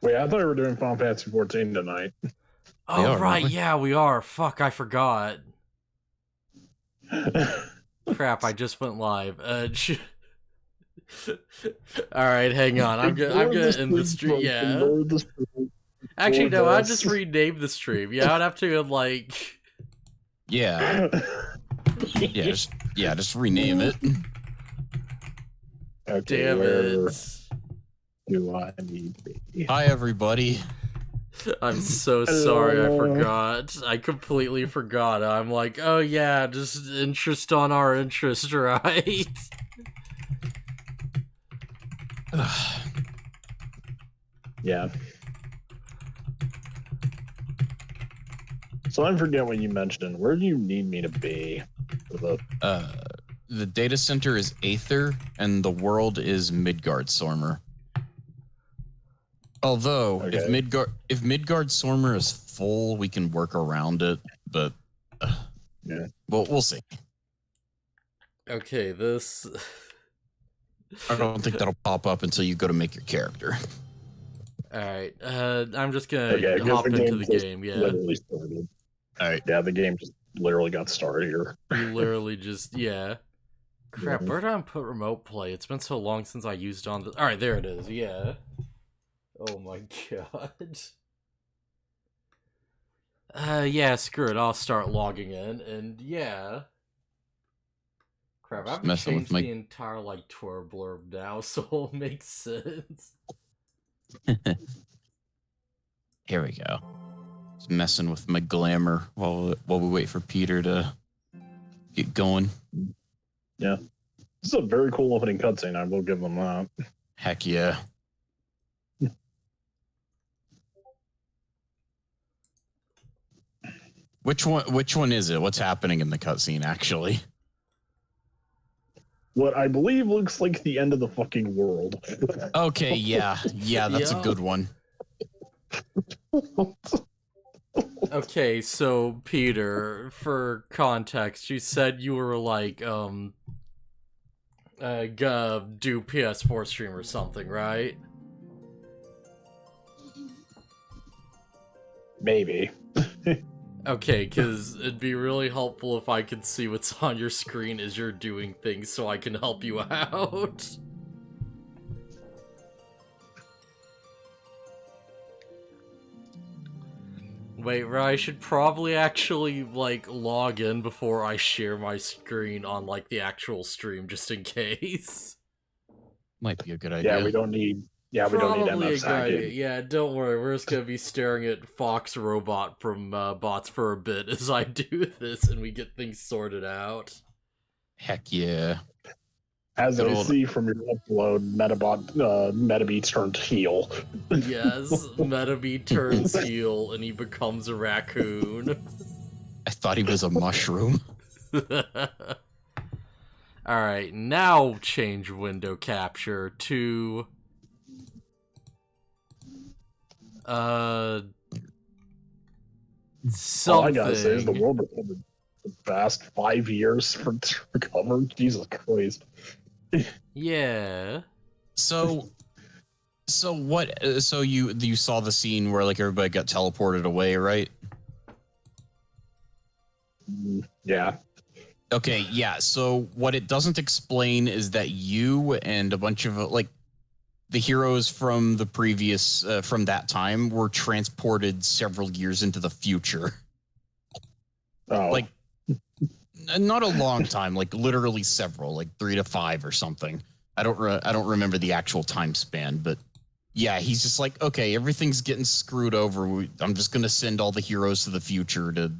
Wait, I thought we were doing Final Fantasy 14 tonight. Oh, right, yeah, we are. Fuck, I forgot. Crap, I just went live. Alright, hang on. I'm gonna end the stream. Yeah. Actually, no, I'd just rename the stream. Yeah, I'd have to, like... Yeah. Just rename it. Okay, damn it. Do I need to be? Hi, everybody. I'm so sorry, I forgot. I completely forgot. I'm like, oh yeah, just interest on our interest, right? Yeah. So I forget what you mentioned. Where do you need me to be? For the data center is Aether, and the world is Midgard-Sormer. Although, okay. if Midgard-Sormer is full, we can work around it, but yeah. Well, we'll see. Okay, this... I don't think that'll pop up until you go to make your character. Alright, I'm just gonna hop into the game, yeah. Literally started. Alright, yeah, the game just literally got started here. You literally just, yeah. Crap, where did I put remote play? It's been so long since I used it on the... Alright, there it is, yeah. Oh my god. Yeah, screw it, I'll start logging in, and yeah. Crap, I haven't changed the entire, like, tour blurb now, so it'll make sense. Here we go. Just messing with my glamour while we wait for Peter to get going. Yeah. This is a very cool opening cutscene, I will give them that. Heck yeah. Which one is it? What's happening in the cutscene, actually? What I believe looks like the end of the fucking world. Okay, yeah. Yeah, that's a good one. Okay, so, Peter, for context, you said you were, like, do PS4 stream or something, right? Maybe. Okay, because it'd be really helpful if I could see what's on your screen as you're doing things so I can help you out. Wait, I should probably actually, like, log in before I share my screen on, like, the actual stream, just in case. Might be a good idea. Yeah, we don't need... Yeah, we don't need MF Sackett. Yeah, don't worry. We're just gonna be staring at Fox Robot from bots for a bit as I do this and we get things sorted out. Heck yeah. As I see from your upload, Metabee turned heel. Yes, Metabee turns heel and he becomes a raccoon. I thought he was a mushroom. Alright, now change window capture to... something. All I gotta say is the world recovered the past 5 years for to recover. Jesus Christ. Yeah. So what? So you saw the scene where like everybody got teleported away, right? Yeah. Okay. Yeah. So what it doesn't explain is that you and a bunch of like the heroes from the previous from that time were transported several years into the future. Oh. Like not a long time, like literally several, like 3 to 5 or something. I don't remember the actual time span, but yeah, he's just like, okay, everything's getting screwed over. I'm just gonna send all the heroes to the future to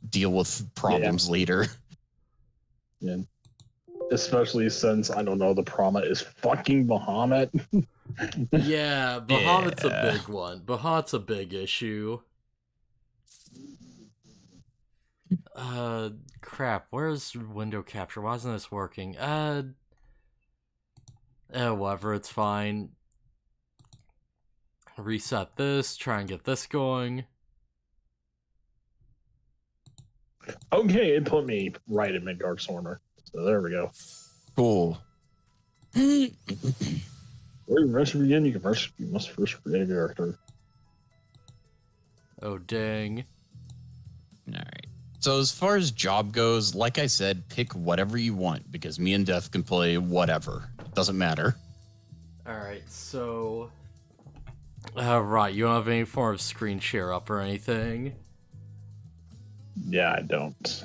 deal with problems later. Yeah. Especially since, I don't know, the Prama is fucking Bahamut. Yeah, Bahamut's a big one. Bahamut's a big issue. Crap, where's window capture? Why isn't this working? Whatever, it's fine. Reset this, try and get this going. Okay, it put me right in Midgard-Sormer. So there we go. Cool. Before you rush to begin, you must first create a character. Oh, dang. Alright. So as far as job goes, like I said, pick whatever you want, because me and Death can play whatever. It doesn't matter. Alright, so... right, you don't have any form of screen share up or anything? Yeah, I don't.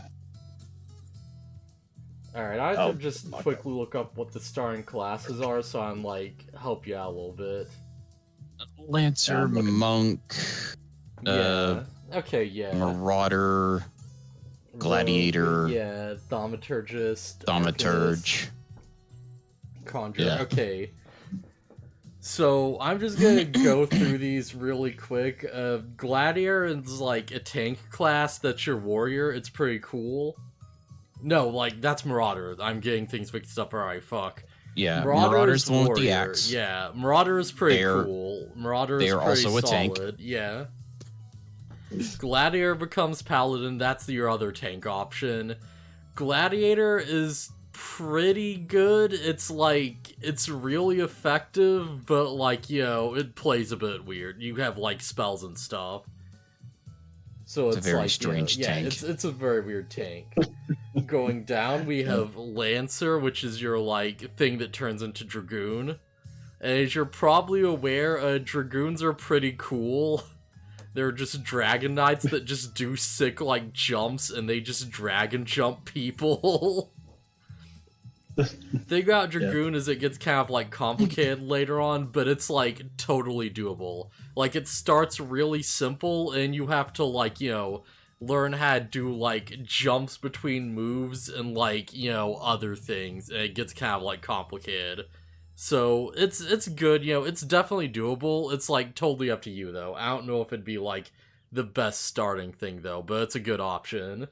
Alright, I have to just quickly look up what the starting classes are, so I'm like, help you out a little bit. Lancer, Monk, Yeah. Okay, yeah. Marauder, Gladiator. Yeah, Thaumaturgist. Thaumaturge. Conjurer. Yeah. Okay. So, I'm just gonna go through these really quick. Gladiator is like a tank class that's your warrior. It's pretty cool. No, like, that's Marauder. I'm getting things mixed up. Alright, fuck. Yeah, Marauder's the one with the axe. Yeah, Marauder is pretty cool. Marauder is pretty also a solid. tank. Yeah. Gladiator becomes Paladin. That's your other tank option. Gladiator is pretty good. It's like, it's really effective, but like, you know, it plays a bit weird. You have like spells and stuff. So it's a very like, strange tank. Yeah, it's a very weird tank. Going down, we have Lancer, which is your like thing that turns into Dragoon. And as you're probably aware, Dragoons are pretty cool. They're just Dragon Knights that just do sick like jumps, and they just dragon jump people. Thing about Dragoon is it gets kind of like complicated later on, but it's like totally doable. Like it starts really simple, and you have to like, you know, learn how to do like jumps between moves and like, you know, other things, and it gets kind of like complicated. So it's good, you know, it's definitely doable. It's like totally up to you though. I don't know if it'd be like the best starting thing though, but it's a good option.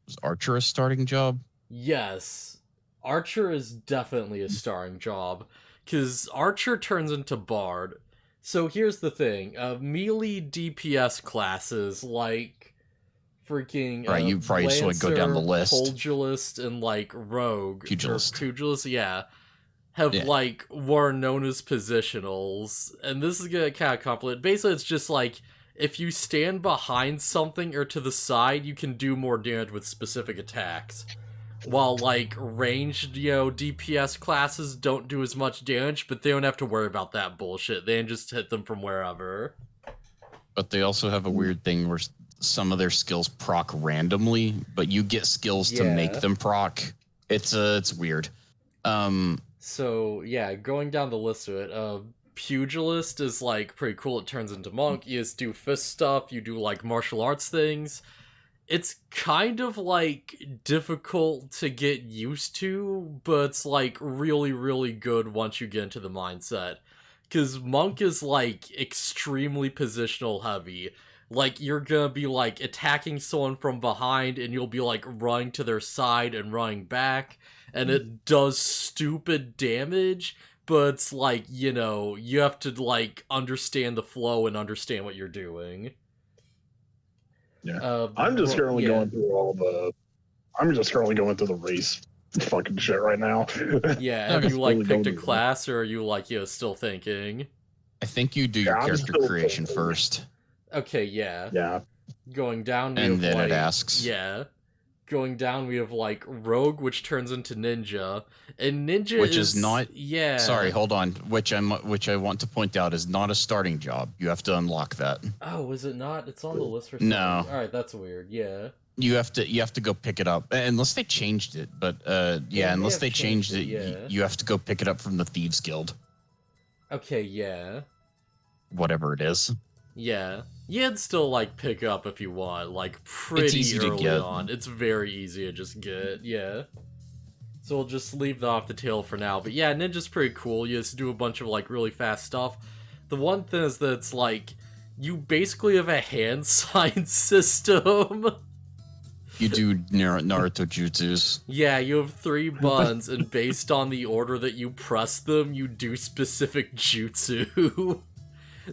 Is Archer a starting job? Yes. Archer is definitely a starting job, because Archer turns into Bard. So here's the thing, melee DPS classes like freaking right, you probably just want to go down the list. Pugilist, and like Rogue. Pugilist, yeah. Have like what are known as positionals, and this is gonna kind of complicated. Basically, it's just like if you stand behind something or to the side, you can do more damage with specific attacks. While like ranged, you know, DPS classes don't do as much damage, but they don't have to worry about that bullshit. They can just hit them from wherever. But they also have a weird thing where some of their skills proc randomly, but you get skills to make them proc. It's weird. So, yeah, going down the list of it, Pugilist is, like, pretty cool. It turns into Monk. You just do fist stuff. You do, like, martial arts things. It's kind of, like, difficult to get used to, but it's, like, really, really good once you get into the mindset. Because Monk is, like, extremely positional heavy. Like, you're gonna be, like, attacking someone from behind, and you'll be, like, running to their side and running back. And it does stupid damage, but it's like, you know, you have to, like, understand the flow and understand what you're doing. Yeah. I'm just currently going through the race fucking shit right now. Yeah, have you, like, picked a class, or are you, like, you know, still thinking? I think you do your character creation first. Okay, yeah. Yeah. Going down, and then like, it asks. Yeah. Going down, we have, like, Rogue, which turns into Ninja. And Ninja which is not... Yeah. Sorry, hold on. Which I want to point out is not a starting job. You have to unlock that. Oh, is it not? It's on the list for something. No. Alright, that's weird. Yeah. You have to go pick it up. Unless they changed it. But, unless they changed it, you have to go pick it up from the Thieves Guild. Okay, yeah. Whatever it is. Yeah. You'd still, like, pick up if you want, like, pretty early on. It's very easy to just get, yeah. So we'll just leave that off the table for now. But yeah, Ninja's pretty cool. You just do a bunch of, like, really fast stuff. The one thing is that it's, like, you basically have a hand sign system. You do Naruto jutsus. Yeah, you have 3 buttons, and based on the order that you press them, you do specific jutsu.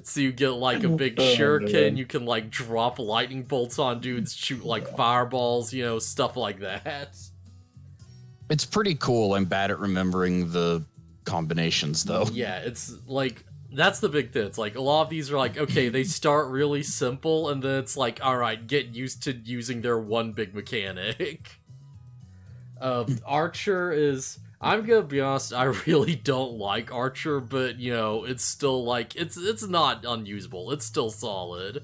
So you get, like, a big shuriken, you can, like, drop lightning bolts on dudes, shoot, like, fireballs, you know, stuff like that. It's pretty cool. I'm bad at remembering the combinations, though. Yeah, it's like, that's the big thing. It's like, a lot of these are like, okay, they start really simple, and then it's like, alright, get used to using their one big mechanic. Archer is... I'm gonna be honest, I really don't like Archer, but, you know, it's still, like, it's not unusable. It's still solid.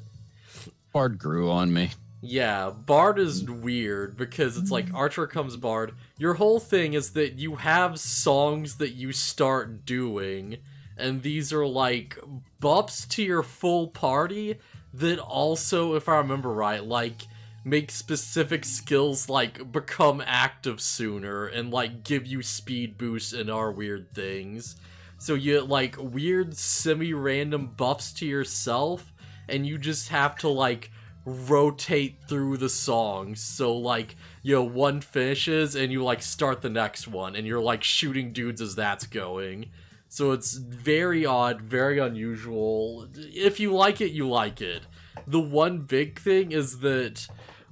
Bard grew on me. Yeah, Bard is weird, because it's like, Archer comes Bard. Your whole thing is that you have songs that you start doing, and these are, like, buffs to your full party that also, if I remember right, like, make specific skills, like, become active sooner, and, like, give you speed boosts and are weird things. So you get, like, weird semi-random buffs to yourself, and you just have to, like, rotate through the songs. So, like, you know, one finishes, and you, like, start the next one, and you're, like, shooting dudes as that's going. So it's very odd, very unusual. If you like it, you like it. The one big thing is that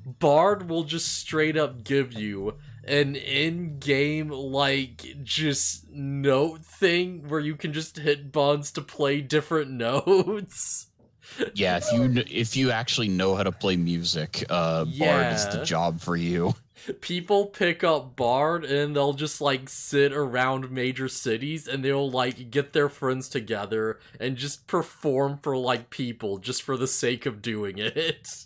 Bard will just straight up give you an in-game, like, just note thing where you can just hit buttons to play different notes. Yeah, if you actually know how to play music, Bard is the job for you. People pick up Bard and they'll just, like, sit around major cities and they'll, like, get their friends together and just perform for, like, people just for the sake of doing it.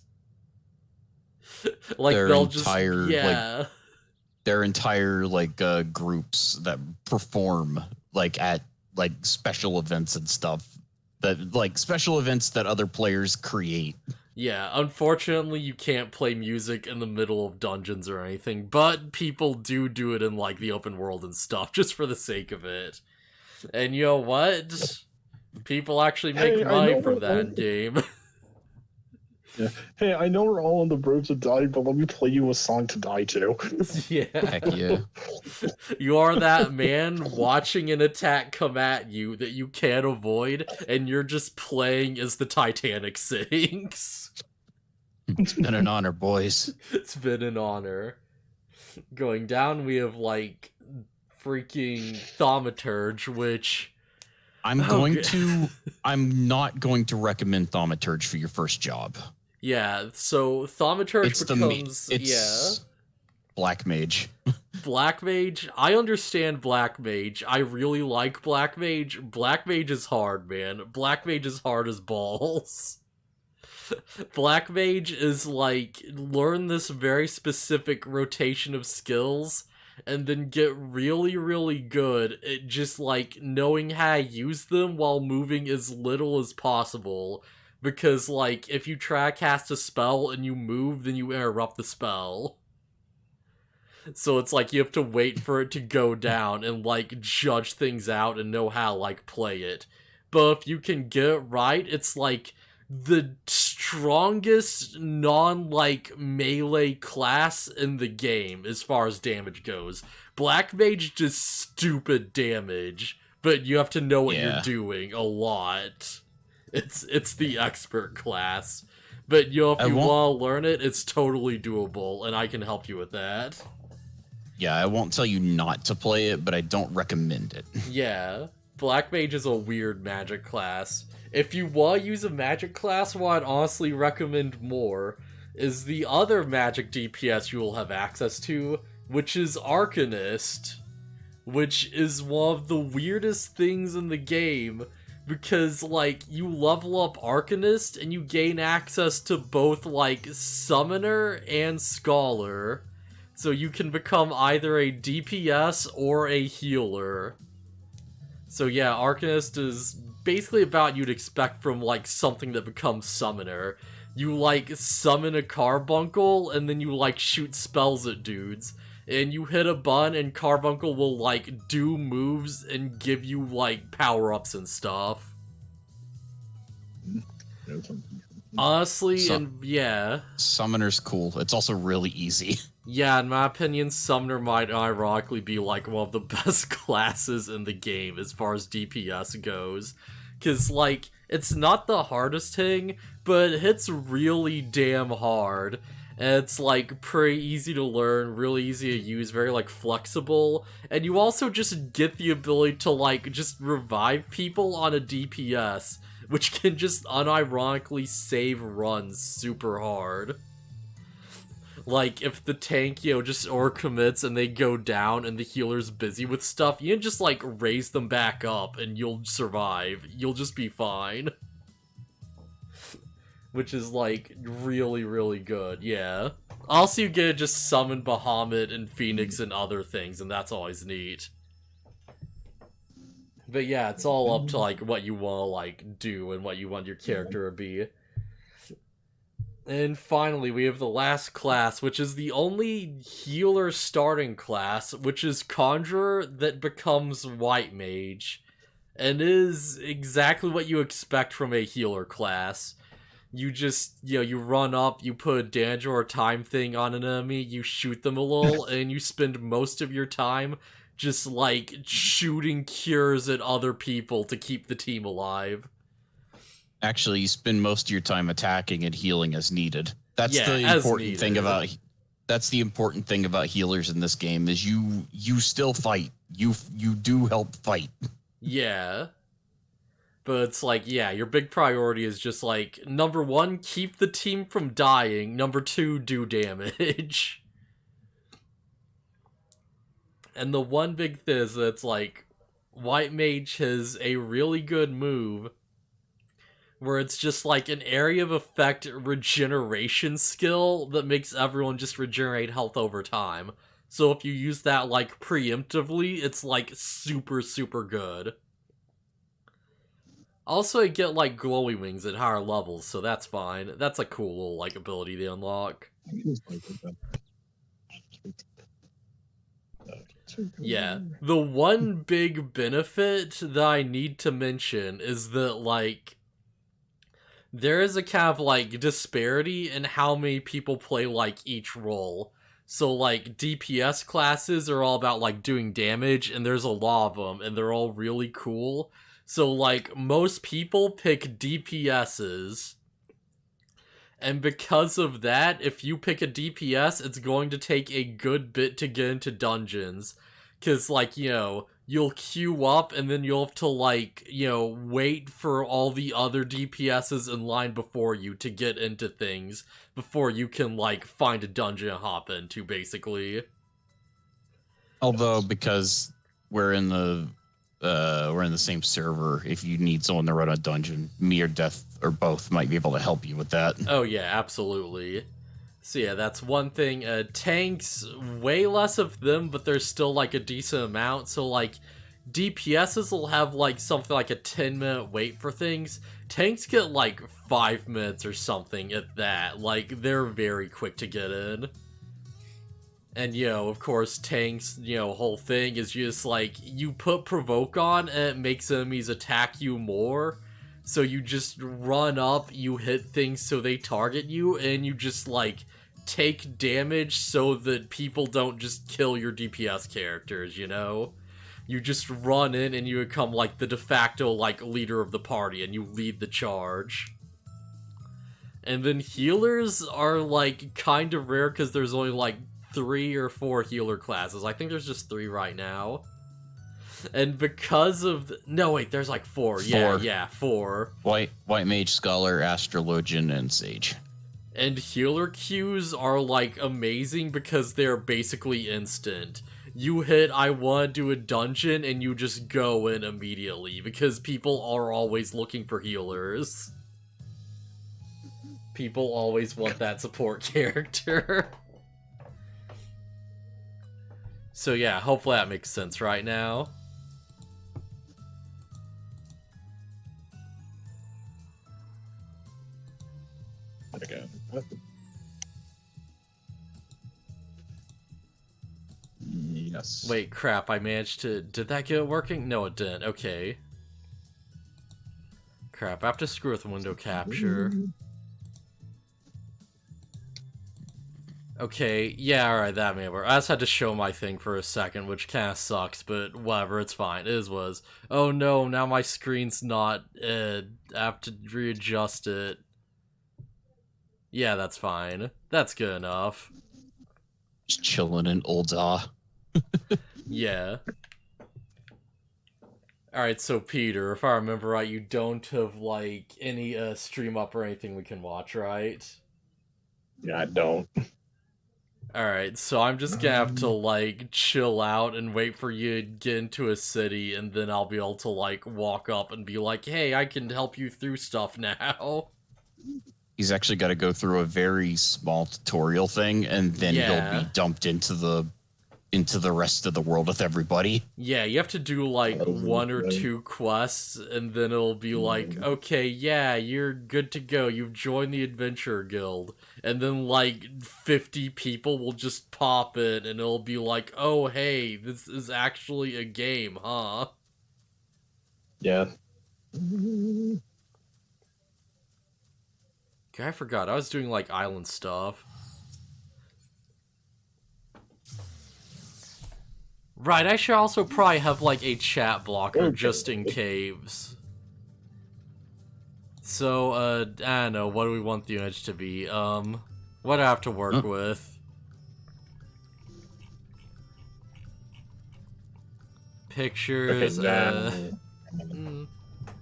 Like, their they'll entire, just, yeah. Their entire, like, groups that perform, like, at, like, special events and stuff. That, like, special events that other players create. Yeah, unfortunately you can't play music in the middle of dungeons or anything, but people do it in, like, the open world and stuff, just for the sake of it. And you know what? People actually make money from that in game. Yeah. Hey, I know we're all on the verge to die, but let me play you a song to die to. Yeah. Heck yeah. You are that man watching an attack come at you that you can't avoid, and you're just playing as the Titanic sinks. It's been an honor, boys. It's been an honor. Going down, we have, like, freaking Thaumaturge, which... I'm not going to recommend Thaumaturge for your first job. Yeah, so Thaumaturge becomes... Black Mage. Black Mage? I understand Black Mage. I really like Black Mage. Black Mage is hard, man. Black Mage is hard as balls. Black Mage is like, learn this very specific rotation of skills, and then get really, really good at just, like, knowing how to use them while moving as little as possible. Because, like, if you try to cast a spell and you move, then you interrupt the spell. So it's like you have to wait for it to go down and, like, judge things out and know how to, like, play it. But if you can get it right, it's, like, the strongest non-like melee class in the game as far as damage goes. Black Mage does stupid damage, but you have to know what you're doing a lot. It's the expert class. But, you know, if you want to learn it, it's totally doable, and I can help you with that. Yeah, I won't tell you not to play it, but I don't recommend it. Yeah. Black Mage is a weird magic class. If you want to use a magic class, what I'd honestly recommend more is the other magic DPS you will have access to, which is Arcanist, which is one of the weirdest things in the game, because, like, you level up Arcanist and you gain access to both, like, Summoner and Scholar, so you can become either a DPS or a healer. So yeah, Arcanist is basically about you'd expect from, like, something that becomes Summoner. You, like, summon a carbuncle, and then you, like, shoot spells at dudes. And you hit a button, and carbuncle will, like, do moves and give you, like, power-ups and stuff. Honestly, yeah. Summoner's cool. It's also really easy. Yeah, in my opinion, Summoner might ironically be, like, one of the best classes in the game as far as DPS goes. Because, like, it's not the hardest thing, but it hits really damn hard. And it's like pretty easy to learn, really easy to use, very like flexible. And you also just get the ability to like just revive people on a DPS, which can just unironically save runs super hard. Like, if the tank, just overcommits and they go down and the healer's busy with stuff, you can just, like, raise them back up and you'll survive. You'll just be fine. Which is, like, really, really good, yeah. Also, you get to just summon Bahamut and Phoenix and other things, and that's always neat. But yeah, it's all up to, like, what you want to, like, do and what you want your character to be. And finally, we have the last class, which is the only healer starting class, which is Conjurer that becomes White Mage. And is exactly what you expect from a healer class. You just, you run up, you put a damage or time thing on an enemy, you shoot them a little, and you spend most of your time just, like, shooting cures at other people to keep the team alive. Actually, you spend most of your time attacking and healing as needed. That's the important thing about healers in this game is you still fight. You do help fight. Yeah. But it's like, yeah, your big priority is just like, number 1, keep the team from dying. Number 2, do damage. And the one big thing is that's like, White Mage has a really good move where it's just like an area of effect regeneration skill that makes everyone just regenerate health over time. So if you use that like preemptively, it's like super, super good. Also, you get like glowy wings at higher levels, so that's fine. That's a cool little like ability to unlock. Yeah, the one big benefit that I need to mention is that like there is a kind of like disparity in how many people play like each role. So like DPS classes are all about like doing damage, and there's a lot of them, and they're all really cool. So like most people pick DPSs, and because of that, if you pick a DPS, it's going to take a good bit to get into dungeons. Because, like, you'll queue up, and then you'll have to, like, wait for all the other DPSs in line before you to get into things before you can, like, find a dungeon to hop into, basically. Although, because we're in the same server, if you need someone to run a dungeon, me or Death or both might be able to help you with that. Oh yeah, absolutely. So yeah, that's one thing. Tanks, way less of them, but there's still like a decent amount. So like DPSs will have like something like a 10-minute wait for things. Tanks get like 5 minutes or something at that. Like they're very quick to get in. And, of course, tanks, whole thing is just, like, you put provoke on, and it makes enemies attack you more. So you just run up, you hit things so they target you, and you just, like, take damage so that people don't just kill your DPS characters, You just run in, and you become, like, the de facto, like, leader of the party, and you lead the charge. And then healers are, like, kind of rare, because there's only, like, 3 or 4 healer classes. I think there's just 3 right now. And because of no, wait, there's like 4. Yeah, 4. White Mage, Scholar, Astrologian, and Sage. And healer queues are like amazing because they're basically instant. You hit I want to do a dungeon and you just go in immediately because people are always looking for healers. People always want that support character. So yeah, hopefully that makes sense right now. Okay. Yes. Wait, crap, I managed to... Did that get it working? No, it didn't. Okay. Crap, I have to screw with window capture. Okay, yeah, alright, that may work. I just had to show my thing for a second, which kinda sucks, but whatever, it's fine. It is was. Oh no, now my screen's not... I have to readjust it. Yeah, that's fine. That's good enough. Just chilling in Ul'dah. Yeah. Alright, so Peter, if I remember right, you don't have, like, any stream up or anything we can watch, right? Yeah, I don't. Alright, so I'm just gonna have to, like, chill out and wait for you to get into a city, and then I'll be able to, like, walk up and be like, hey, I can help you through stuff now. He's actually got to go through a very small tutorial thing, and then he'll be dumped into the rest of the world with everybody. Yeah, you have to do, like, 1 or 2 quests, and then it'll be like, okay, yeah, you're good to go. You've joined the Adventurer Guild. And then, like, 50 people will just pop in, and it'll be like, oh, hey, this is actually a game, huh? Yeah. Okay, I forgot. I was doing, like, island stuff. Right, I should also probably have, like, a chat blocker just in case. So, I don't know, what do we want the image to be? What do I have to work with? Pictures,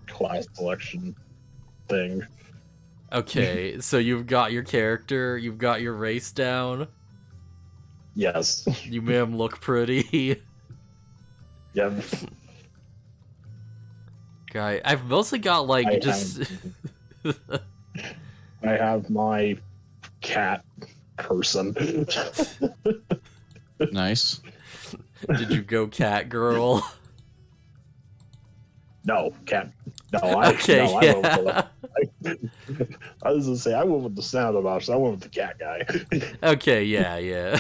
class selection thing. Okay, so you've got your character, you've got your race down. Yes. You made him look pretty. Yep. Guy, I've mostly got, like, I have my cat person. Nice. Did you go cat girl? No, cat. No, I went I was gonna say I went with the sound of so I went with the cat guy. Okay, yeah.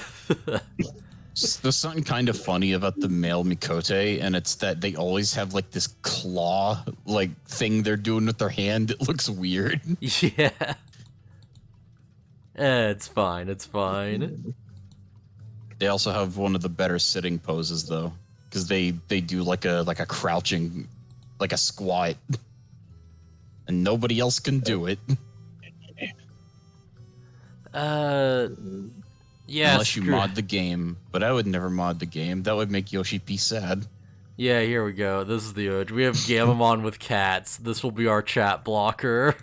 There's something kind of funny about the male Mikote, and it's that they always have like this claw like thing they're doing with their hand. It looks weird. Yeah. It's fine. They also have one of the better sitting poses though, because they do like a crouching, like a squat, and nobody else can do it. Yeah. Unless you mod the game, but I would never mod the game. That would make Yoshi P sad. Yeah, here we go. This is the urge. We have Gamamon with cats. This will be our chat blocker.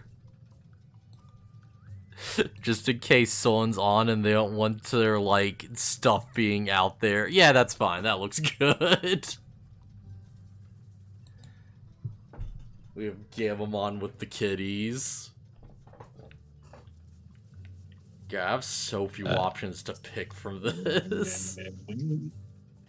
Just in case someone's on and they don't want their, like, stuff being out there. Yeah, that's fine. That looks good. We have Gamamon with the kitties. God, I have so few options to pick from this. I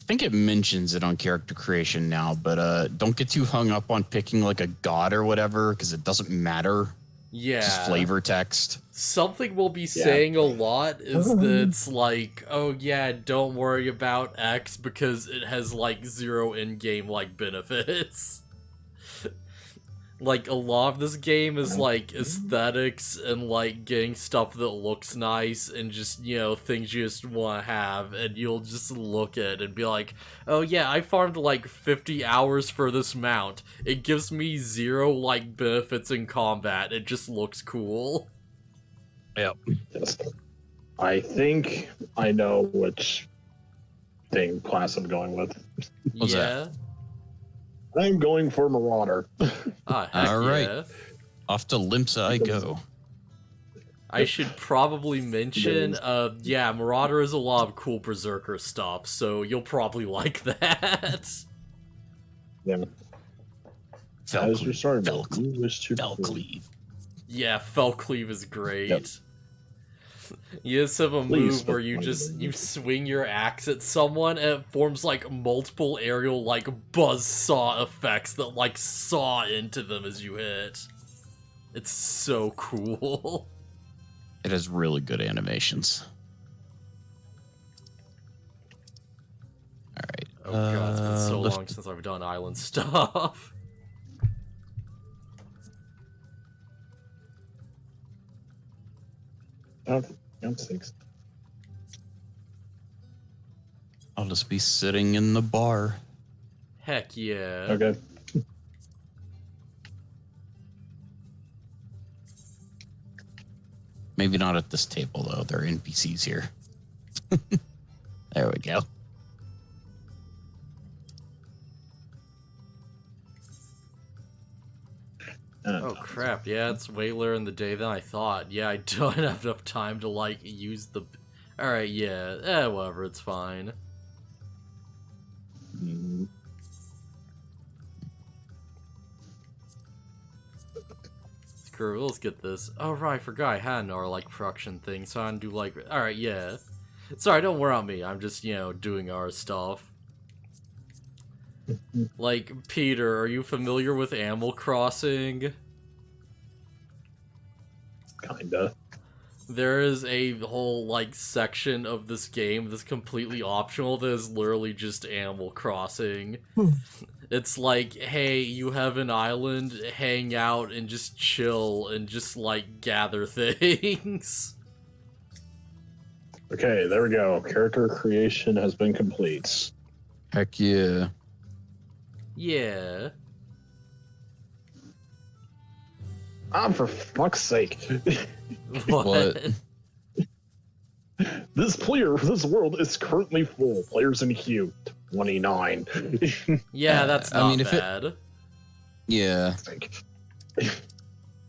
think it mentions it on character creation now, but don't get too hung up on picking like a god or whatever, because it doesn't matter. Yeah. Just flavor text. Something we'll be saying a lot is that it's like, oh yeah, don't worry about X because it has like 0 in-game like benefits. Like, a lot of this game is, like, aesthetics and, like, getting stuff that looks nice and just, you know, things you just want to have, and you'll just look at it and be like, oh yeah, I farmed, like, 50 hours for this mount. It gives me 0, like, benefits in combat. It just looks cool. Yep. Yes. I think I know which class I'm going with. What's that? I'm going for Marauder. Ah, heck all right. yeah. Off to Limsa I go. I should probably mention, yeah, Marauder is a lot of cool Berserker stuff, so you'll probably like that. Yeah. Felcleave. Yeah, Felcleave is great. Yep. You just have a move where you swing your axe at someone and it forms like multiple aerial like buzzsaw effects that like saw into them as you hit. It's so cool. It has really good animations. Alright. Oh god, it's been so long since I've done island stuff. I'm 6. I'll just be sitting in the bar. Heck yeah. Okay. Maybe not at this table, though. There are NPCs here. There we go. Oh crap, yeah, it's way later in the day than I thought. Yeah, I don't have enough time to, like, use the... Alright, yeah, whatever, it's fine. Screw it, let's get this. Oh right, I forgot I had our, like, production thing, so I can do, like... Alright, yeah. Sorry, don't worry on me, I'm just, you know, doing our stuff. Like, Peter, are you familiar with Animal Crossing? Kinda. There is a whole, like, section of this game that's completely optional that is literally just Animal Crossing. It's like, hey, you have an island, hang out and just chill and just, like, gather things. Okay, there we go. Character creation has been complete. Heck yeah. Yeah. For fuck's sake. What? This world is currently full. Players in queue. 29. Yeah, that's not I mean, if bad. Yeah.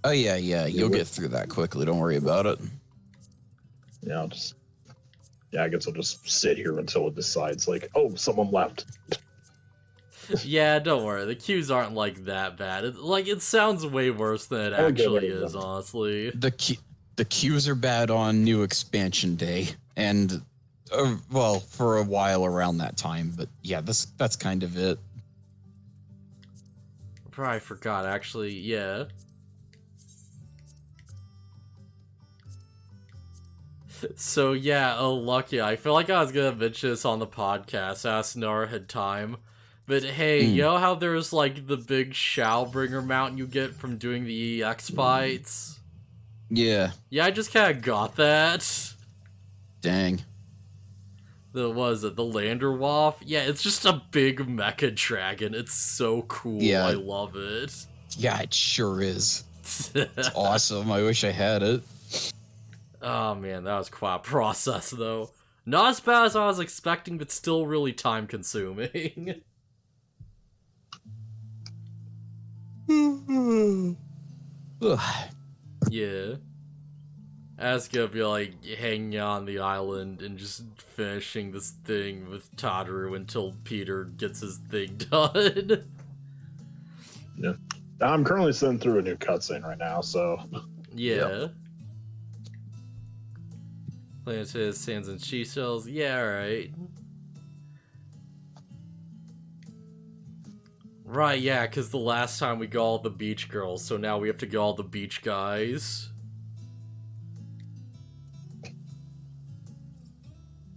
Oh, yeah. You'll get through that quickly. Don't worry about it. Yeah, I guess I'll just sit here until it decides, like, oh, someone left. Yeah, don't worry. The queues aren't, like, that bad. It sounds way worse than it actually is, honestly. The queues are bad on new expansion day, and well, for a while around that time. But yeah, that's kind of it. Probably forgot, actually. Yeah. So yeah, oh lucky. I feel like I was gonna mention this on the podcast. Ask Nara had time. But hey, you know how there's like the big Shadowbringer mount you get from doing the EX fights? Yeah. Yeah, I just kinda got that. Dang. The Lander Waff? Yeah, it's just a big mecha dragon. It's so cool. Yeah. I love it. Yeah, it sure is. It's awesome. I wish I had it. Oh man, that was quite a process though. Not as bad as I was expecting, but still really time consuming. Yeah. That's gonna be like hanging on the island and just finishing this thing with Tadaru until Peter gets his thing done. Yeah. I'm currently sitting through a new cutscene right now, so. Yeah. Yep. Playing to his sands and she shells. Yeah, alright. Right, yeah, because the last time we got all the beach girls, so now we have to get all the beach guys.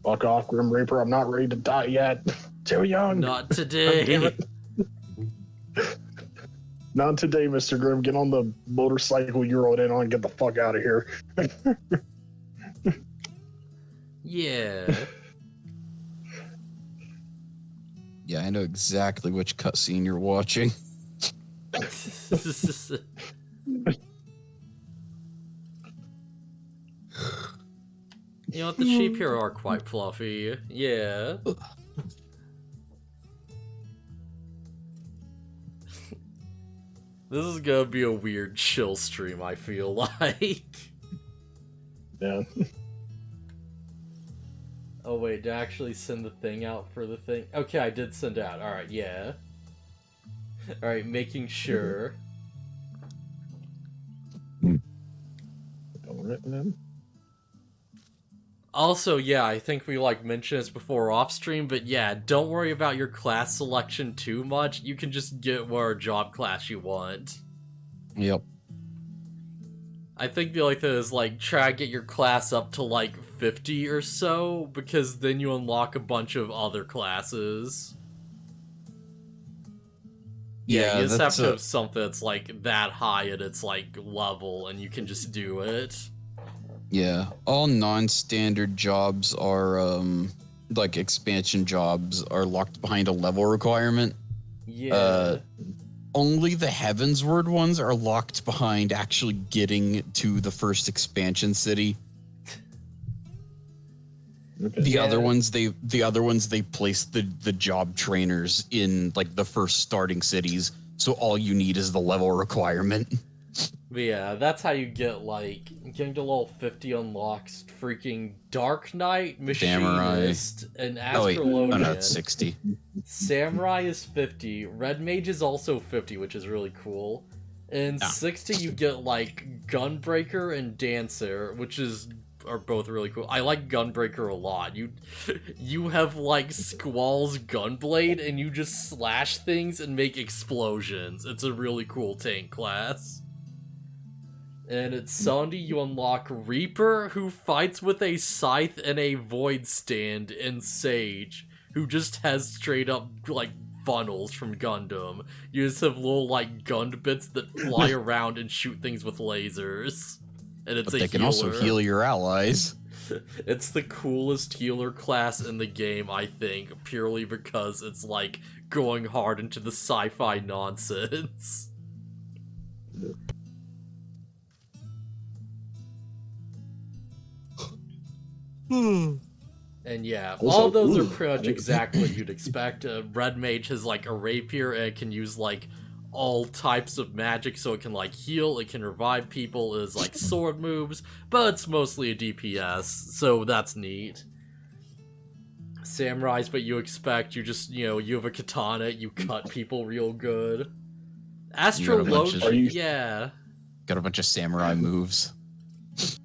Fuck off, Grim Reaper. I'm not ready to die yet. Too young. Not today. Not today, Mr. Grimm. Get on the motorcycle you rode in on and get the fuck out of here. Yeah. Yeah, I know exactly which cutscene you're watching. You know what? The sheep here are quite fluffy. Yeah. This is gonna be a weird chill stream, I feel like. Yeah. Oh wait, did I actually send the thing out for the thing? Okay, I did send out. Alright, yeah. Alright, making sure. Also, yeah, I think we like mentioned this before off stream, but yeah, don't worry about your class selection too much. You can just get whatever job class you want. Yep. I think the only thing is like try to get your class up to like 50 or so, because then you unlock a bunch of other classes. Yeah, you just have to have something that's like that high at its like level, and you can just do it. Yeah, all non-standard jobs are like expansion jobs are locked behind a level requirement. Yeah. Only the Heavensward ones are locked behind actually getting to the first expansion city. Okay. The other ones they place the job trainers in like the first starting cities, so all you need is the level requirement. But yeah, that's how you get, like, getting to level 50 unlocks freaking Dark Knight, Machinist, and Astrologian. Oh no, it's 60. Samurai is 50, Red Mage is also 50, which is really cool. And 60 you get, like, Gunbreaker and Dancer, which are both really cool. I like Gunbreaker a lot. You have, like, Squall's Gunblade, and you just slash things and make explosions. It's a really cool tank class. And at 70, you unlock Reaper, who fights with a scythe and a void stand, and Sage, who just has straight up, like, funnels from Gundam. You just have little, like, gun bits that fly around and shoot things with lasers. And it's But a they can also heal your allies. It's the coolest healer class in the game, I think, purely because it's, like, going hard into the sci-fi nonsense. And yeah, all of those are pretty much exactly what you'd expect. Red Mage has like a rapier and it can use like all types of magic, so it can like heal, it can revive people, is like sword moves, but it's mostly a DPS, so that's neat. Samurai's what you expect, you just, you have a katana, you cut people real good. Astrologia, yeah. Got a bunch of samurai moves.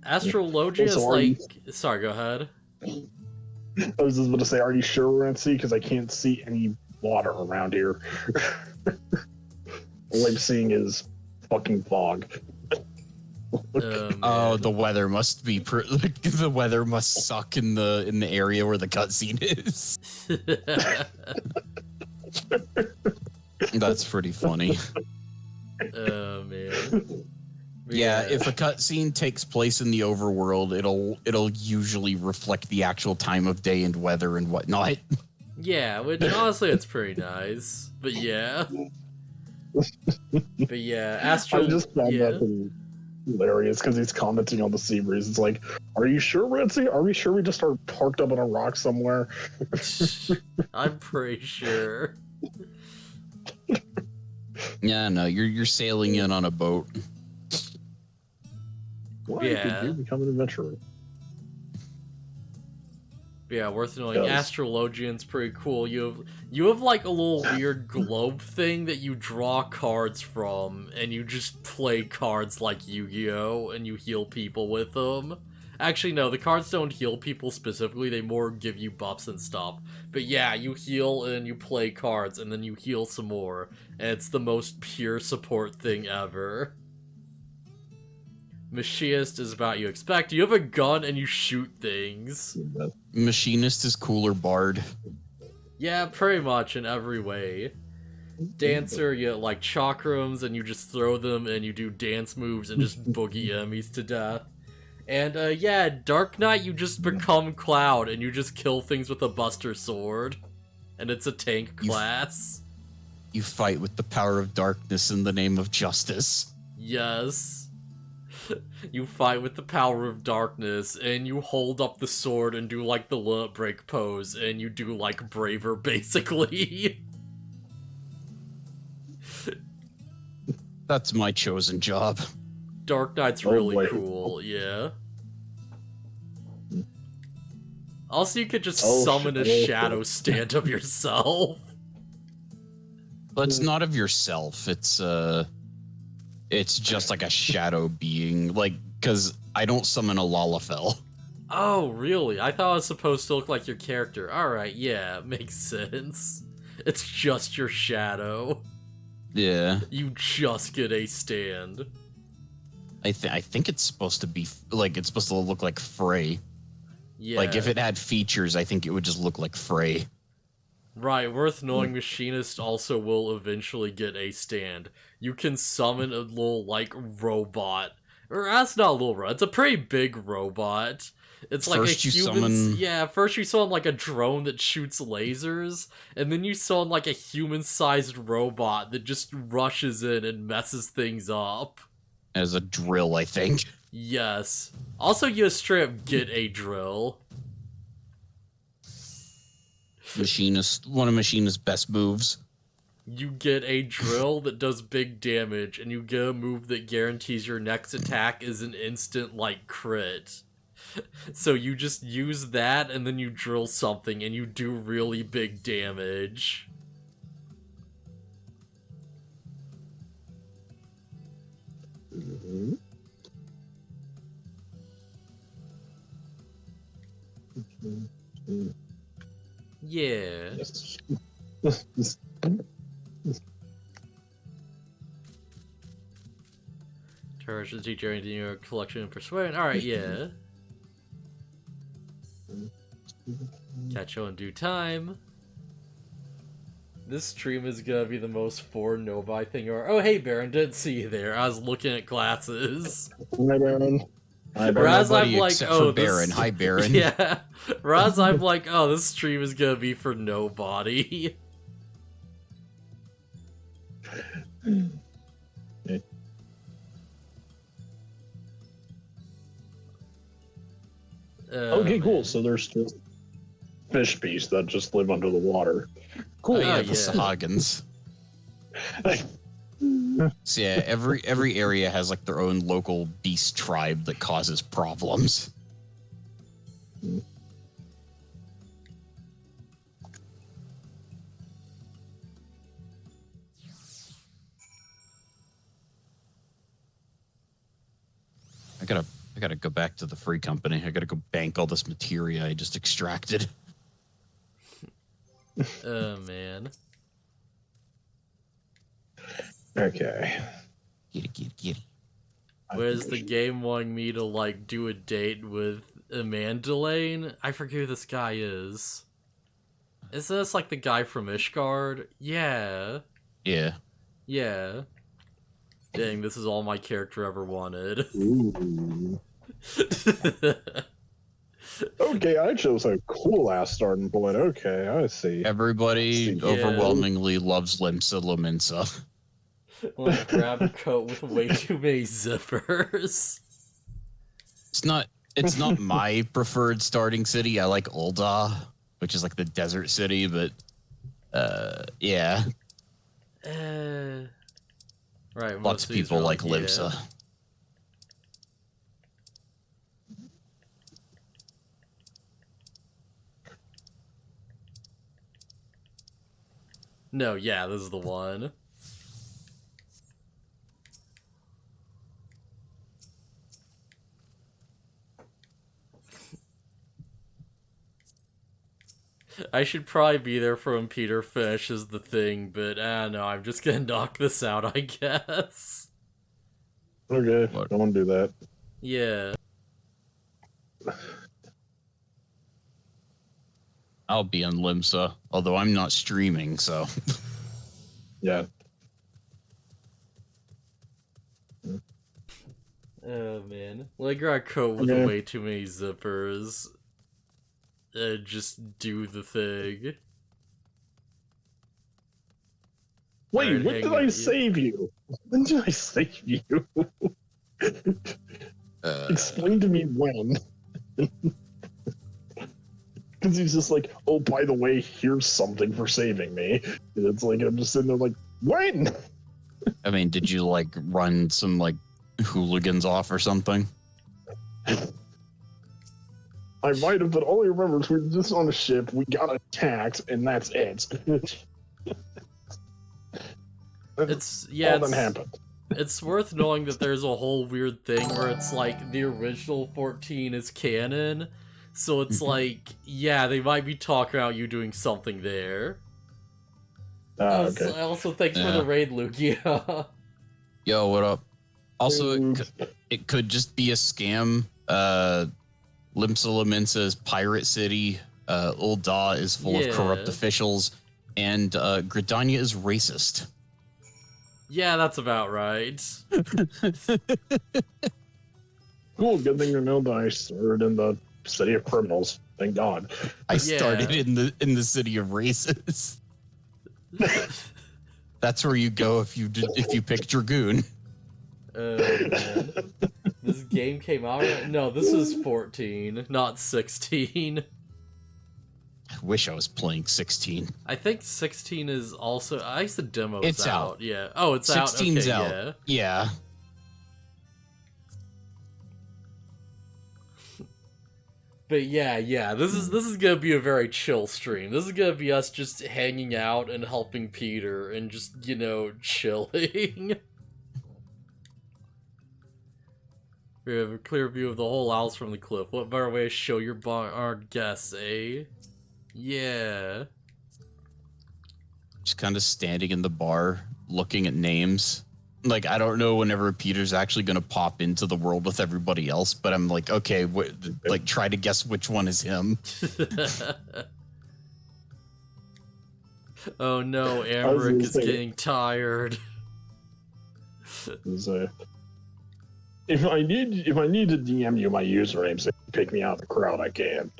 Astrologia is like... Sorry, go ahead. I was just about to say, are you sure we're at sea? Because I can't see any water around here. All I'm seeing is fucking fog. Oh, the weather must be the weather must suck in the area where the cutscene is. That's pretty funny. Oh man. Yeah, if a cutscene takes place in the overworld, it'll usually reflect the actual time of day and weather and whatnot. Yeah, which honestly it's pretty nice. But yeah. But yeah, I just found that hilarious because he's commenting on the sea breeze. It's like, are you sure we're at sea? Are we sure we just are parked up on a rock somewhere? I'm pretty sure. Yeah, no, you're sailing in on a boat. Why did you become an adventurer? Yeah, worth knowing. Astrologian's pretty cool. You have like a little weird globe thing that you draw cards from, and you just play cards like Yu-Gi-Oh! And you heal people with them. Actually, no, the cards don't heal people specifically, they more give you buffs and stuff. But yeah, you heal and you play cards, and then you heal some more, and it's the most pure support thing ever. Machinist is about you expect. You have a gun and you shoot things. Machinist is cooler bard. Yeah, pretty much in every way. Dancer, you like chakrams and you just throw them and you do dance moves and just boogie enemies to death. And yeah, Dark Knight, you just become Cloud and you just kill things with a Buster Sword. And it's a tank class. You fight with the power of darkness in the name of justice. Yes. You fight with the power of darkness, and you hold up the sword and do, like, the limit break pose, and you do, like, braver, basically. That's my chosen job. Dark Knight's really cool, yeah. Also, you could just summon a shadow stand of yourself. But it's not of yourself, it's just like a shadow being, like, because I don't summon a Lalafell. Oh, really? I thought it was supposed to look like your character. Alright, yeah, makes sense. It's just your shadow. Yeah. You just get a stand. I think it's supposed to be, like, it's supposed to look like Frey. Yeah. Like, if it had features, I think it would just look like Frey. Right, worth knowing, Machinist also will eventually get a stand. You can summon a little, like, robot. Or, that's not a little robot, it's a pretty big robot. It's like First a you human. summon- Yeah, first you summon like a drone that shoots lasers, and then you summon like a human-sized robot that just rushes in and messes things up. As a drill, I think. Yes. Also, you straight up get a drill. One of Machinist's best moves. You get a drill that does big damage, and you get a move that guarantees your next attack is an instant, like, crit. So you just use that, and then you drill something, and you do really big damage. Mhm. Yeah. Yes. Charge the teacher in your collection and persuade. Alright, yeah. Catch you in due time. This stream is gonna be the most for Novi thing or oh hey Baron, didn't see you there. I was looking at glasses. Hi, Baron. Hi, Baron. Raz, I'm Nobody like, except oh, for Baron. this... Hi, Baron. Yeah. Raz, I'm like, oh, this stream is gonna be for nobody. Okay, cool. Man. So there's just fish beasts that just live under the water. Cool. Oh, yeah, Oh, the yeah. Sahagins. So yeah, every area has like their own local beast tribe that causes problems. I gotta go back to the free company. I gotta go bank all this materia I just extracted. Oh man. Okay. Get it. Where's the game wanting me to like do a date with Amanda Lane? I forget who this guy is. Is this like the guy from Ishgard? Yeah. Yeah. Yeah. Dang, this is all my character ever wanted. Ooh. Okay, I chose a cool ass starting point. Okay, I see. Everybody Yeah. overwhelmingly loves Limsa Laminsa. Like, grab a coat with way too many zippers. It's not my preferred starting city. I like Ul'dah, which is like the desert city, but yeah. Right, most Lots of these people are like yeah. Limsa. No, yeah, this is the one. I should probably be there for when Peter finishes the thing, but I don't know, I'm just gonna knock this out, I guess. Okay, What? don't do that. Yeah. I'll be on Limsa, although I'm not streaming, so. Yeah. Oh man. Like, grab a coat with Okay. way too many zippers. Just do the thing. Wait, Alright, when hang did on, I yeah. save you? When did I save you? Explain to me when. Because he's just like, oh, by the way, here's something for saving me. And it's like, I'm just sitting there like, when? I mean, did you like run some like hooligans off or something? I might have, but all I remember is we were just on a ship, we got attacked, and that's it. It's, yeah, all that it's, happened. it's worth knowing that there's a whole weird thing where it's like the original 14 is canon, so it's like, yeah, they might be talking about you doing something there. Okay. Also, thanks for Yeah. the raid, Lugia. Yo, what up? Also, Ooh. it could just be a scam. Limsa Laminsa is pirate city. Ul'dah is full of corrupt Yeah. officials, and Gridania is racist. Yeah, that's about right. Cool, good thing you know that I started in the city of criminals. Thank God. I started in the city of races. That's where you go if you pick Dragoon. Man. This game came out. No, this is 14, not 16. I wish I was playing 16. I think 16 is also. I guess the demo is It's out. Yeah. Oh, it's 16's out. Okay, out. Yeah. But yeah, this is gonna be a very chill stream. This is gonna be us just hanging out and helping Peter and just, chilling. We have a clear view of the whole house from the cliff. What better way to show our guests, eh? Yeah. Just kind of standing in the bar, looking at names. Like, I don't know whenever Peter's actually going to pop into the world with everybody else, but I'm like, okay, try to guess which one is him. Oh no, Amric is getting tired. If I need to DM you my username so you can pick me out of the crowd, I can.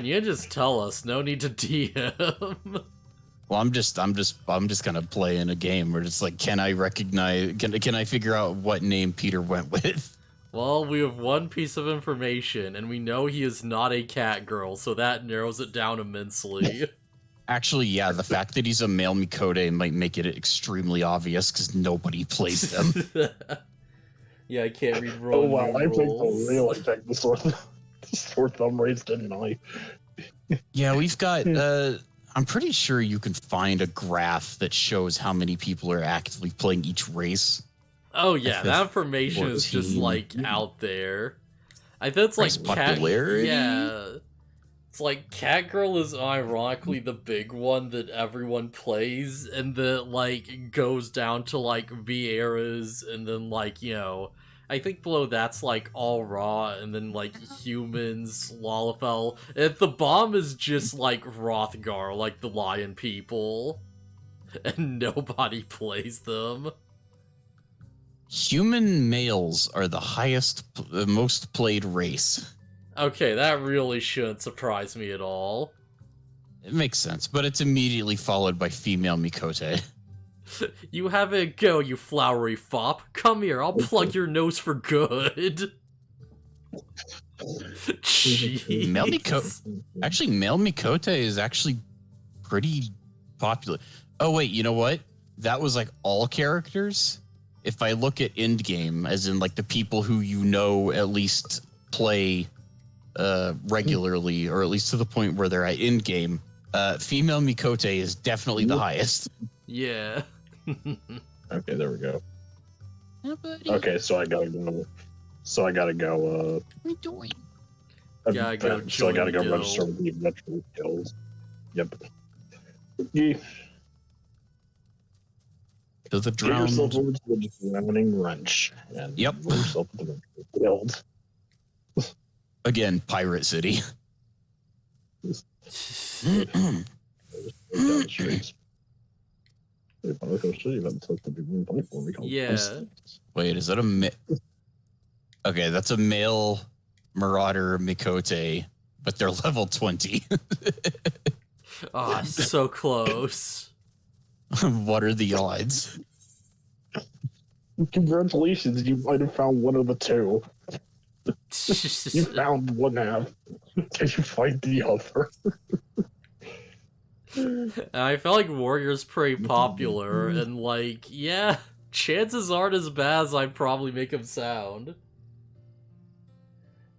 You just tell us. No need to DM. Well, I'm just gonna play in a game where it's like, can I recognize? Can I figure out what name Peter went with? Well, we have one piece of information, and we know he is not a cat girl, so that narrows it down immensely. Actually, yeah, the fact that he's a male Mikote might make it extremely obvious because nobody plays them. Yeah, I can't read roll. Oh wow, I picked rolls. the real effect, the sore thumb rates, didn't I? Yeah, we've got. I'm pretty sure you can find a graph that shows how many people are actively playing each race. Oh yeah, that information is just out there. I think it's Race popularity. Yeah, it's like Catgirl is ironically the big one that everyone plays, and that goes down to Vieira's, and then I think below that's all raw, and then humans, Lalafell. And the bomb is just Rothgar, the lion people, and nobody plays them. Human males are the most played race. Okay, that really shouldn't surprise me at all. It makes sense, but it's immediately followed by female Mikote. You have it go, you flowery fop. Come here, I'll plug your nose for good. Jeez. Male Mikote is actually pretty popular. Oh wait, you know what? That was all characters. If I look at end game, as in the people who at least play regularly, or at least to the point where they're at end game, female Mikote is definitely the highest. Yeah. Okay, there we go. Yeah, buddy. Okay, so I gotta go. What are you doing? So I gotta go register with the Adventure Guild. Yep. Yeah. To the Get yourself drowned. over to the Drowning Wrench. And Yep. Get yourself to the Guild. Again, Pirate City. Down the streets. Yeah. Wait, is that Okay, that's a male Marauder Mikote, but they're level 20. Ah, so close. What are the odds? Congratulations, you might have found one of the two. You found one half. Can you find the other? I feel like Warrior's pretty popular, and yeah, chances aren't as bad as I'd probably make him sound.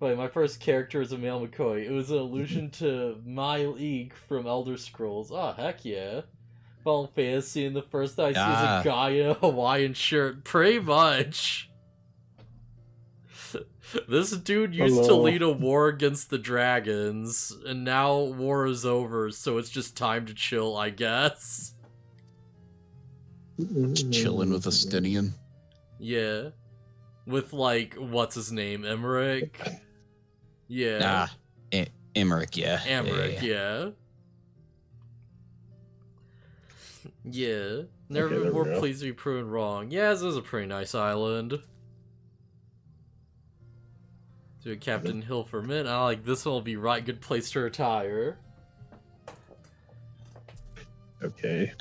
But my first character is a male McCoy. It was an allusion to Myleek from Elder Scrolls. Oh, heck yeah. Final Fantasy, and the first I see is a guy in a Hawaiian shirt. Pretty much. This dude used to lead a war against the dragons, and now war is over, so it's just time to chill, I guess. Just chilling with Estinian. Yeah. With, what's his name? Emmerich? Yeah. Emmerich, yeah. Emmerich, yeah. Yeah. Never been more pleased to be proven wrong. Yeah, this is a pretty nice island. To Captain Hill for a minute. I like this one will be right good place to retire. Okay.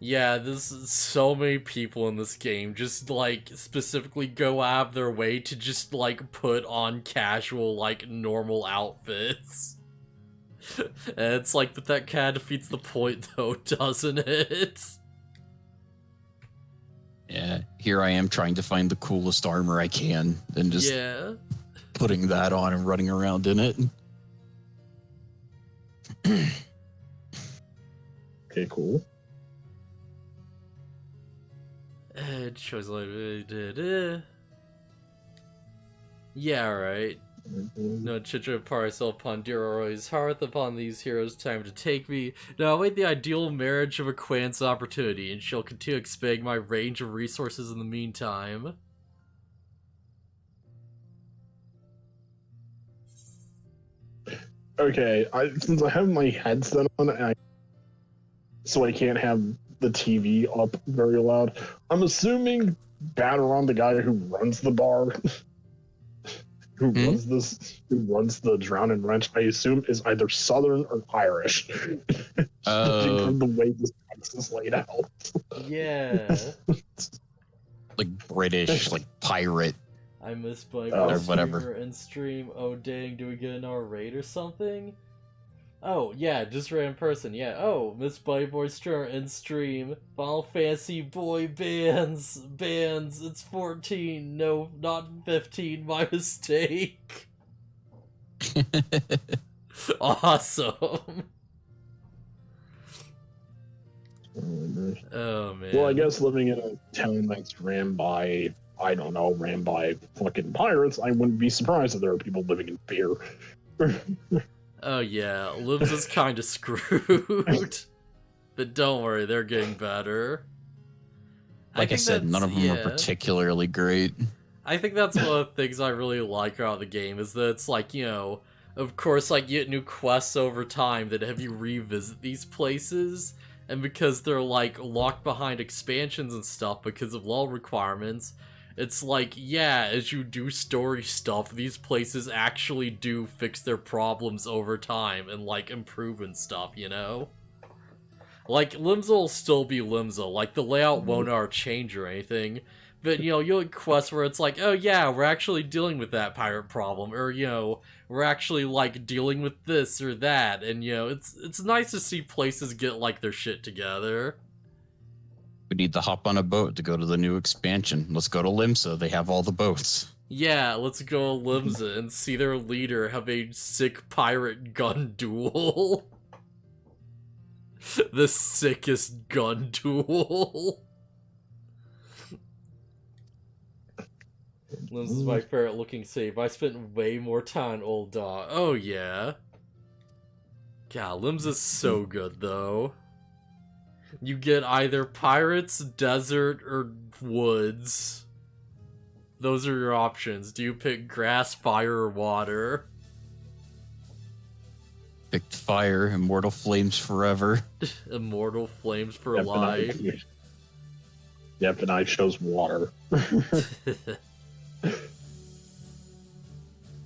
Yeah, this is so many people in this game just like specifically go out of their way to just like put on casual like normal outfits. And it's like, but that kind of defeats the point though, doesn't it? Yeah, here I am trying to find the coolest armor I can and just putting that on and running around in it. Okay, cool. Choice like yeah, right. No Chitra Parcel upon dear Roy's hearth upon these heroes time to take me. Now await the ideal marriage of acquaintance opportunity, and she'll continue expanding my range of resources in the meantime. Okay, since I have my headset on, so I can't have the TV up very loud, I'm assuming Batteron, the guy who runs the bar, who runs the Drown and Wrench, I assume is either Southern or Irish. Judging from the way this text is laid out. Yeah. Like British, like pirate. I missed by or whatever. in stream. Oh dang, do we get another raid or something? Oh yeah, just random person. Yeah. Oh, Miss Buddy Boy streamer in stream. Final Fantasy boy bands. It's 14. No, not 15. My mistake. Awesome. Oh man. Well, I guess living in a town that's ran by fucking pirates, I wouldn't be surprised if there are people living in fear. Oh yeah, Libs is kind of screwed. But don't worry, they're getting better. Like I said, none of them are particularly great. I think that's one of the things I really like about the game, is that it's like, you know, of course, like, you get new quests over time that have you revisit these places, and because they're, like, locked behind expansions and stuff because of law requirements, it's like, yeah, as you do story stuff, these places actually do fix their problems over time and, like, improve and stuff, you know? Like, Limsa will still be Limsa, like, the layout won't change or anything, but, you know, you'll get quests where it's like, oh yeah, we're actually dealing with that pirate problem, or, you know, we're actually, like, dealing with this or that, and, you know, it's nice to see places get, like, their shit together. We need to hop on a boat to go to the new expansion. Let's go to Limsa. They have all the boats. Yeah, let's go to Limsa and see their leader have a sick pirate gun duel. The sickest gun duel. Limsa's my favorite looking save. I spent way more time on Old Dog. Oh yeah. God, Limsa's so good though. You get either pirates, desert, or woods. Those are your options. Do you pick grass, fire, or water? Picked fire, immortal flames forever. Immortal flames for life. Yep, and I chose water.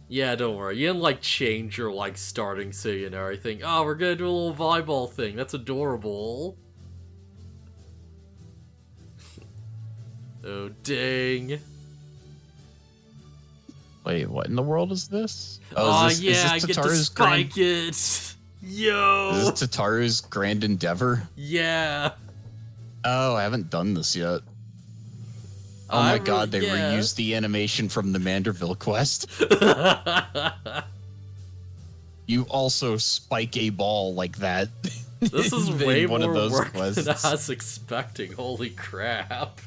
Yeah, don't worry. You didn't, like, change your, like, starting city and everything. Oh, we're gonna do a little volleyball thing. That's adorable. Oh, dang. Wait, what in the world is this? Oh, is this I get to spike it! Yo! Is this Tataru's grand endeavor? Yeah. Oh, I haven't done this yet. Oh my god, they reused the animation from the Manderville quest. You also spike a ball like that. This is way one more of those work quests. than I was expecting. Holy crap.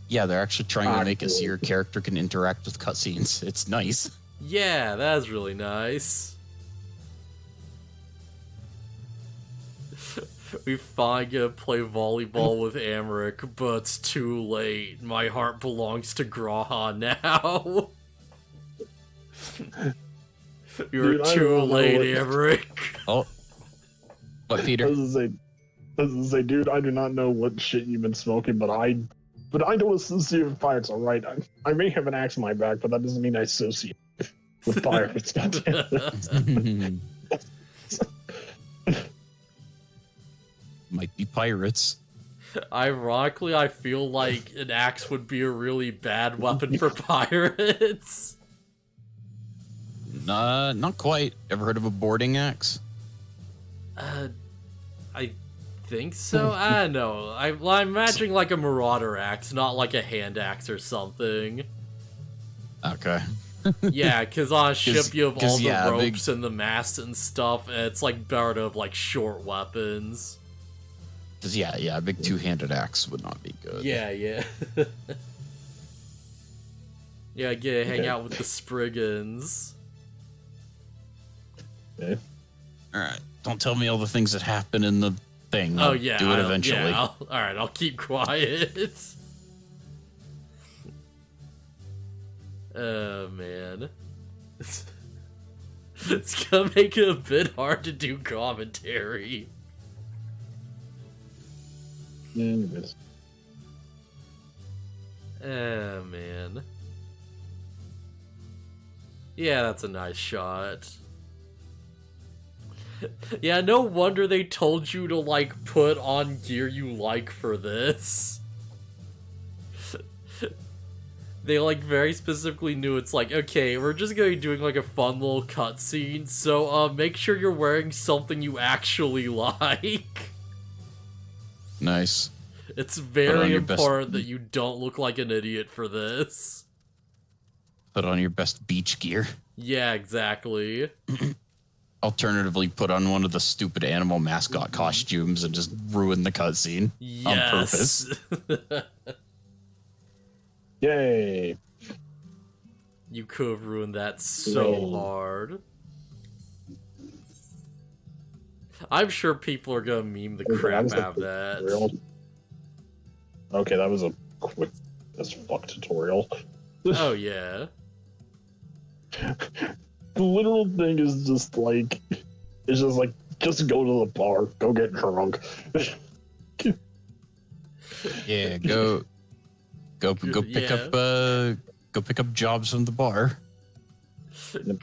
Yeah, they're actually trying to make it so your character can interact with cutscenes. It's nice. Yeah, that's really nice. We finally get to play volleyball with Amric, but it's too late. My heart belongs to Graha now. You're too late, Amric. Oh. What, Peter? I was gonna say, dude, I do not know what shit you've been smoking, but but I don't associate with pirates, alright? I may have an axe in my back, but that doesn't mean I associate with pirates, goddammit. Might be pirates. Ironically, I feel like an axe would be a really bad weapon for pirates. Not quite. Ever heard of a boarding axe? I think so. I don't know. I'm imagining like a marauder axe, not like a hand axe or something. Okay. Yeah, because on a ship you have all the ropes big... and the masts and stuff, and it's like better to have like short weapons. Because a big two-handed axe would not be good. Yeah. Yeah, hang out with the Spriggans. Okay. Alright, don't tell me all the things that happen in the thing. Oh yeah, do it eventually. Yeah, alright, I'll keep quiet. Oh man. It's gonna make it a bit hard to do commentary. Anyways. Oh man. Yeah, that's a nice shot. Yeah, no wonder they told you to, like, put on gear you like for this. They, like, very specifically knew it's like, okay, we're just gonna be doing, like, a fun little cutscene, so, make sure you're wearing something you actually like. Nice. It's very important that you don't look like an idiot for this. Put on your best beach gear. Yeah, exactly. Alternatively, put on one of the stupid animal mascot costumes and just ruin the cutscene on purpose. Yay! You could have ruined that so hard. I'm sure people are gonna meme the crap out of that. Tutorial. Okay, that was a quick as fuck tutorial. Oh yeah. The literal thing is just like, it's just like, just go to the bar, go get drunk. Yeah, go pick up jobs from the bar.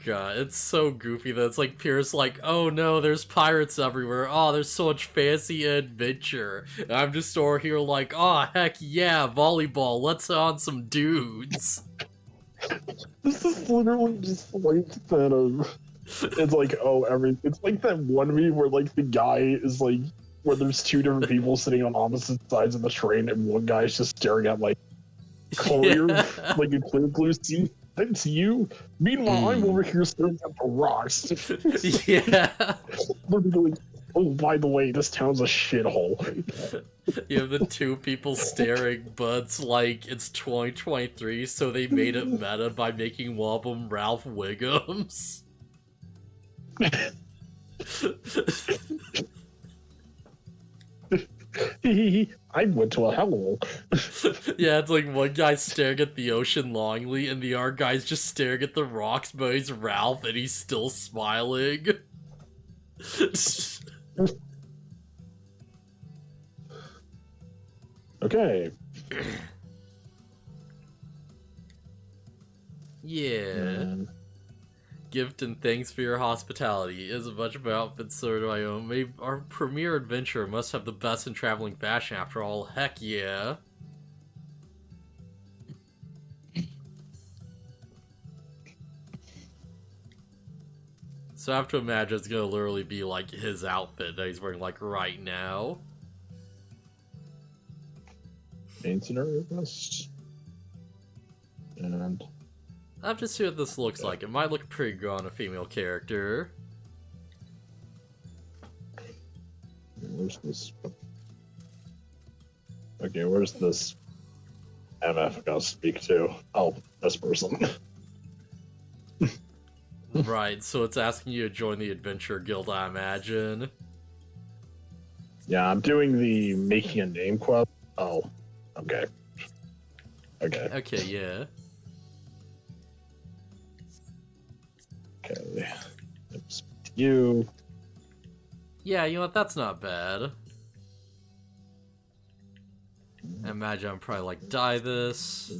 God, it's so goofy that it's like Pierce like, oh no, there's pirates everywhere. Oh, there's so much fancy adventure. And I'm just over here like, oh heck yeah, volleyball. Let's on some dudes. This is literally just like that. It's like it's like that one meme where like the guy is like where there's two different people sitting on opposite sides of the train and one guy's just staring at like clear, like a clear blue sea. That's you. Meanwhile, I'm over here staring at the rocks. Yeah. Literally, oh, by the way, this town's a shithole. You have the two people staring, but it's like it's 2023, so they made it meta by making one of them Ralph Wiggums. I went to a hellhole. Yeah, it's like one guy's staring at the ocean longingly, and the other guy's just staring at the rocks, but he's Ralph, and he's still smiling. Okay. Yeah. Gift and thanks for your hospitality. Is a bunch of outfits sort of my own. Maybe our premier adventurer must have the best in traveling fashion after all. Heck yeah. So I have to imagine it's gonna literally be like his outfit that he's wearing like right now. Main scenario quest. And I have to see what this looks like. It might look pretty good on a female character. where's this? Okay, where's this MF gonna speak to? Oh, this person. Right, so it's asking you to join the Adventure Guild, I imagine. Yeah, I'm doing the making a name quest. Oh, okay. Okay. Okay, yeah. Okay. It's you. Yeah, you know what, that's not bad. I imagine I'm probably like, die this.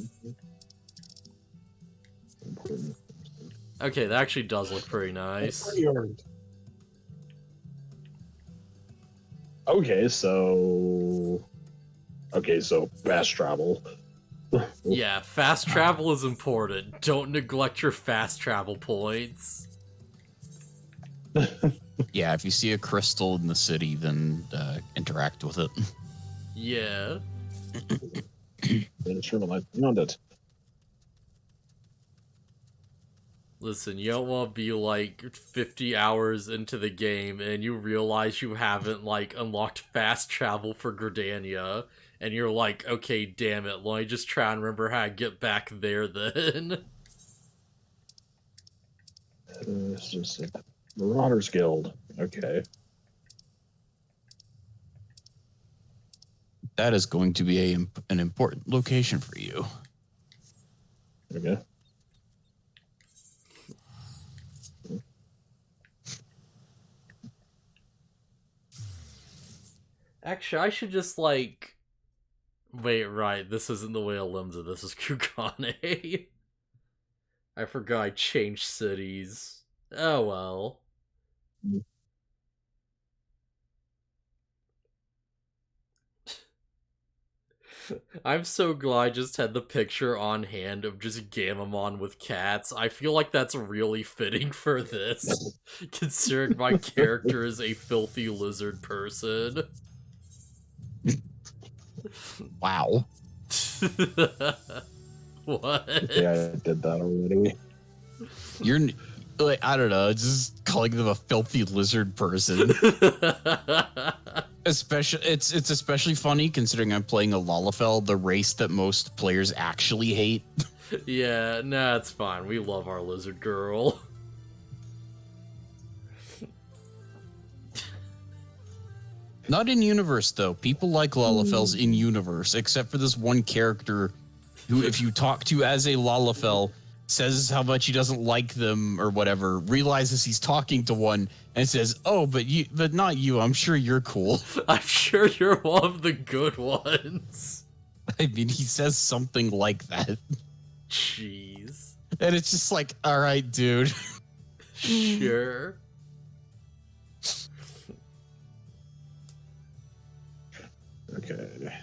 Okay, that actually does look pretty nice. Okay, so fast travel. Yeah, fast travel is important. Don't neglect your fast travel points. Yeah, if you see a crystal in the city, then interact with it. Yeah. Beyond it. Listen, you don't want to be like 50 hours into the game and you realize you haven't like unlocked fast travel for Gridania, and you're like, okay, damn it, let me just try and remember how to get back there then. It's just a Marauders Guild. Okay. That is going to be an important location for you. Okay. Actually, I should just like... Wait, right, this isn't the way Alimza, this is Kugane. I forgot I changed cities. Oh well. I'm so glad I just had the picture on hand of just Gamamon with cats. I feel like that's really fitting for this, considering my character is a filthy lizard person. Wow. What? Yeah, I did that already. You're like, I don't know, just calling them a filthy lizard person. Especially, it's especially funny considering I'm playing a Lalafell, the race that most players actually hate. Yeah, nah, it's fine. We love our lizard girl. Not in universe though. People like Lalafells in universe, except for this one character who, if you talk to as a Lalafell, says how much he doesn't like them or whatever, realizes he's talking to one and says, "Oh, but not you. I'm sure you're cool." I'm sure you're one of the good ones. I mean, he says something like that. Jeez. And it's just like, all right, dude. Sure. Okay.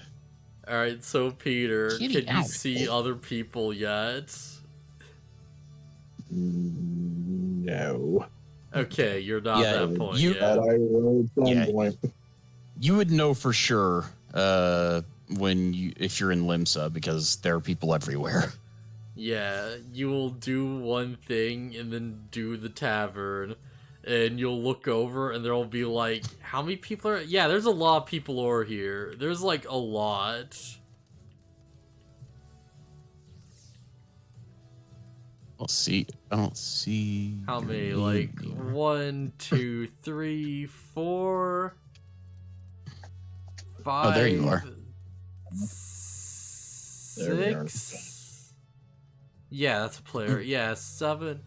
Alright, so Peter, Kitty, can you ow. see other people yet? No. Okay, you're not Yeah, that point you- yet. That I will at some Yeah. point. You would know for sure if you're in Limsa, because there are people everywhere. Yeah, you will do one thing and then do the tavern, and you'll look over and there'll be like, how many people are... Yeah, there's a lot of people over here. There's like a lot. I don't see How your many? name Like, anywhere. 1, 2, 3, 4, 5... Oh, there you are. There we are. 6... Yeah, that's a player. Yeah, 7...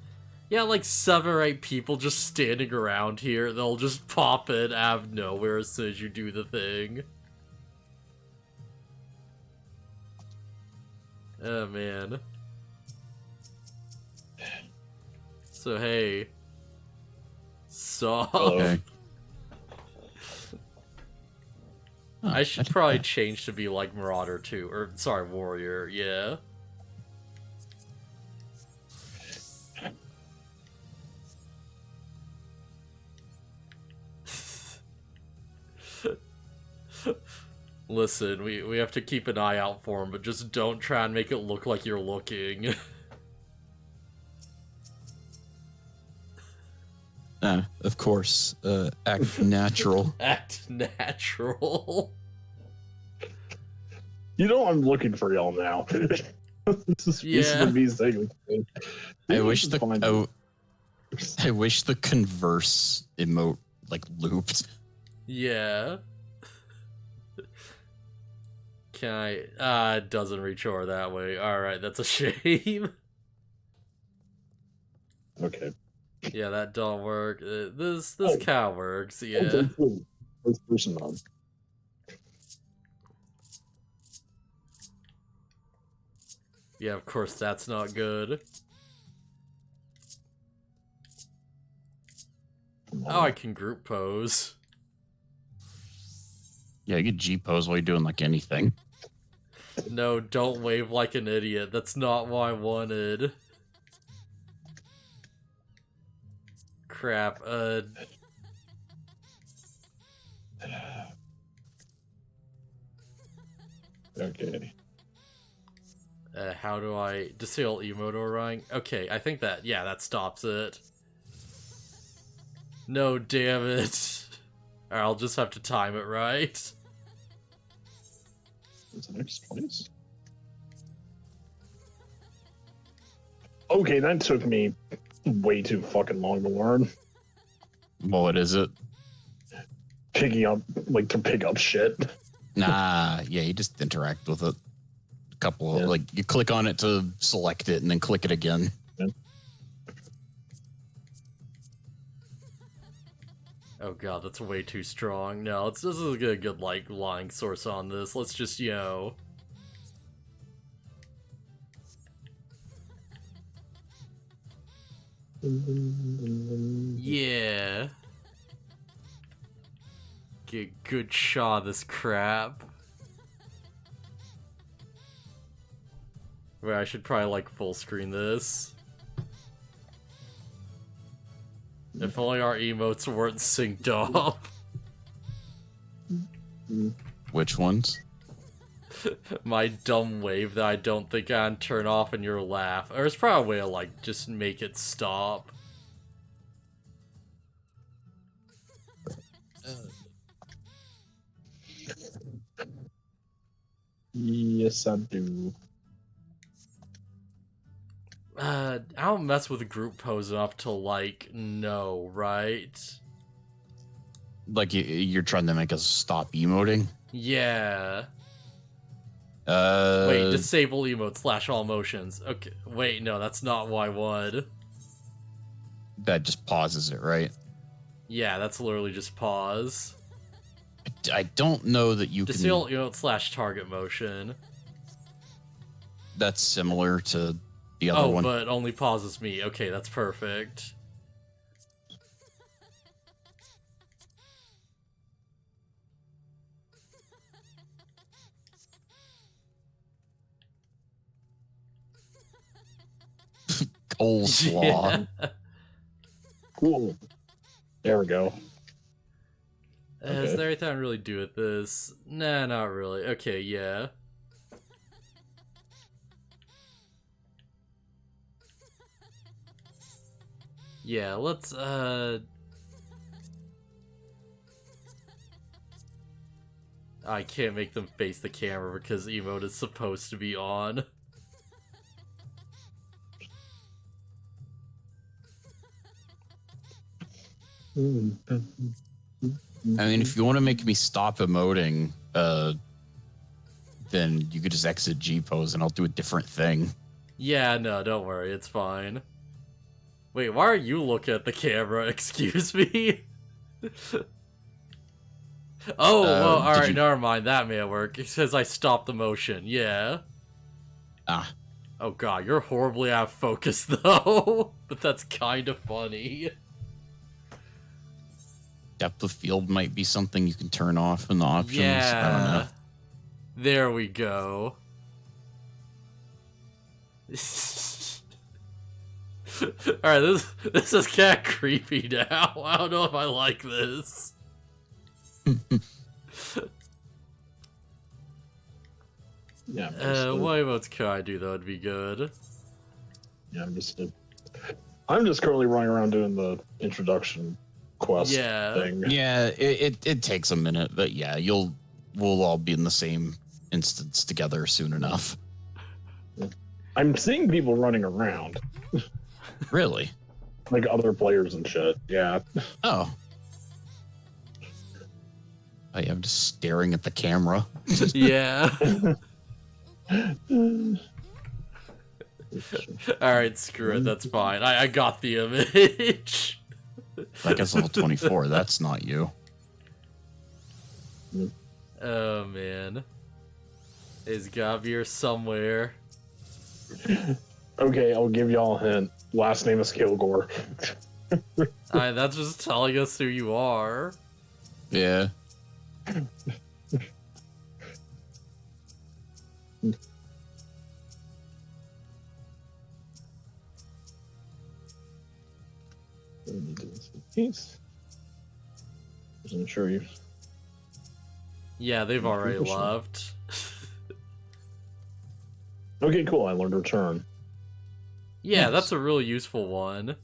Yeah, like 7 or 8 people just standing around here. They'll just pop in out of nowhere as soon as you do the thing. Oh, man. So, hey. Soft. Hello. I should probably change to be like Marauder too, or sorry, Warrior, yeah. Listen, we have to keep an eye out for him, but just don't try and make it look like you're looking. Of course, act natural. Act natural. You know I'm looking for y'all now. This is me saying. I wish the converse emote like looped. Yeah. Can I... it doesn't reach over that way. Alright, that's a shame. Okay. Yeah, that don't work. This cow works, yeah. First person on. Yeah, of course that's not good. Oh, I can group pose. Yeah, you get G pose while you're doing like anything. No, don't wave like an idiot. That's not what I wanted. Crap, Okay. how do I disable emote orang? Okay, I think that, yeah, that stops it. No, damn it. Alright, I'll just have to time it right. What's the next place? Okay, that took me way too fucking long to learn. What is it? Picking up, like, to pick up shit. Nah, yeah, you just interact with it. A couple, Yeah. like, you click on it to select it and then click it again. Yeah. Oh god, that's way too strong. No, this is a good, like, lying source on this. Let's just, you know... Yeah. Get a good shot of this crap. Wait, I should probably, like, full screen this. If only our emotes weren't synced up. Which ones? My dumb wave that I don't think I can turn off and your laugh. Or it's probably a way to, like, just make it stop. Yes, I do. I don't mess with group pose enough to, like, know, right? Like, you're trying to make us stop emoting? Yeah. Uh, Wait, disable emote / all motions. Okay, wait, no, that's not what I wanted. that just pauses it, right? Yeah, that's literally just pause. I don't know that you Disable can... emote / target motion. That's similar to the other Oh, one. but only pauses me. Okay, that's perfect. Coleslaw. Yeah. Cool. There we go. Is Okay. there anything I can really do with this? Nah, not really. Okay, yeah. Yeah, let's, I can't make them face the camera because emote is supposed to be on. I mean, if you want to make me stop emoting, then you could just exit G pose and I'll do a different thing. Yeah, no, don't worry, it's fine. Wait, why are you looking at the camera? Excuse me? Oh, well, did alright, you- never mind, that may work. It says I stopped the motion, yeah. Ah, Oh god, you're horribly out of focus, though. But that's kind of funny. depth of field might be something you can turn off in the options. I don't Yeah. know. There we go. Alright, this is kind of creepy now. I don't know if I like this. Yeah. What emotes could I do, though? It'd be good. Yeah, I'm just currently running around doing the introduction quest Yeah. thing. Yeah, it takes a minute, but yeah, we'll all be in the same instance together soon enough. I'm seeing people running around, Really? like other players and shit. Yeah. Oh. Oh yeah, I'm just staring at the camera. Yeah. Alright, screw it, that's fine. I got the image. Like it's level 24. That's not you. Oh man. It's gotta be here somewhere. Okay, I'll give y'all a hint. Last name is Kilgore. That's just telling us who you are. Yeah. Peace. Wasn't sure you. Yeah, they've already left. Okay, cool. I learned return. Yeah, Nice. that's a really useful one.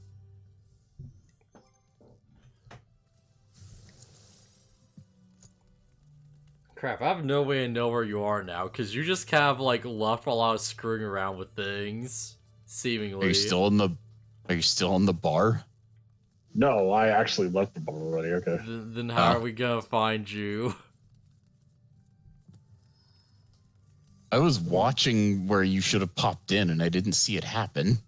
Crap, I have no way to know where you are now, because you just kind of, like, left while I was screwing around with things. Seemingly. Are you still in the bar? No, I actually left the bar already. Okay. Then how are we gonna find you? I was watching where you should have popped in, and I didn't see it happen.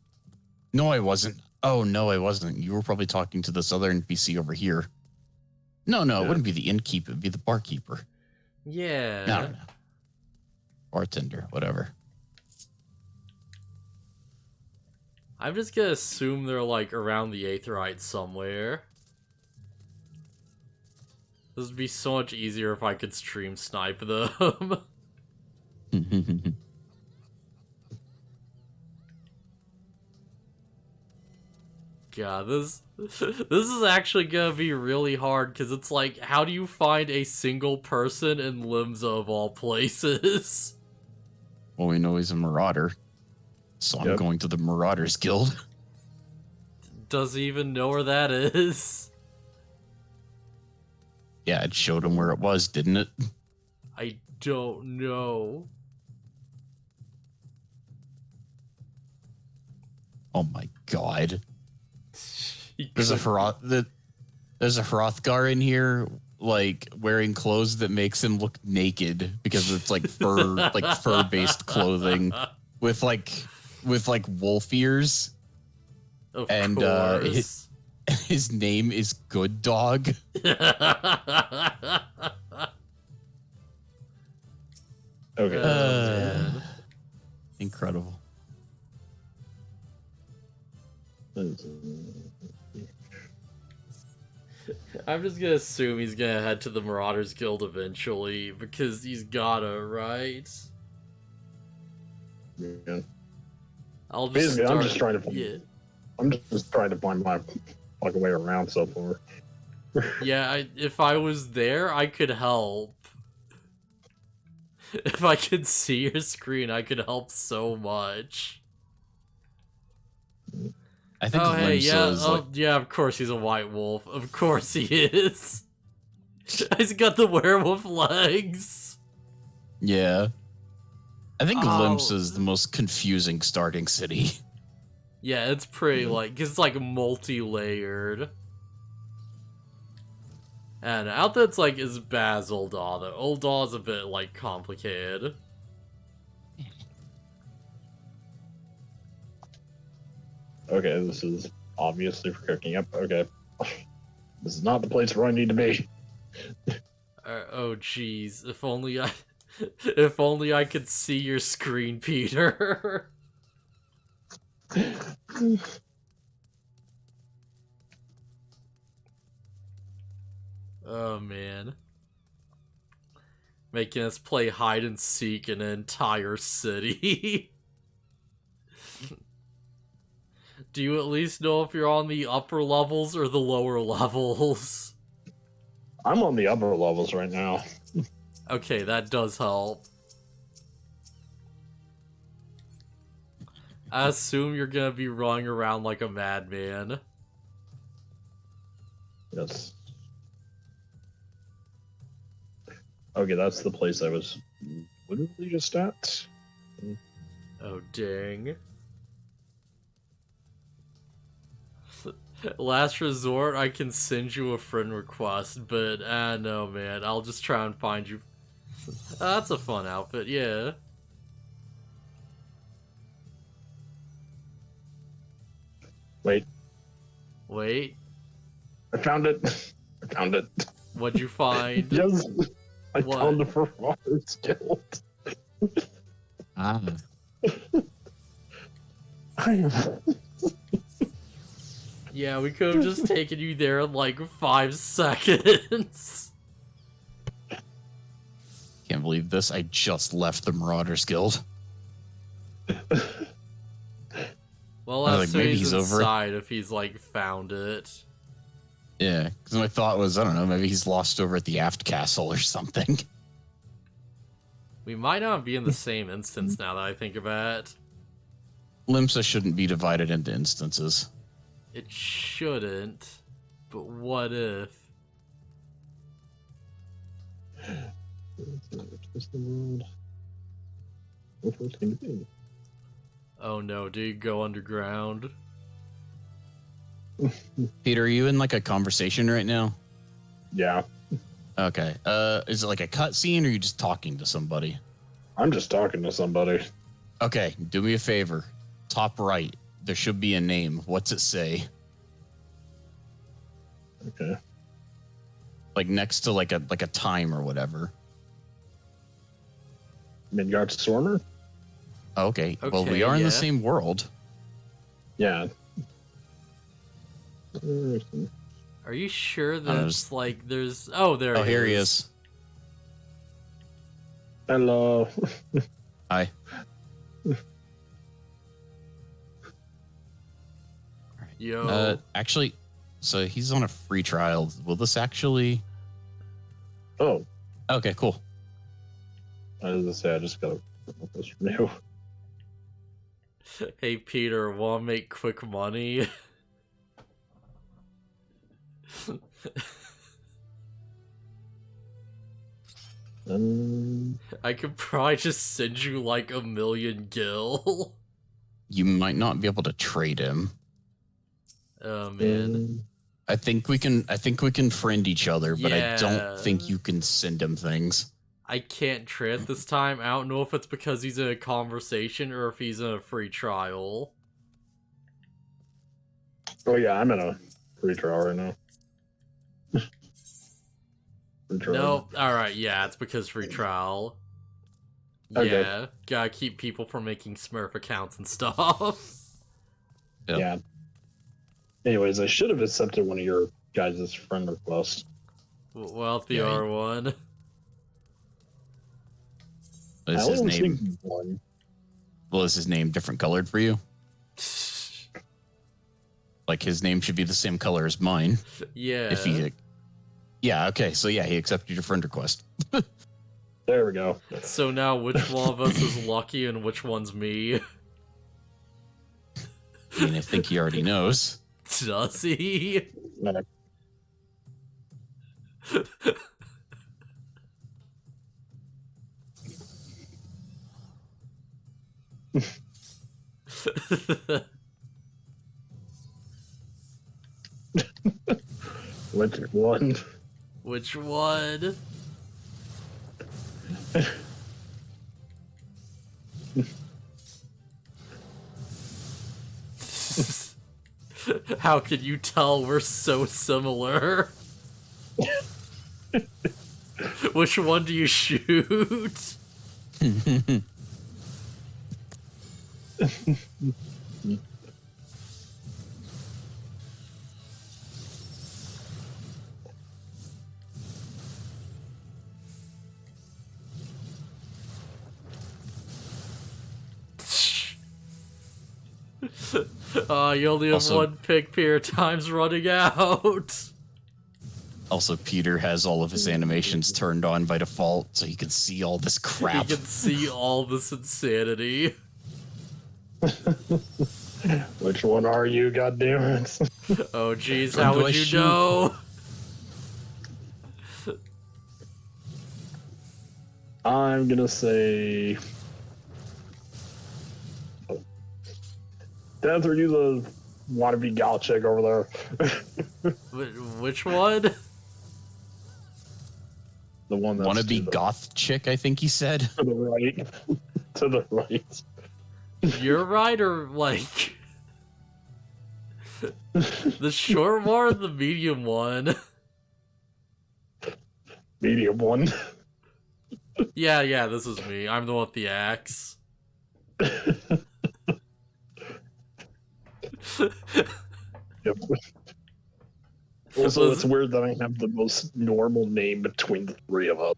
No, I wasn't. Oh, no, I wasn't. You were probably talking to this other NPC over here. No, it wouldn't be the innkeeper. It'd be the barkeeper. Yeah. No. Bartender, whatever. I'm just gonna assume they're, like, around the Aetheryte somewhere. This would be so much easier if I could stream snipe them. God, this is actually gonna be really hard, because it's like, how do you find a single person in Limsa of all places? Well, we know he's a marauder, so I'm going to the Marauders Guild. Does he even know where that is? Yeah, it showed him where it was, didn't it? I don't know. Oh my god. There's a Hrothgar in here, like, wearing clothes that makes him look naked because it's like fur-based clothing with wolf ears. Of and course. His name is Good Dog. Okay. Incredible. I'm just gonna assume he's gonna head to the Marauders Guild eventually, because he's gotta, right? Yeah. I'll just Basically, start... I'm just trying to find. Yeah. I'm just trying to find my fucking way around so far. Yeah, if I was there, I could help. If I could see your screen, I could help so much. I think yeah, of course he's a white wolf. Of course he is. He's got the werewolf legs. Yeah. I think Limsa is the most confusing starting city. Yeah, it's pretty, like, 'cause it's, like, multi-layered. And out that's, like, as bad as Ul'dah, though. Ul'dah is a bit, like, complicated. Okay, this is obviously for cooking. Yep, okay. This is not the place where I need to be. Oh, jeez. If only I could see your screen, Peter. Oh, man. Making us play hide and seek in an entire city. Do you at least know if you're on the upper levels or the lower levels? I'm on the upper levels right now. Okay, that does help. I assume you're gonna be running around like a madman. Yes. Okay, that's the place I was literally just at. Oh, dang. Last resort, I can send you a friend request, but no, man. I'll just try and find you. That's a fun outfit, yeah. Wait. I found it. I found it. What'd you find? Yes. I What? found the Marauders Guild. Yeah, we could have just taken you there in like 5 seconds. Can't believe this. I just left the Marauders Guild. Well, I was that's like, maybe he's he's over it. inside if he's like found it. Yeah, because my thought was, I don't know, maybe he's lost over at the Aft Castle or something. We might not be in the same instance now that I think about it. Limsa shouldn't be divided into instances. It shouldn't, but what if? Twist the world. What was it going to be? Oh no, do you go underground? Peter, are you in like a conversation right now? Yeah, Okay. Is it like a cutscene or are you just talking to somebody? I'm just talking to somebody. Okay, do me a favor. Top right, there should be a name. What's it say? Okay. Like next to like a time or whatever. Midgard Sorner? Okay. Well, we Okay, are in yeah. the same world. Yeah. Are you sure know, that's like there's? Oh, there. Oh, he here he is. is. Hello. Hi. Yo. Actually, so he's on a free trial. Will this actually? Oh, Okay, cool. I was gonna say I just got this from you. Hey Peter, wanna make quick money? I could probably just send you like 1,000,000 gil. You might not be able to trade him. Oh man. I think we can friend each other, but I don't Yeah. think you can send him things. I can't trade this time. I don't know if it's because he's in a conversation or if he's in a free trial. Oh yeah, I'm in a free trial right now. Free trial. Nope. Alright, yeah, it's because free trial. Okay. Yeah, gotta keep people from making Smurf accounts and stuff. Yep. Yeah. Anyways, I should have accepted one of your guys' friend requests. Well, the Yeah, R1. Is I his only name? think one. Well, is his name different colored for you? Like his name should be the same color as mine. Yeah. If he, yeah, okay, so yeah, he accepted your friend request. There we go. So now, which one of us is lucky and which one's me? I mean, I think he already knows. Does he? Which one? Which one? How can you tell we're so similar? Which one do you shoot? You only have Also- one pick, Peter. Time's running out. Also, Peter has all of his animations turned on by default, so he can see all this crap. You can see all this insanity. Which one are you, goddammit? Oh, jeez, When how do I would you shoot? know? I'm gonna say. Dad, are you the wannabe gal chick over there? Which one? The one that's Wannabe goth chick, I think he said. to the right. To the right. You're right, or like the short one or the medium one? Medium one. Yeah, this is me. I'm the one with the axe. Yep. Also, it's weird that I have the most normal name between the three of us.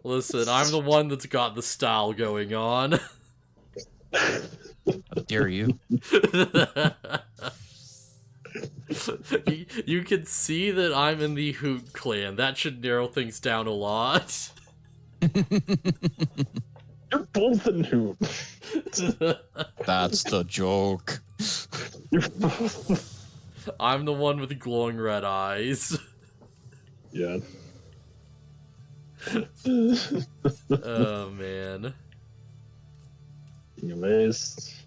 Listen, I'm the one that's got the style going on. How dare you? You can see that I'm in the Hoot clan. That should narrow things down a lot. You're both in Hoot. That's the joke. I'm the one with the glowing red eyes. Yeah. Oh, man. Anyways,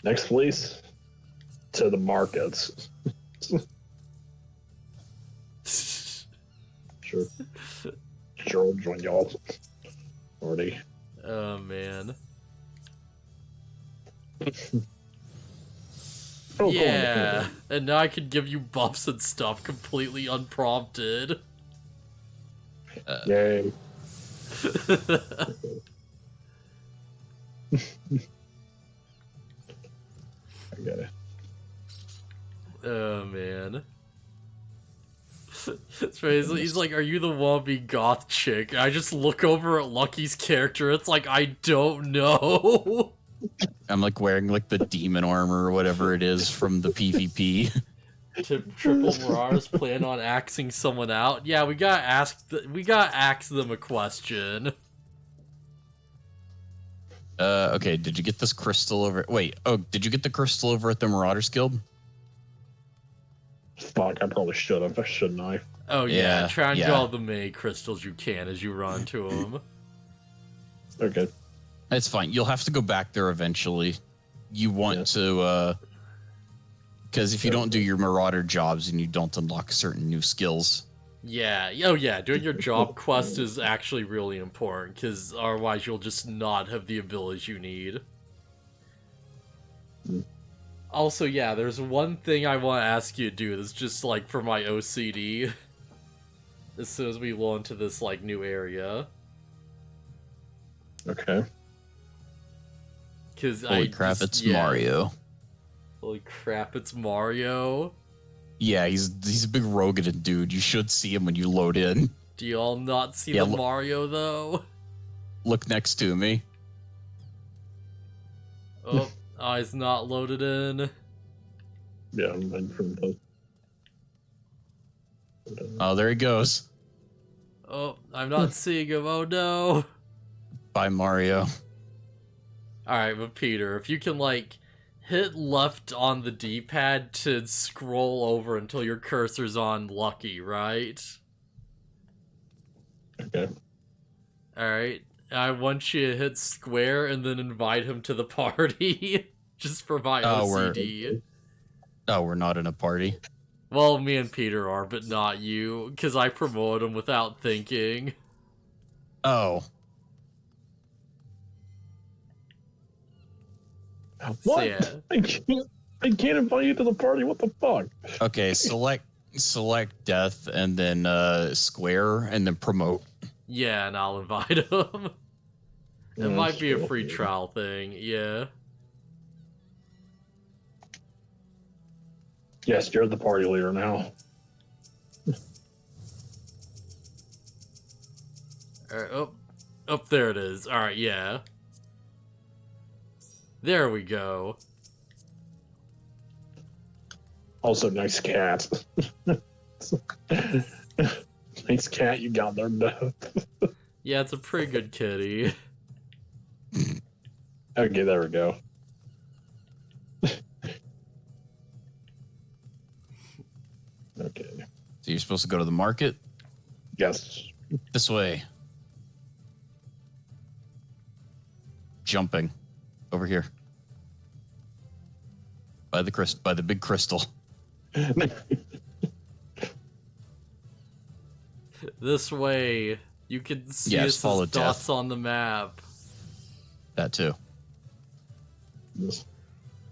next place to the markets. Sure. Sure, I'll join y'all. Already. Oh, man. Oh, Yeah, cool. and now I can give you buffs and stuff completely unprompted. Yay. I get it. Oh, man. It's crazy. He's like, are you the wannabe goth chick? I just look over at Lucky's character. It's like, I don't know. I'm like wearing like the demon armor or whatever it is from the PvP. Triple Marauders plan on axing someone out. Yeah, we gotta ask them a question. Okay, did you get this crystal over? Wait, did you get the crystal over at the Marauders Guild? Fuck, I probably should have, shouldn't I? Oh yeah, Yeah, try and get yeah. all the mini crystals you can as you run to them. Okay. It's fine. You'll have to go back there eventually. You want to, because if you don't do your Marauder jobs and you don't unlock certain new skills. Yeah, oh yeah, doing your job quest is actually really important, because otherwise you'll just not have the abilities you need. Also, yeah, there's one thing I want to ask you to do that's just, like, for my OCD. As soon as we go into this, like, new area. Okay. Because Holy crap, it's Mario. Holy crap, it's Mario. Yeah, he's a big Rogan dude. You should see him when you load in. Do y'all not see the Mario, though? Look next to me. Oh, eyes not loaded in. Yeah, I'm in from the... Oh, there he goes. Oh, I'm not seeing him, oh no. Bye, Mario. Alright, but Peter, if you can, like, hit left on the D-pad to scroll over until your cursor's on Lucky, right? Okay. Alright, I want you to hit square and then invite him to the party. Just for my OCD. We're not in a party. Well, me and Peter are, but not you, because I promoted him without thinking. Oh. What? So, yeah. I can't invite you to the party. What the fuck? Okay, select death and then square and then promote. Yeah, and I'll invite him. It might be a free trial thing, yeah. Yes, you're the party leader now. Alright, oh, there it is. Alright, yeah. There we go. Also, nice cat. Nice cat you got there, Beth. Yeah, it's a pretty good kitty. Okay, there we go. Okay. So you're supposed to go to the market? Yes. This way. Jumping. Over here. By the big crystal. This way. You can see Yes, follow us dots death. on the map. That too. Yes.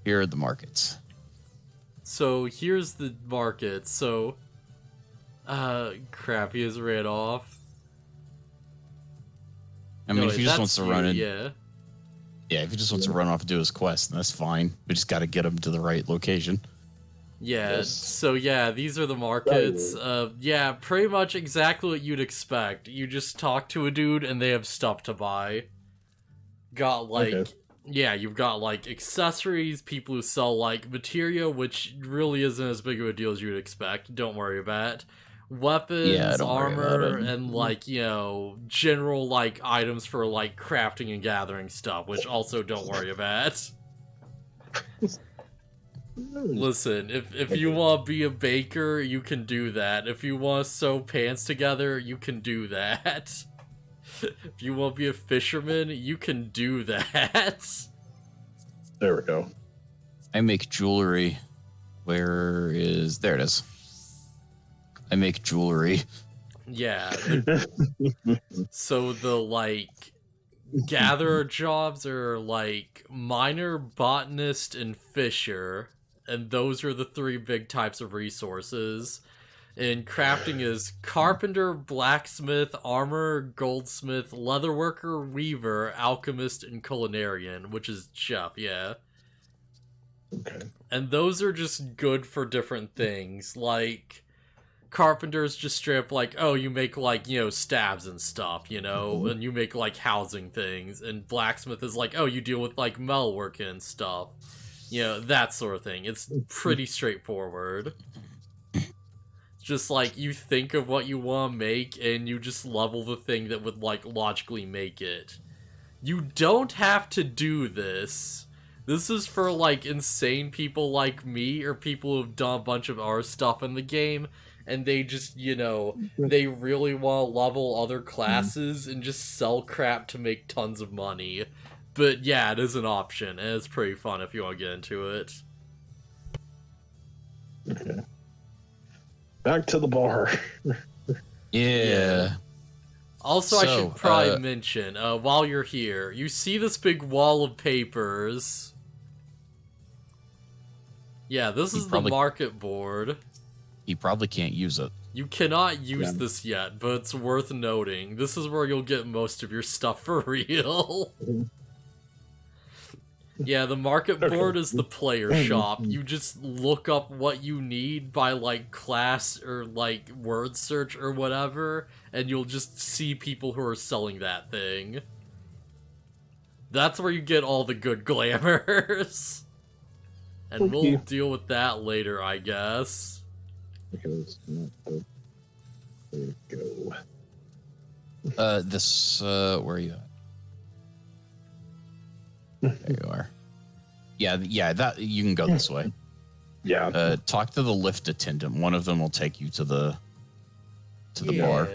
Here are the markets. So, here's the market. So, crap, he has ran off. I mean, No, if he just wants that's to run you, in, yeah. Yeah, if he just wants to run off and do his quest, then that's fine. We just got to get him to the right location. Yeah, Yes. so yeah, these are the markets. Yeah, pretty much exactly what you'd expect. You just talk to a dude and they have stuff to buy. Got like, Okay. yeah, you've got like accessories, people who sell like materia, which really isn't as big of a deal as you'd expect. Don't worry about it. Weapons, Yeah, don't worry about armor, it. and like, you know, general like items for like crafting and gathering stuff, which also don't worry about. Listen, if you want to be a baker, you can do that. If you want to sew pants together, you can do that. If you want to be a fisherman, you can do that. There we go. I make jewelry. There it is. I make jewelry. Yeah. So the, like, gatherer jobs are, like, miner, botanist, and fisher. And those are the 3 big types of resources. And crafting is carpenter, blacksmith, armor, goldsmith, leatherworker, weaver, alchemist, and culinarian, which is chef, yeah. Okay. And those are just good for different things. Like, carpenter's just straight up like, oh, you make, like, you know, stabs and stuff, you know? And you make, like, housing things. And blacksmith is like, oh, you deal with, like, metalworking and stuff. You know, that sort of thing. It's pretty straightforward. Just like you think of what you want to make and you just level the thing that would like logically make it. You don't have to do this. This is for like insane people like me or people who've done a bunch of our stuff in the game and they just, you know, they really want to level other classes and just sell crap to make tons of money. But yeah, it is an option and it's pretty fun if you want to get into it. Okay. Back to the bar. Yeah. Also, I should probably mention, while you're here, you see this big wall of papers. Yeah, this is the market board. You probably can't use it. You cannot use this yet, but it's worth noting. This is where you'll get most of your stuff for real. Yeah, the market board is the player shop. You just look up what you need by, like, class or, like, word search or whatever, and you'll just see people who are selling that thing. That's where you get all the good glamours. And we'll deal with that later, I guess. Because there we go. Where are you at? There you are. Yeah, that you can go this way. Yeah. Talk to the lift attendant. One of them will take you to the bar.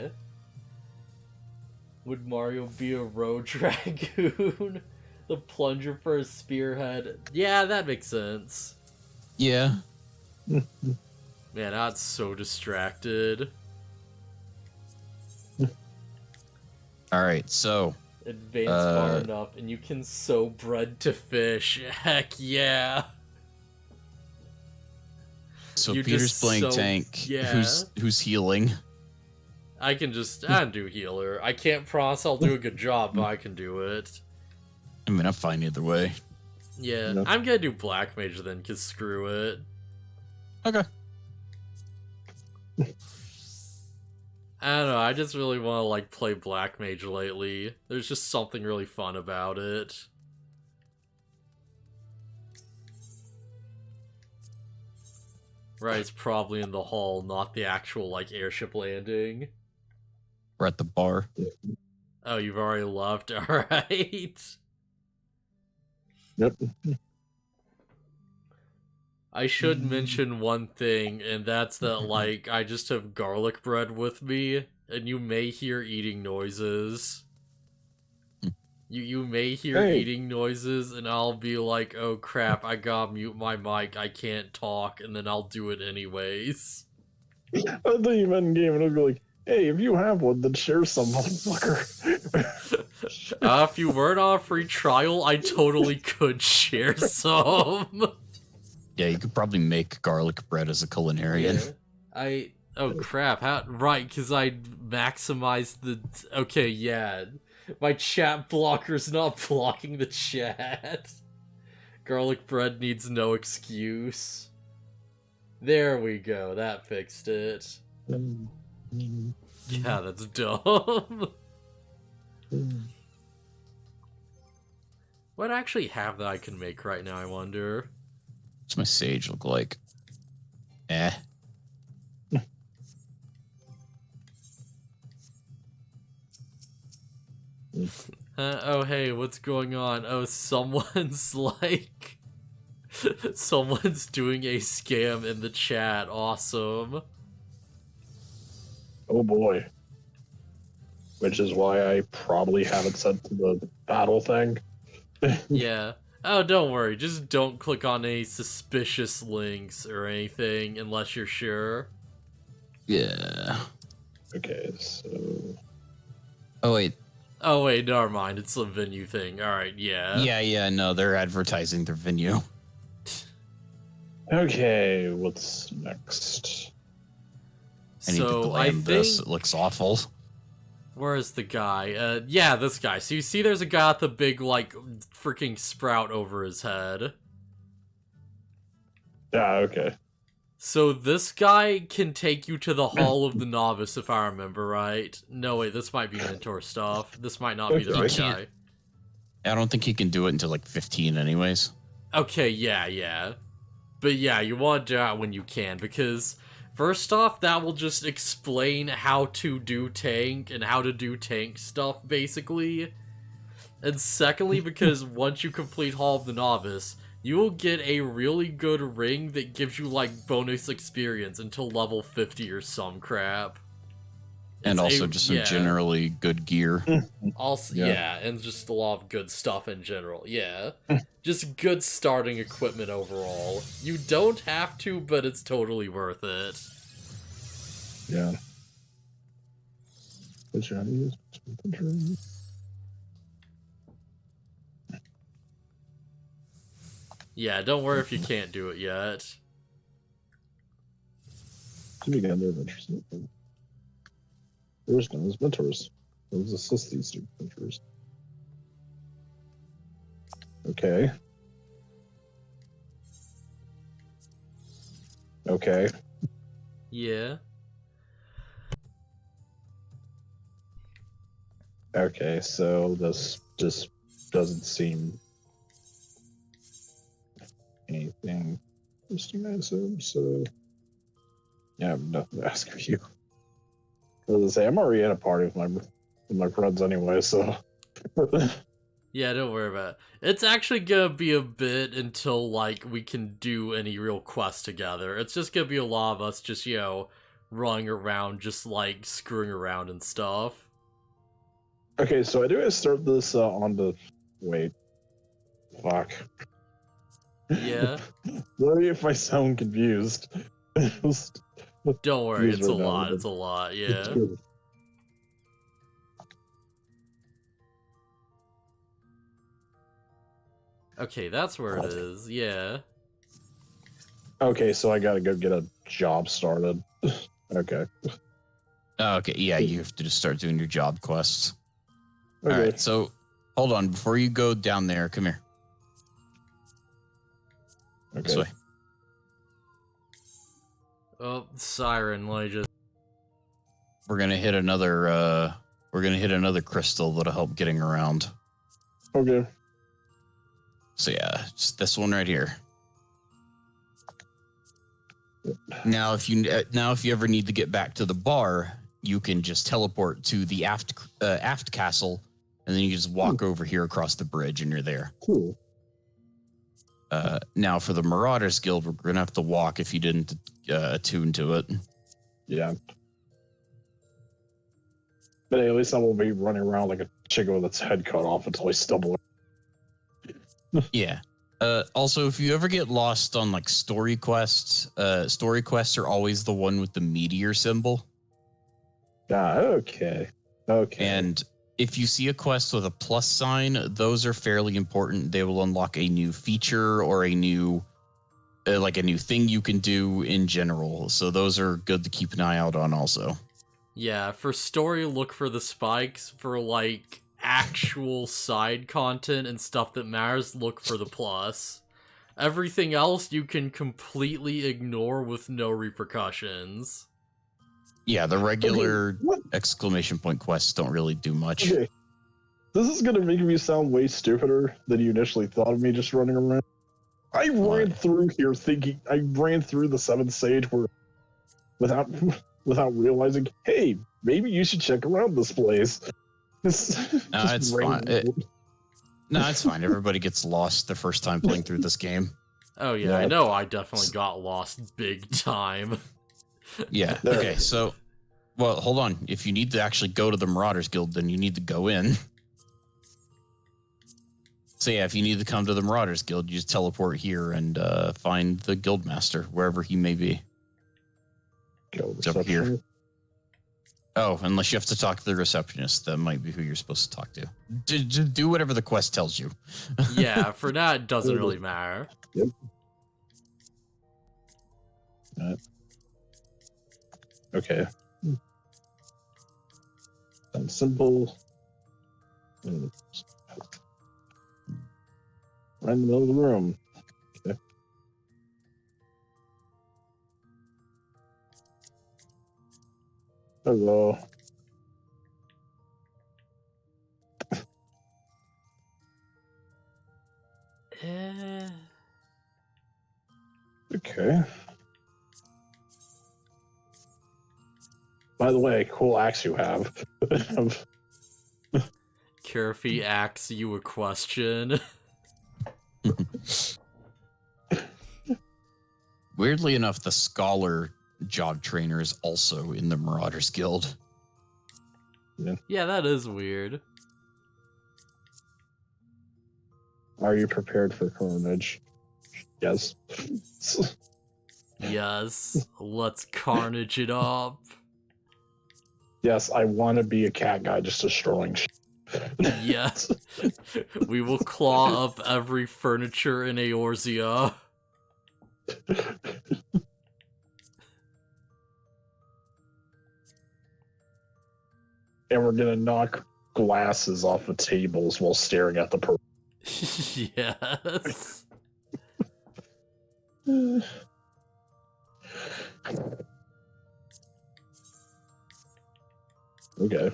Would Mario be a road dragoon? The plunger for a spearhead? Yeah, that makes sense. Yeah. Man, that's so distracted. All right, so advance far enough and you can sew bread to fish. Heck yeah. So you Peter's playing tank. Yeah. Who's healing? I can just do healer. I can't promise I'll do a good job, but I can do it. I mean, I'm fine either way. Yeah, no. I'm gonna do black mage then, because screw it. Okay. I don't know, I just really want to, like, play black mage lately. There's just something really fun about it. Right, it's probably in the hall, not the actual, like, airship landing. We're at the bar. Oh, you've already left? Alright. Yep. I should mention one thing, and that's that, like, I just have garlic bread with me, and you may hear eating noises. You may hear eating noises, and I'll be like, oh crap, I gotta mute my mic, I can't talk, and then I'll do it anyways. I thought you meant in game, and I'd be like, hey, if you have one, then share some, motherfucker. If you weren't on a free trial, I totally could share some. Yeah, you could probably make garlic bread as a culinarian. Yeah. Oh crap, right, because I maximized the... Okay, yeah. My chat blocker's not blocking the chat. Garlic bread needs no excuse. There we go, that fixed it. Yeah, that's dumb. What do I actually have that I can make right now, I wonder? What's my sage look like? Eh. Oh, hey, what's going on? Oh, someone's like... someone's doing a scam in the chat. Awesome. Oh boy. Which is why I probably have it set to the battle thing. Yeah. Oh, don't worry. Just don't click on any suspicious links or anything unless you're sure. Yeah. Okay, so... Oh, wait. Oh, wait, never mind. It's a venue thing. Alright, yeah. Yeah, no, they're advertising their venue. Okay, what's next? I need to So, glam this. It looks awful. Where is the guy? Yeah, this guy. So you see there's a guy with the big, like, freaking sprout over his head. Yeah, okay. So this guy can take you to the Hall of the Novice, if I remember right. No, wait, this might be mentor stuff. This might not be the right guy. I don't think he can do it until like 15 anyways. Okay, yeah. But yeah, you want to do that when you can, because first off, that will just explain how to do tank and how to do tank stuff, basically. And secondly, because once you complete Hall of the Novice, you will get a really good ring that gives you, like, bonus experience until level 50 or some crap. And It's also just some generally good gear. Also, yeah, and just a lot of good stuff in general, yeah. Just good starting equipment overall. You don't have to, but it's totally worth it. Yeah. Which I use? Yeah, don't worry if you can't do it yet. To begin their adventures. There's no mentors. Those assist these adventures. Okay. Okay. Yeah. Okay, so this just doesn't seem anything interesting, so yeah, I have nothing to ask of you. As I say, I'm already in a party with my friends anyway, so Yeah, don't worry about it. It's actually gonna be a bit until, like, we can do any real quests together. It's just gonna be a lot of us just, running around, just, like, screwing around and stuff. okay, so I do have to start this on the wait. Fuck. Yeah. Sorry if I sound confused. Don't worry, it's a right now, lot, but- it's a lot, yeah. Okay, that's where it is, yeah. Okay, so I gotta go get a job started. Okay. Oh, okay, yeah, you have to just start doing your job quests. Okay. All right, so hold on. Before you go down there, come here. This Okay. way. Oh, siren, let me just... We're gonna hit another. We're gonna hit another crystal that'll help getting around. Okay. So yeah, just this one right here. Now, if you ever need to get back to the bar, you can just teleport to the aft castle, and then you just walk over here across the bridge, and you're there. Cool. Now, for the Marauders Guild, we're gonna have to walk if you didn't attune to it. Yeah. But at least I won't be running around like a chicken with its head cut off until I stumble. Yeah. Also, if you ever get lost on like story quests are always the one with the meteor symbol. Ah, okay. Okay. And if you see a quest with a plus sign, those are fairly important. They will unlock a new feature or a new thing you can do in general. So those are good to keep an eye out on also. Yeah, for story, look for the spikes. For, like, actual side content and stuff that matters, look for the plus. Everything else you can completely ignore with no repercussions. Yeah, the regular what? exclamation point quests don't really do much. Okay. This is gonna make me sound way stupider than you initially thought of me just running around. I ran through here thinking I ran through the Seventh Sage without realizing, hey, maybe you should check around this place. No, it's fine. No, it's fine. Everybody gets lost the first time playing through this game. Oh yeah, I know I definitely got lost big time. Yeah, okay, so, well, hold on. If you need to actually go to the Marauders Guild, then you need to go in. So yeah, if you need to come to the Marauders Guild, you just teleport here and find the Guildmaster, wherever he may be. It's over here. Oh, unless you have to talk to the receptionist. That might be who you're supposed to talk to. Do whatever the quest tells you. Yeah, for that, it doesn't really matter. Yep. Okay. Sounds simple. Right in the middle of the room. Okay. Hello. Okay. By the way, cool axe you have. Kirfi asks you a question. Weirdly enough, the Scholar job trainer is also in the Marauders Guild. Yeah, that is weird. Are you prepared for carnage? Yes. Yes, let's carnage it up. Yes, I want to be a cat guy just destroying shit. Yes. We will claw up every furniture in Eorzea. And we're gonna knock glasses off of tables while staring at the person. Yes. Okay.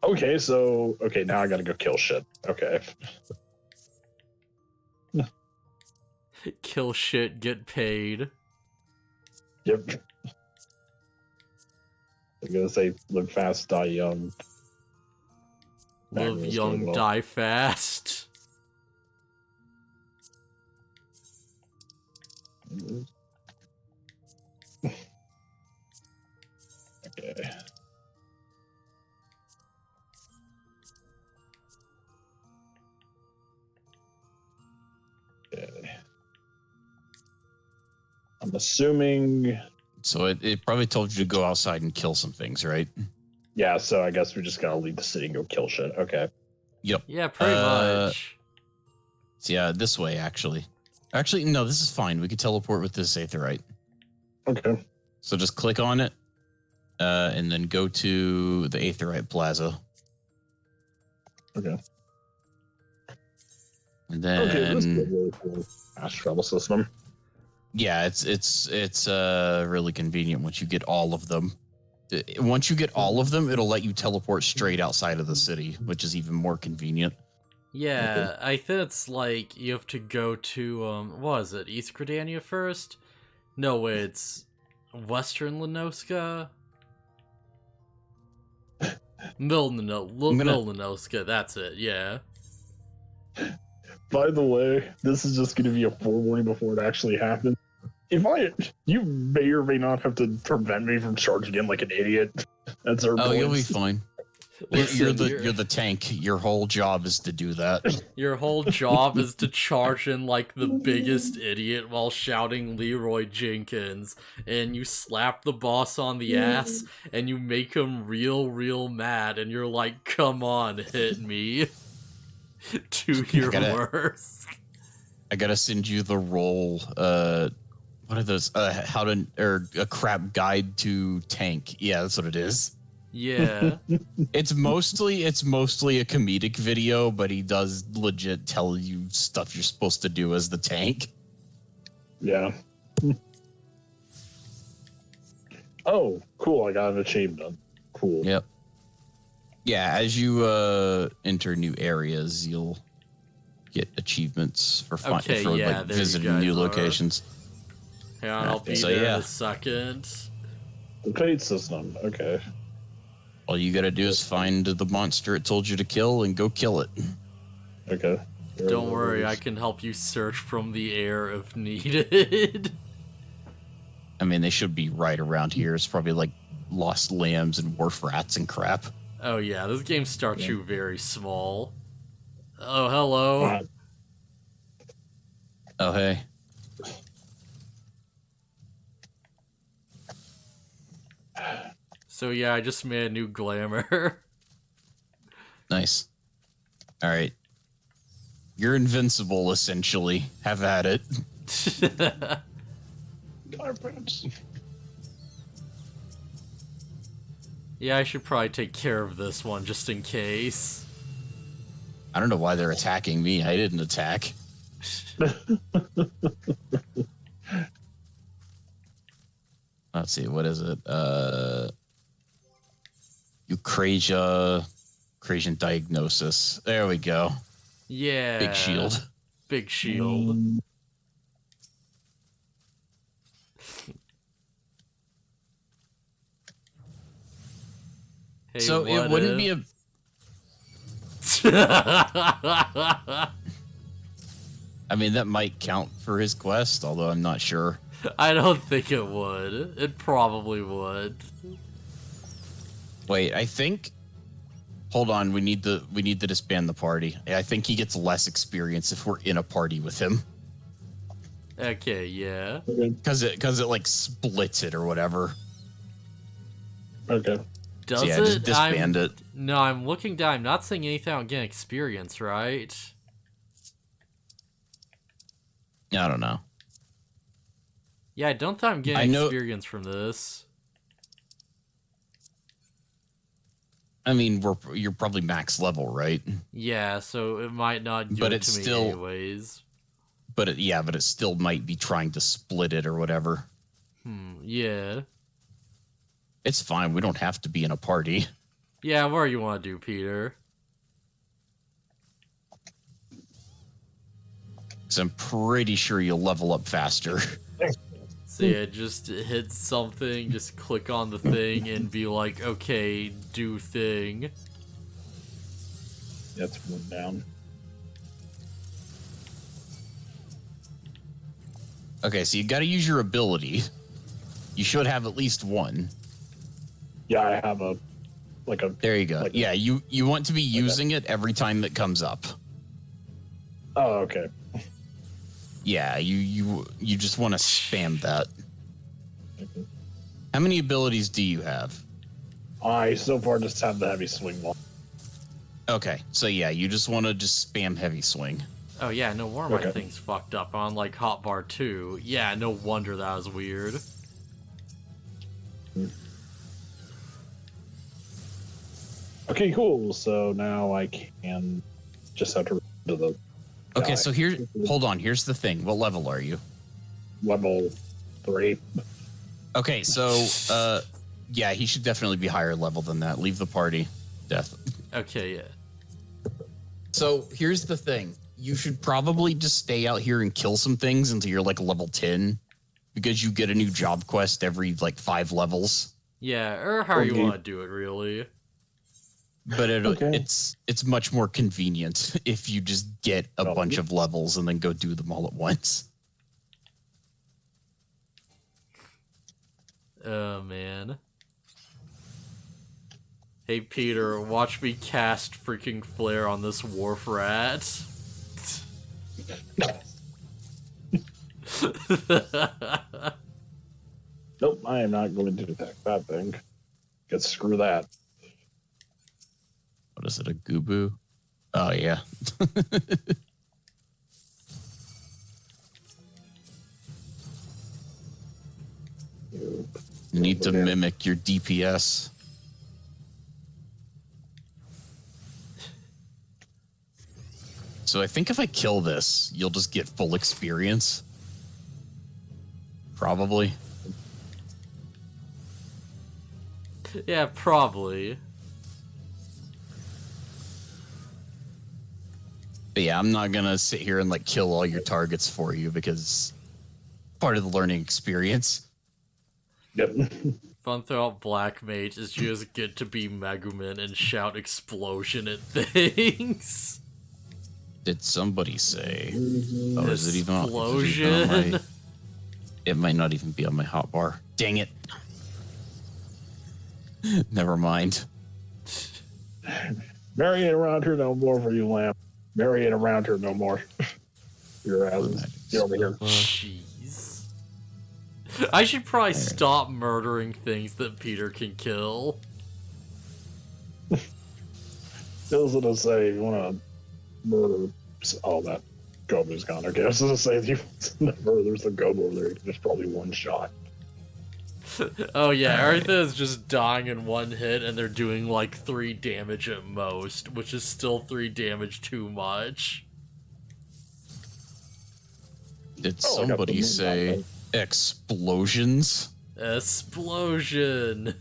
Okay, so now I gotta go kill shit. Okay. Kill shit, get paid. Yep. I'm gonna say live fast, die young. Live young, die fast. Okay. I'm assuming. So it probably told you to go outside and kill some things, right? Yeah, so I guess we just gotta leave the city and go kill shit. Okay. Yep. Yeah, pretty much. So yeah, this way, actually. Actually, no, this is fine. We can teleport with this Aetherite. Okay. So just click on it, and then go to the Aetherite Plaza. Okay. And then this is a really cool fast travel system. Yeah, it's really convenient once you get all of them. Once you get all of them, it'll let you teleport straight outside of the city, which is even more convenient. Yeah, I think it's like you have to go to what is it, East Gridania first? No, it's Western Lenoska? Lenoska, that's it, yeah. By the way, this is just going to be a forewarning before it actually happens. You may or may not have to prevent me from charging in like an idiot. At certain points. You'll be fine. Listen, you're the tank. Your whole job is to do that. Your whole job is to charge in like the biggest idiot while shouting Leroy Jenkins, and you slap the boss on the ass, and you make him real mad, and you're like, come on, hit me. Do your worst. I gotta send you the role What are those? A crap guide to tank. Yeah, that's what it is. Yeah. It's mostly a comedic video, but he does legit tell you stuff you're supposed to do as the tank. Yeah. Oh, cool. I got an achievement. Cool. Yep. Yeah, as you enter new areas, you'll get achievements for visiting new locations. Hang on, I'll be there in a second. The paid system. Okay. All you gotta do is find the monster it told you to kill and go kill it. Okay. Don't worry, I can help you search from the air if needed. I mean, they should be right around here. It's probably like lost lambs and wharf rats and crap. Oh yeah, this game starts you very small. Oh, hello. Oh, hey. So yeah, I just made a new glamour. Nice. All right. You're invincible, essentially. Have at it. Yeah, I should probably take care of this one just in case. I don't know why they're attacking me. I didn't attack. Let's see, what is it? Eucrasia diagnosis. There we go. Yeah. Big shield. Big shield. Hey, so it wouldn't be a... I mean, that might count for his quest, although I'm not sure. I don't think it would. It probably would. Wait, I think... Hold on, we need to disband the party. I think he gets less experience if we're in a party with him. Okay, yeah. Because it like splits it or whatever. Okay. Does so yeah, it? Just disband it. No, I'm looking down. I'm not saying anything on getting experience, right? I don't know. Yeah, I don't think I'm getting experience from this. I mean, you're probably max level, right? Yeah, so it might not do it to me anyways. But it still might be trying to split it or whatever. Yeah. It's fine. We don't have to be in a party. Yeah, whatever you want to do, Peter. Because I'm pretty sure you'll level up faster. So yeah, just hit something, just click on the thing and be like, okay, do thing. That's one down. Okay, so you got to use your ability. You should have at least one. Yeah, I have a... There you go. Yeah, you want to be using it every time that comes up. Oh, okay. Yeah, you just want to spam that. Okay. How many abilities do you have? I so far just have the heavy swing one. Okay, so yeah, you just want to spam heavy swing. Oh yeah, no wonder my thing's fucked up on like hotbar 2. Yeah, no wonder that was weird. Okay, cool. So now I can just have to do the... Okay, so hold on. Here's the thing. What level are you? Level 3. Okay, so, yeah, he should definitely be higher level than that. Leave the party. Death. Okay, yeah. So, here's the thing. You should probably just stay out here and kill some things until you're, like, level 10. Because you get a new job quest every, like, 5 levels. Yeah, or however you want to do it, really. But it's much more convenient if you just get a bunch of levels and then go do them all at once. Oh, man. Hey, Peter, watch me cast freaking flare on this wharf rat. Nope, I am not going to attack that thing. Screw that. What is it, a Goobu? Oh, yeah. You need to mimic your DPS. So I think if I kill this, you'll just get full experience. Probably. Yeah, probably. But yeah, I'm not gonna sit here and like kill all your targets for you because part of the learning experience. Yep. Fun throughout Black Mage is you just get to be Megumin and shout explosion at things. Did somebody say? Oh, Explosion. is it even on my... It might not even be on my hotbar. Dang it. Never mind. Marry it around here no more for you, lamb. Marry it around here no more. Your ass. Get over here. Jeez. I should probably stop murdering things that Peter can kill. I was gonna say, you wanna murder all that Gobu's gone. Okay, I was gonna say, if you there's the Gobu over there, there's probably one shot. Oh yeah, everything is just dying in one hit and they're doing like 3 damage at most, which is still 3 damage too much. Did somebody say explosions? Explosion!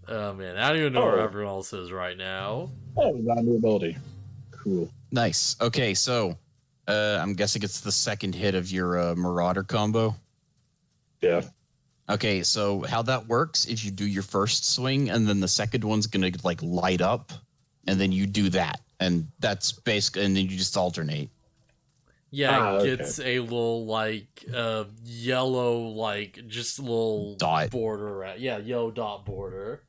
Oh man, I don't even know where everyone else is right now. Oh, we got a new ability. Cool. Nice. Okay, so I'm guessing it's the second hit of your Marauder combo. Yeah. Okay, so how that works is you do your first swing, and then the second one's gonna like light up, and then you do that, and that's basically, and then you just alternate. Yeah, it gets a little like yellow, like just a little dot border around. Yeah, yellow dot border.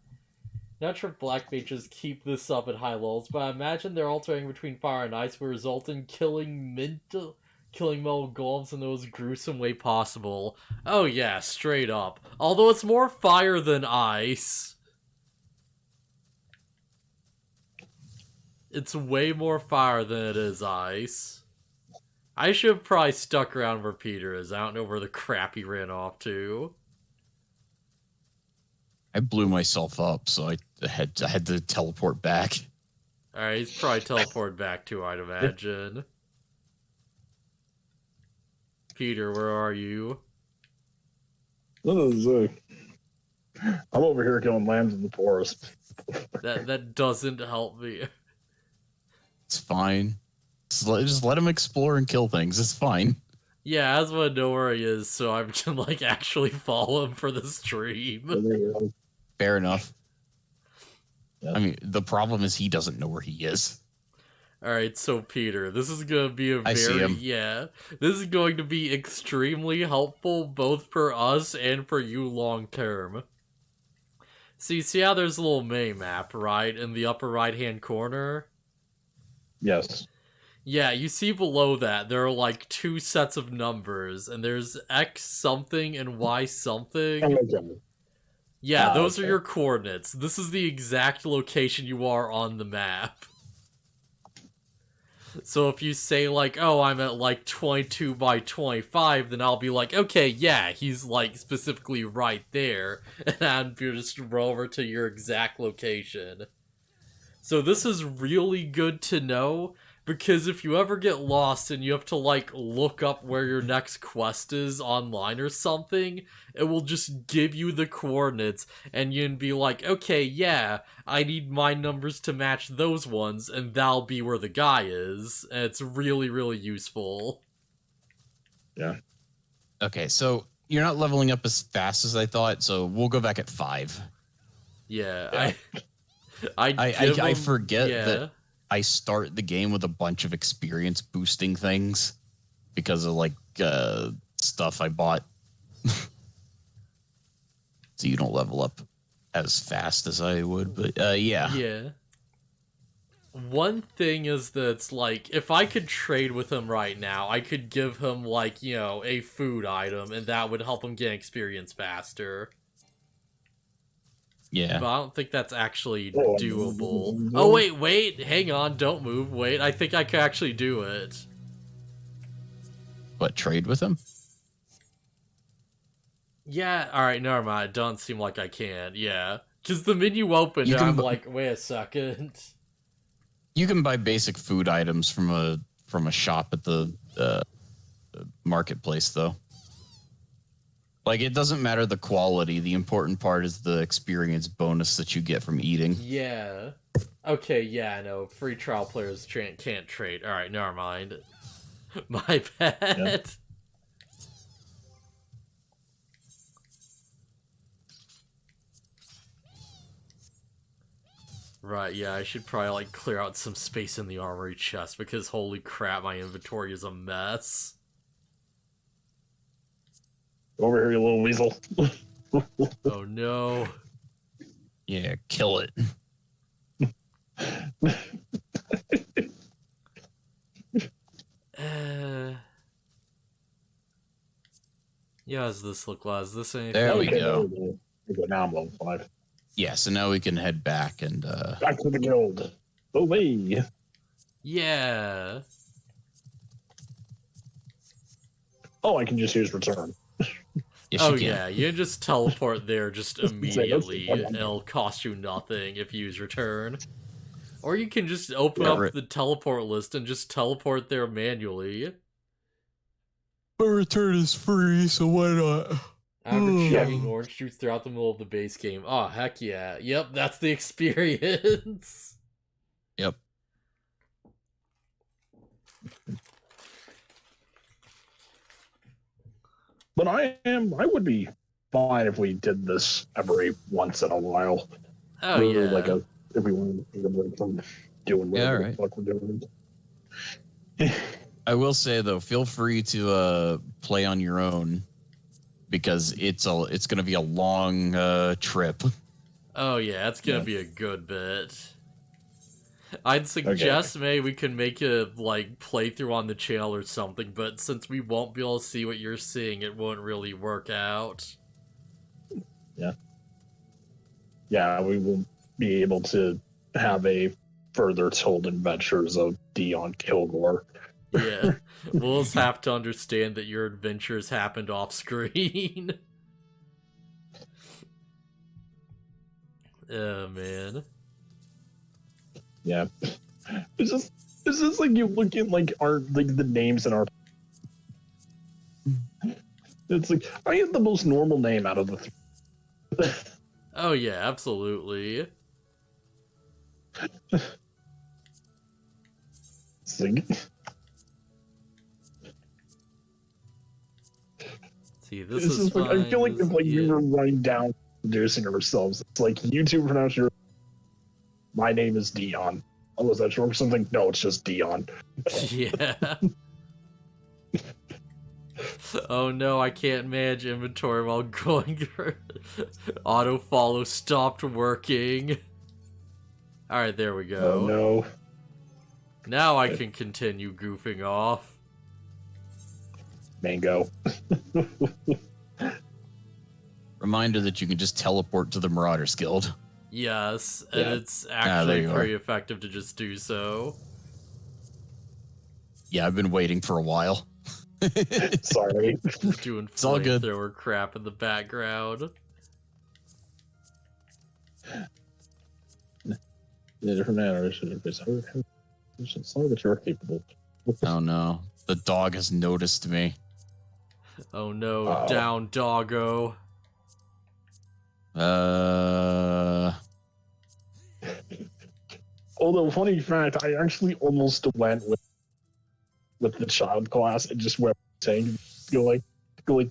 Not sure if black mages keep this up at high levels, but I imagine they're alternating between fire and ice will result in killing metal golems in the most gruesome way possible. Oh yeah, straight up. Although it's more fire than ice. It's way more fire than it is ice. I should have probably stuck around where Peter is. I don't know where the crap he ran off to. I blew myself up, so I had to teleport back. Alright, he's probably teleported back too, I'd imagine. Peter, where are you? I'm over here killing lambs in the forest. That doesn't help me. It's fine. Just let him explore and kill things. It's fine. Yeah, I just want to know where he is so I can like actually follow him for the stream. Fair enough. Yeah. I mean, the problem is he doesn't know where he is. Alright, so Peter, this is going to be a I see him. this is going to be extremely helpful both for us and for you long term. So you see how there's a little mini-map, right, in the upper right-hand corner? Yes. Yeah, you see below that, there are like 2 sets of numbers, and there's X something and Y something. Yeah, those are your coordinates. This is the exact location you are on the map. So if you say like, oh, I'm at like 22 by 25, then I'll be like, okay, yeah, he's like specifically right there. And I'm just roll over to your exact location. So this is really good to know, because if you ever get lost and you have to like look up where your next quest is online or something, it will just give you the coordinates and you can be like, okay, yeah, I need my numbers to match those ones, and that'll be where the guy is. And it's really, really useful. Yeah. Okay, so you're not leveling up as fast as I thought, so we'll go back at 5. Yeah. I forget that I start the game with a bunch of experience boosting things because of like stuff I bought. So you don't level up as fast as I would, but yeah. Yeah. One thing is that it's like, if I could trade with him right now, I could give him like, you know, a food item, and that would help him get experience faster. Yeah. But I don't think that's actually doable. Oh, wait, hang on, don't move, wait, I think I could actually do it. What, trade with him? Yeah, alright, never mind. It doesn't seem like I can. Yeah. Because the menu opened and I'm like, wait a second. You can buy basic food items from a shop at the marketplace, though. Like, it doesn't matter the quality. The important part is the experience bonus that you get from eating. Yeah. Okay, yeah, no. Free trial players can't trade. Alright, never mind. My bad. Yeah. Right, yeah, I should probably, like, clear out some space in the armory chest, because holy crap, my inventory is a mess. Over here, you little weasel. Oh no. Yeah, kill it. Yeah, how does this look like? Is this anything? There we go. There we go. Now I'm level 5. Yeah, so now we can head back and Back to the guild. Away. Yeah. Oh, I can just use return. yes, Oh you can. yeah, you can just teleport there just Say, that's immediately. the fun. It'll cost you nothing if you use return. Or you can just open Yeah, up right. the teleport list and just teleport there manually. But return is free, so why not? Average Yeah. chugging orange juice throughout the middle of the base game. Oh, heck yeah. Yep, that's the experience. Yep. But I would be fine if we did this every once in a while. Oh, Really, yeah. like if we wanted to take a break from doing whatever Yeah, right. the fuck we're doing. I will say though, feel free to play on your own because it's going to be a long trip. Oh, yeah, it's gonna Yeah. be a good bit. I'd suggest maybe we can make a, like, playthrough on the channel or something, but since we won't be able to see what you're seeing, it won't really work out. Yeah, we will be able to have a further told adventures of Dion Kilgore. Yeah, we'll just have to understand that your adventures happened off screen. Oh, man. Yeah. It's just like you look at like the names in our. It's like I have the most normal name out of the three. Oh, yeah, absolutely. It's like, See, this it's is just like I feel like fine, if like we yeah. were writing down introducing ourselves, it's like you two pronounce your. My name is Dion. Oh, is that short for something? No, it's just Dion. Yeah. Oh no, I can't manage inventory while going through. Auto follow stopped working. Alright, there we go. Oh no. Now I can continue goofing off. Mango. Reminder that you can just teleport to the Marauders Guild. Yes, and Yeah. it's there actually you pretty effective to just do so. Yeah, I've been waiting for a while. Sorry. Just doing all good. flamethrower crap in the background. Yeah, different matter. Sorry that you're capable. Oh no, the dog has noticed me. Oh no, Uh-oh. down doggo. Although, funny fact, I actually almost went with the child class and just went saying, go like,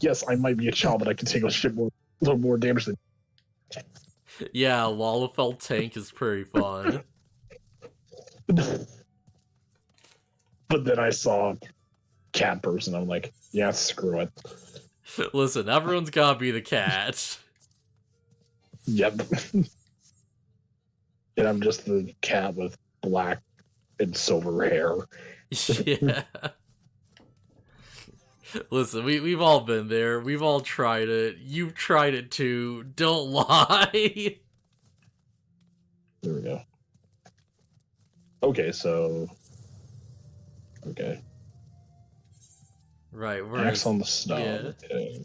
yes, I might be a child, but I can take a little more damage than. Yeah, Lalafell tank is pretty fun. But then I saw cat person. I'm like, yeah, screw it. Listen, everyone's gotta be the cat. Yep. And I'm just the cat with black and silver hair. Yeah. Listen, we've all been there. We've all tried it. You've tried it too. Don't lie. There we go. Okay, so. Okay. Right, where Axe is... on the stub. Yeah. Okay.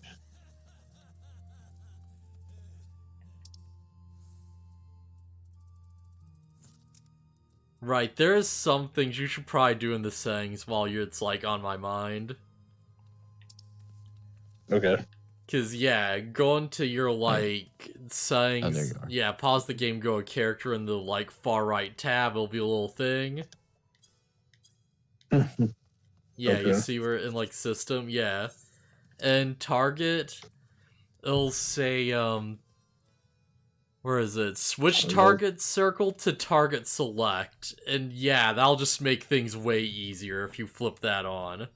Right, there's some things you should probably do in the settings while it's, like, on my mind. Okay. Cause, yeah, go into your, like, settings... Oh, there you are. Yeah, pause the game, go a character in the, like, far right tab, it'll be a little thing. Yeah, Okay. you see where in, like, system, yeah. And target, it'll say, where is it? Switch target circle to target select. And yeah, that'll just make things way easier if you flip that on.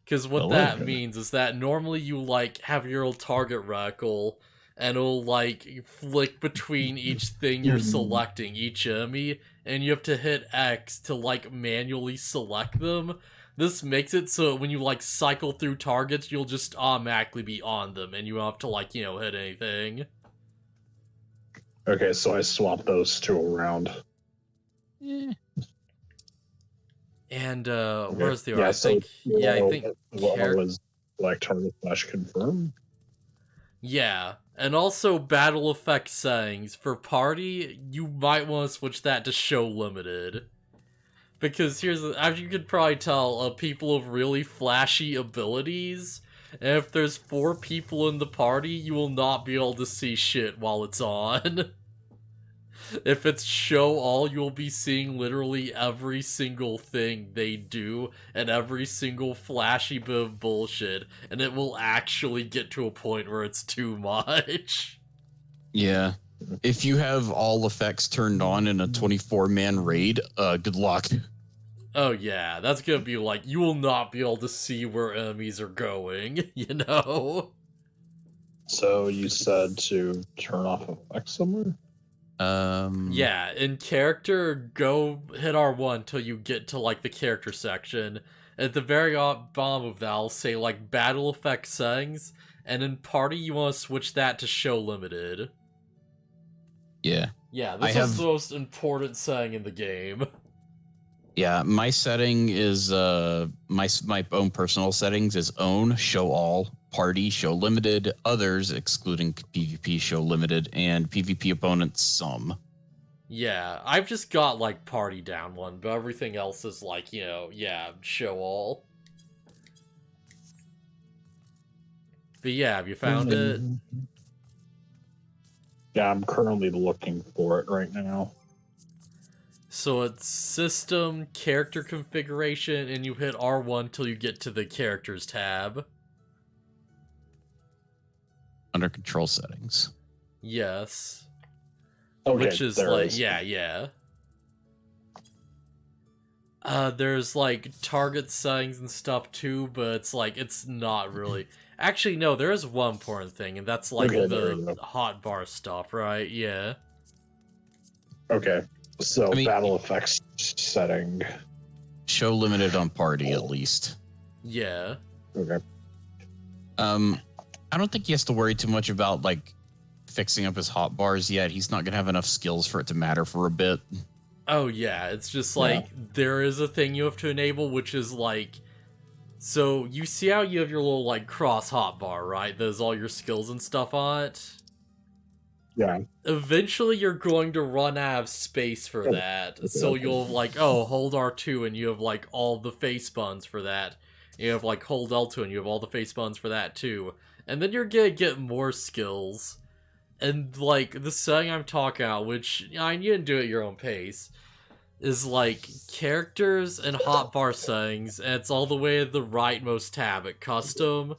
Because what that means is that normally you, like, have your little target reticle, and it'll, like, flick between each thing you're selecting, each enemy, and you have to hit X to, like, manually select them. This makes it so when you, like, cycle through targets, you'll just automatically be on them, and you don't have to, like, you know, hit anything. Okay, so I swapped those two around. And, Okay. where's the... Yeah, I think... Yeah, I think... was like target / confirm. Yeah, and also battle effect settings. For party, you might want to switch that to show limited. Because here's the... As you could probably tell, people have really flashy abilities, and if there's 4 people in the party, you will not be able to see shit while it's on. If it's show all, you'll be seeing literally every single thing they do and every single flashy bit of bullshit, and it will actually get to a point where it's too much. Yeah. If you have all effects turned on in a 24-man raid, good luck. Oh yeah, that's gonna be like, you will not be able to see where enemies are going, you know? So you said to turn off effects somewhere? Yeah, in character, go hit R1 till you get to, like, the character section. At the very bottom of that, I'll say, like, battle effect settings, and in party, you want to switch that to show limited. Yeah. Yeah, this is the most important setting in the game. Yeah, my setting is, my own personal settings is own, show all, party, show limited, others, excluding PvP, show limited, and PvP opponents, some. Yeah, I've just got, like, party down one, but everything else is, like, you know, yeah, show all. But yeah, have you found it? Yeah, I'm currently looking for it right now. So it's system, character configuration, and you hit R1 till you get to the characters tab. Under control settings. Yes. Okay, which is like, yeah. There's like target settings and stuff too, but it's like, it's not really. Actually, no, there is one important thing, and that's like the hotbar stuff, right? Yeah. Okay, so battle effects setting. Show limited on party, at least. Yeah. Okay. I don't think he has to worry too much about, like, fixing up his hotbars yet. He's not going to have enough skills for it to matter for a bit. Oh, yeah. It's just, like, there is a thing you have to enable, which is, like... So, you see how you have your little, like, cross hotbar, right? There's all your skills and stuff on it? Yeah. Eventually, you're going to run out of space for that. So, you'll, like, hold R2, and you have, like, all the face buttons for that. You have, like, hold L2, and you have all the face buttons for that, too. And then you're gonna get more skills. And, like, the setting I'm talking about, which, you can do at your own pace, is, like, characters and hotbar settings, and it's all the way at the rightmost tab at custom.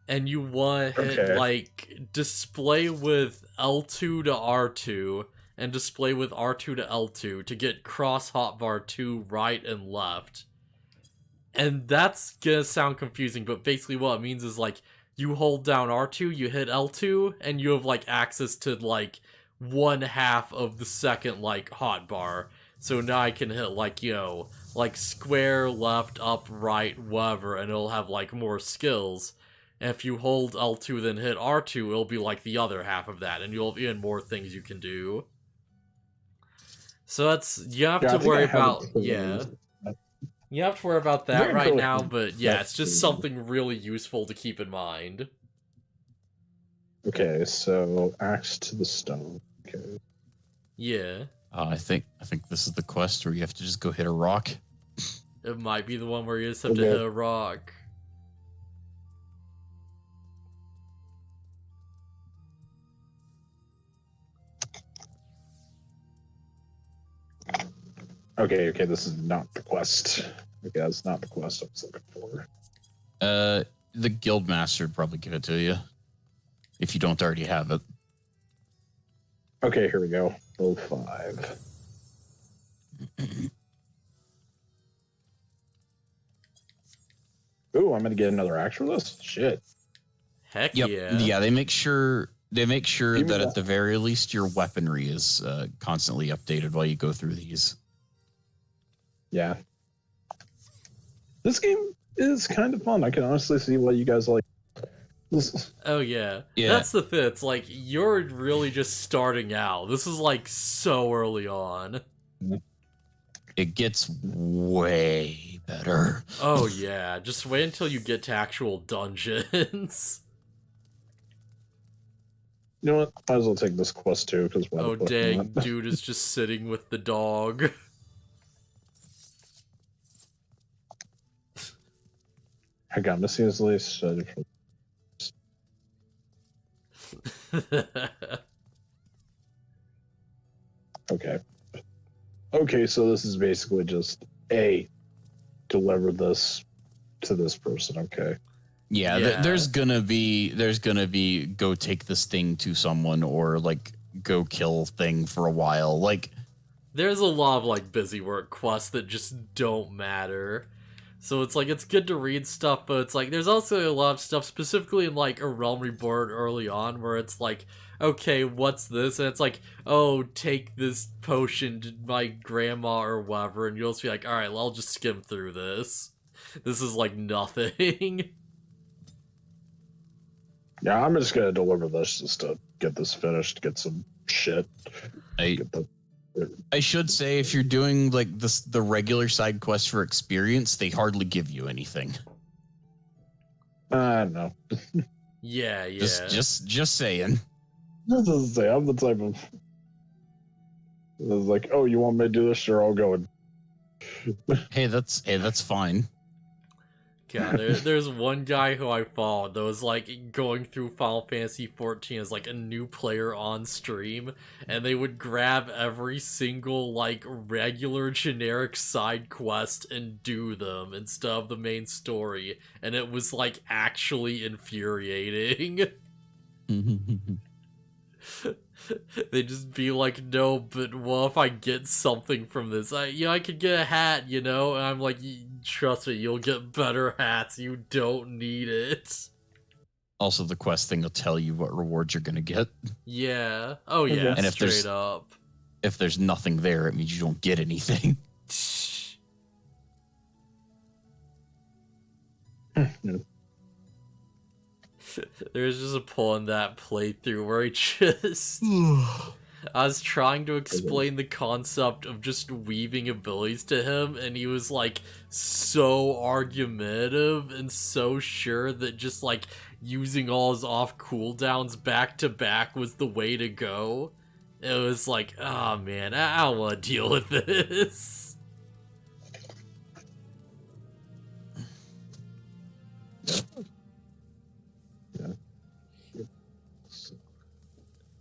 And you want to hit, like, display with L2 to R2, and display with R2 to L2 to get cross hotbar to right and left. And that's gonna sound confusing, but basically what it means is, like, you hold down R2, you hit L2, and you have, like, access to, like, 1/2 of the second, like, hotbar. So now I can hit, like, you know, like, square, left, up, right, whatever, and it'll have, like, more skills. And if you hold L2 then hit R2, it'll be, like, the other half of that, and you'll have even more things you can do. So that's, you have to worry about, You have to worry about that Very right cool. now, but yeah, That's it's just cool. something really useful to keep in mind. Okay, so axe to the stone. Okay. Yeah. I think this is the quest where you have to just go hit a rock. It might be the one where you just have to Okay. hit a rock. Okay, this is not the quest. Okay, that's not the quest I was looking for. The guild master would probably give it to you if you don't already have it. Okay, here we go. Level 5. Ooh, I'm gonna get another axe for this? Shit. Heck Yep. yeah. Yeah, they make sure Even that the- at the very least your weaponry is constantly updated while you go through these. Yeah. This game is kind of fun. I can honestly see why you guys like this. Oh yeah. Yeah. That's the thing. It's like you're really just starting out. This is like so early on. It gets way better. Oh yeah. Just wait until you get to actual dungeons. You know what? Might as well take this quest too, because Oh dang, dude is just sitting with the dog. I got mysteriously studied from. Okay. Okay, so this is basically just deliver this to this person. Okay. Yeah, Yeah. there's gonna be go take this thing to someone or like go kill thing for a while. Like There's a lot of like busy work quests that just don't matter. So it's like it's good to read stuff, but it's like there's also a lot of stuff specifically in like A Realm Reborn early on where it's like, okay, what's this? And it's like, oh, take this potion to my grandma or whatever, and you'll just be like, alright, well, I'll just skim through this. This is like nothing. Yeah, I'm just gonna deliver this just to get this finished, get some shit. Get the I should say, if you're doing like the regular side quests for experience, they hardly give you anything. no. Yeah. Just saying. This doesn't say I'm the type of. It's like, oh, you want me to do this? Sure, I'll go. Hey, that's fine. God, there's one guy who I followed that was like going through Final Fantasy XIV as like a new player on stream, and they would grab every single like regular generic side quest and do them instead of the main story, and it was like actually infuriating. They'd just be like, no, but what if I get something from this? I could get a hat, and I'm like, trust me, you'll get better hats, you don't need it. Also, the quest thing will tell you what rewards you're gonna get. Yeah. Oh yeah, And if straight up. If there's nothing there, it means you don't get anything. There's just a point in that playthrough where I just... I was trying to explain the concept of just weaving abilities to him, and he was, like, so argumentative and so sure that just, like, using all his off cooldowns back to back was the way to go. It was like, oh man, I don't want to deal with this.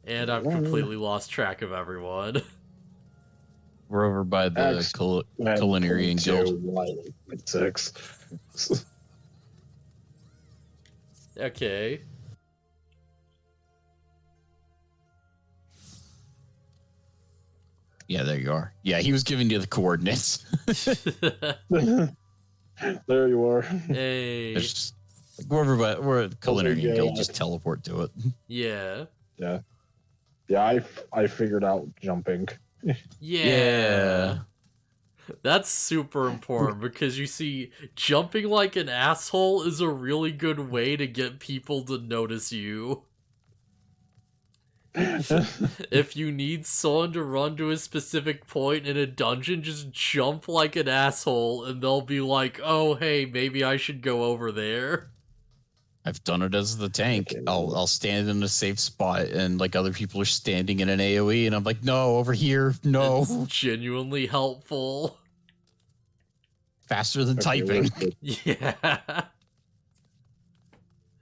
And I've completely lost track of everyone. We're over by the Culinarian Guild. 6. Okay. Yeah, there you are. Yeah, he was giving you the coordinates. There you are. Hey. We're over by we're at Culinarian Guild. Yeah. Just teleport to it. Yeah. Yeah. Yeah, I figured out jumping. Yeah. That's super important because you see, jumping like an asshole is a really good way to get people to notice you. If you need someone to run to a specific point in a dungeon, just jump like an asshole, and they'll be like, "Oh, hey, maybe I should go over there." I've done it as the tank. Okay. I'll stand in a safe spot, and like other people are standing in an AOE, and I'm like, no, over here, no. It's genuinely helpful. Faster than Okay, typing. Yeah.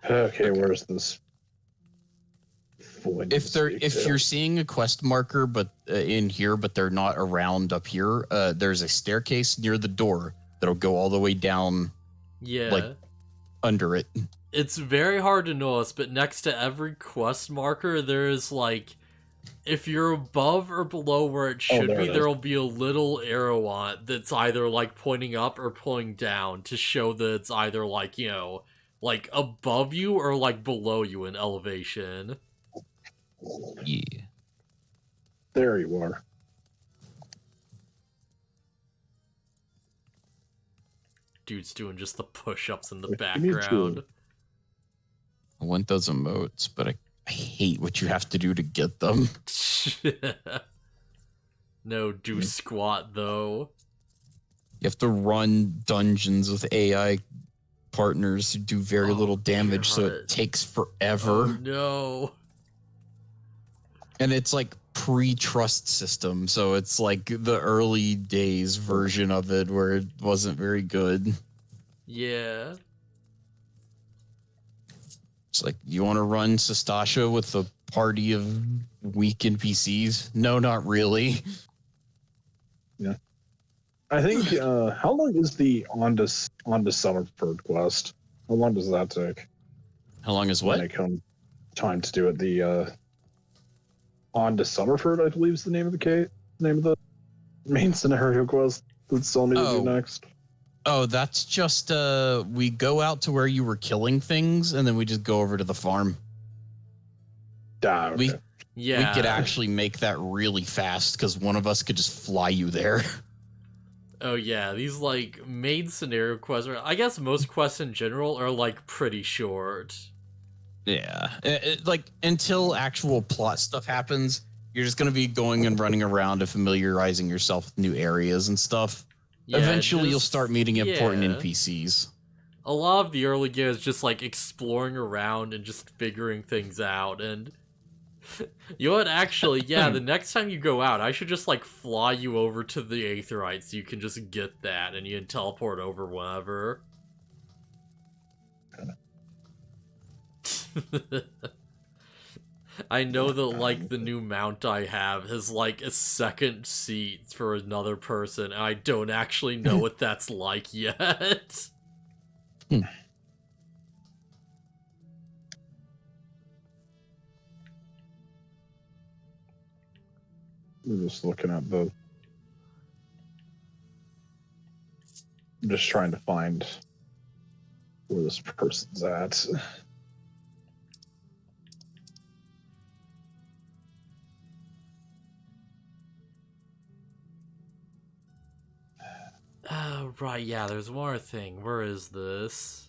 Okay, where's this? If you're seeing a quest marker, but in here, but they're not around up here, there's a staircase near the door that'll go all the way down, Yeah. like under it. It's very hard to notice, but next to every quest marker, there is like, if you're above or below where it should there be, it is. there'll be a little arrow on it that's either like pointing up or pointing down to show that it's either like, you know, like above you or like below you in elevation. Yeah. There you are. Dude's doing just the push-ups in the Me too. background. I want those emotes, but I hate what you have to do to get them. No, do squat though. You have to run dungeons with AI partners who do very little damage, so God. it takes forever. Oh no. And it's like pre-trust system, so it's like the early days version of it where it wasn't very good. Yeah. It's like, you want to run Sestasha with a party of weak NPCs? No, not really. I think. How long is the on to Summerford quest? How long does that take? How long is When what? it comes time to do it, the on to Summerford, I believe is the name of the main scenario quest that's still need to do next. Oh, that's just we go out to where you were killing things, and then we just go over to the farm. Okay. We Yeah. could actually make that really fast because one of us could just fly you there. Oh yeah, these like main scenario quests are, I guess most quests in general are like pretty short. Yeah, like until actual plot stuff happens, you're just gonna be going and running around and familiarizing yourself with new areas and stuff. Yeah, Eventually, you'll just- start meeting important yeah. NPCs. A lot of the early game is just like exploring around and just figuring things out, and you know what, actually, yeah, the next time you go out, I should just like fly you over to the Aetherite so you can just get that and you can teleport over whenever. I know that like the new mount I have has like a second seat for another person, and I don't actually know what that's like yet. We're just looking at the. I'm just trying to find where this person's at. Right, yeah, there's one more thing. Where is this?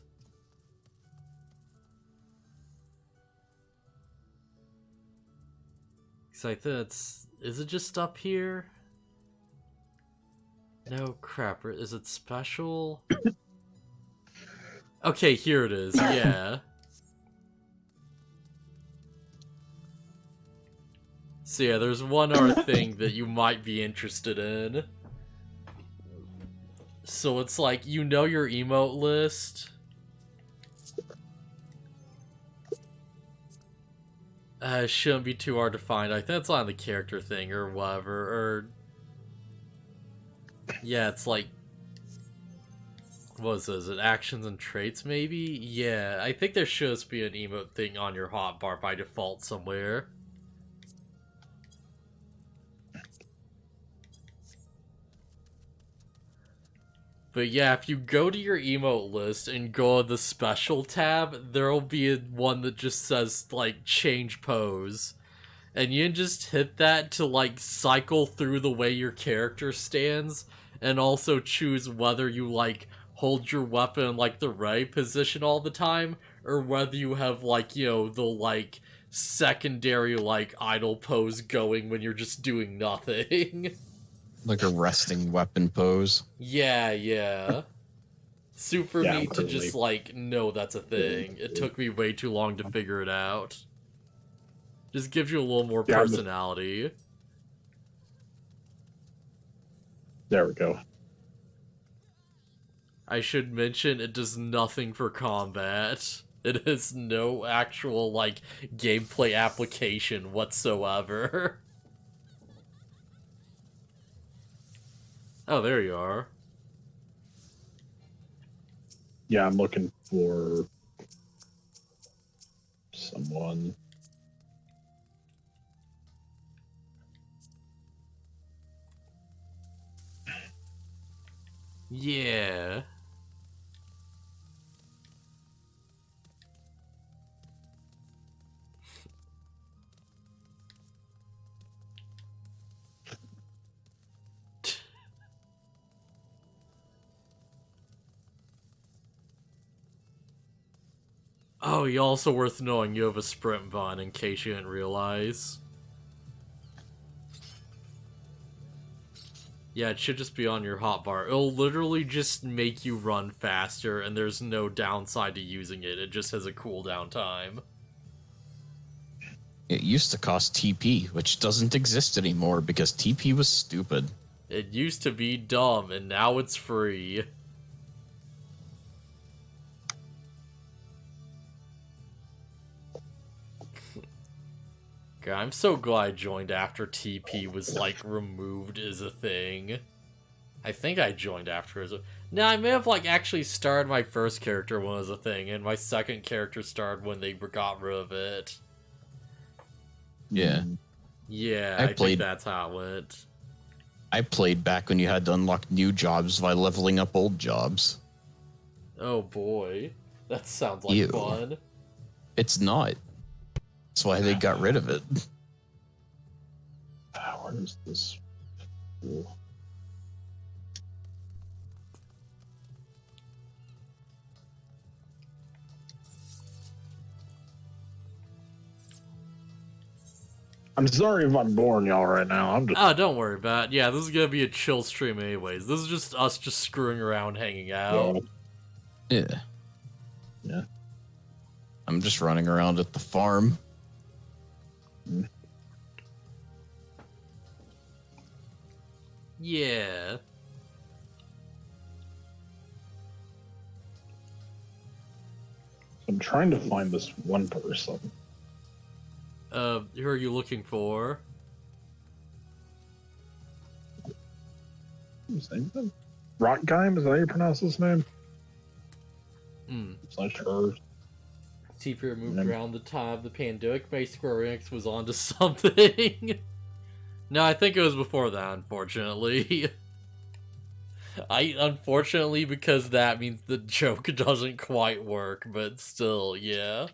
Cause I think it's... Is it just up here? No, crap. Is it special? Okay, here it is, yeah. So yeah, there's one other thing that you might be interested in. So it's like, you know your emote list? It shouldn't be too hard to find. I think it's on the character thing or whatever, or... Yeah, it's like... What is it? Actions and traits, maybe? Yeah, I think there should just be an emote thing on your hotbar by default somewhere. But yeah, if you go to your emote list and go to the special tab, there'll be one that just says, like, change pose. And you can just hit that to, like, cycle through the way your character stands, and also choose whether you, like, hold your weapon in, like, the right position all the time, or whether you have, like, you know, the, like, secondary, like, idle pose going when you're just doing nothing. Like a resting weapon pose. Yeah. Super Yeah, neat to totally. just, like, know that's a thing. It took me way too long to figure it out. Just gives you a little more Yeah, personality. There we go. I should mention it does nothing for combat. It has no actual, like, gameplay application whatsoever. Oh, there you are. Yeah, I'm looking for someone. Yeah. Oh, you also worth knowing you have a sprint Bonne in case you didn't realize. Yeah, it should just be on your hotbar. It'll literally just make you run faster, and there's no downside to using it. It just has a cooldown time. It used to cost TP, which doesn't exist anymore because TP was stupid. It used to be dumb, and now it's free. God, I'm so glad I joined after TP was, like, removed as a thing. I think I joined after as a... No, I may have, like, actually started my first character when it was a thing, and my second character started when they got rid of it. Yeah. Yeah, I I think played- that's how it went. I played back when you had to unlock new jobs by leveling up old jobs. Oh boy. That sounds like Ew. fun. It's not. That's why they got rid of it. Where is this? Ooh. I'm sorry if I'm boring y'all right now. I'm just Oh, don't worry about it. Yeah, this is gonna be a chill stream anyways. This is just us just screwing around, hanging out. Yeah. Yeah. I'm just running around at the farm. Yeah. I'm trying to find this one person. Who are you looking for? What's his name? Rockgeim? Is that how you pronounce his name? Hmm. I'm not sure. TP moved around the time of the pandemic. Maybe Square Enix was onto something. No, I think it was before that, unfortunately. Unfortunately, because that means the joke doesn't quite work, but still, yeah.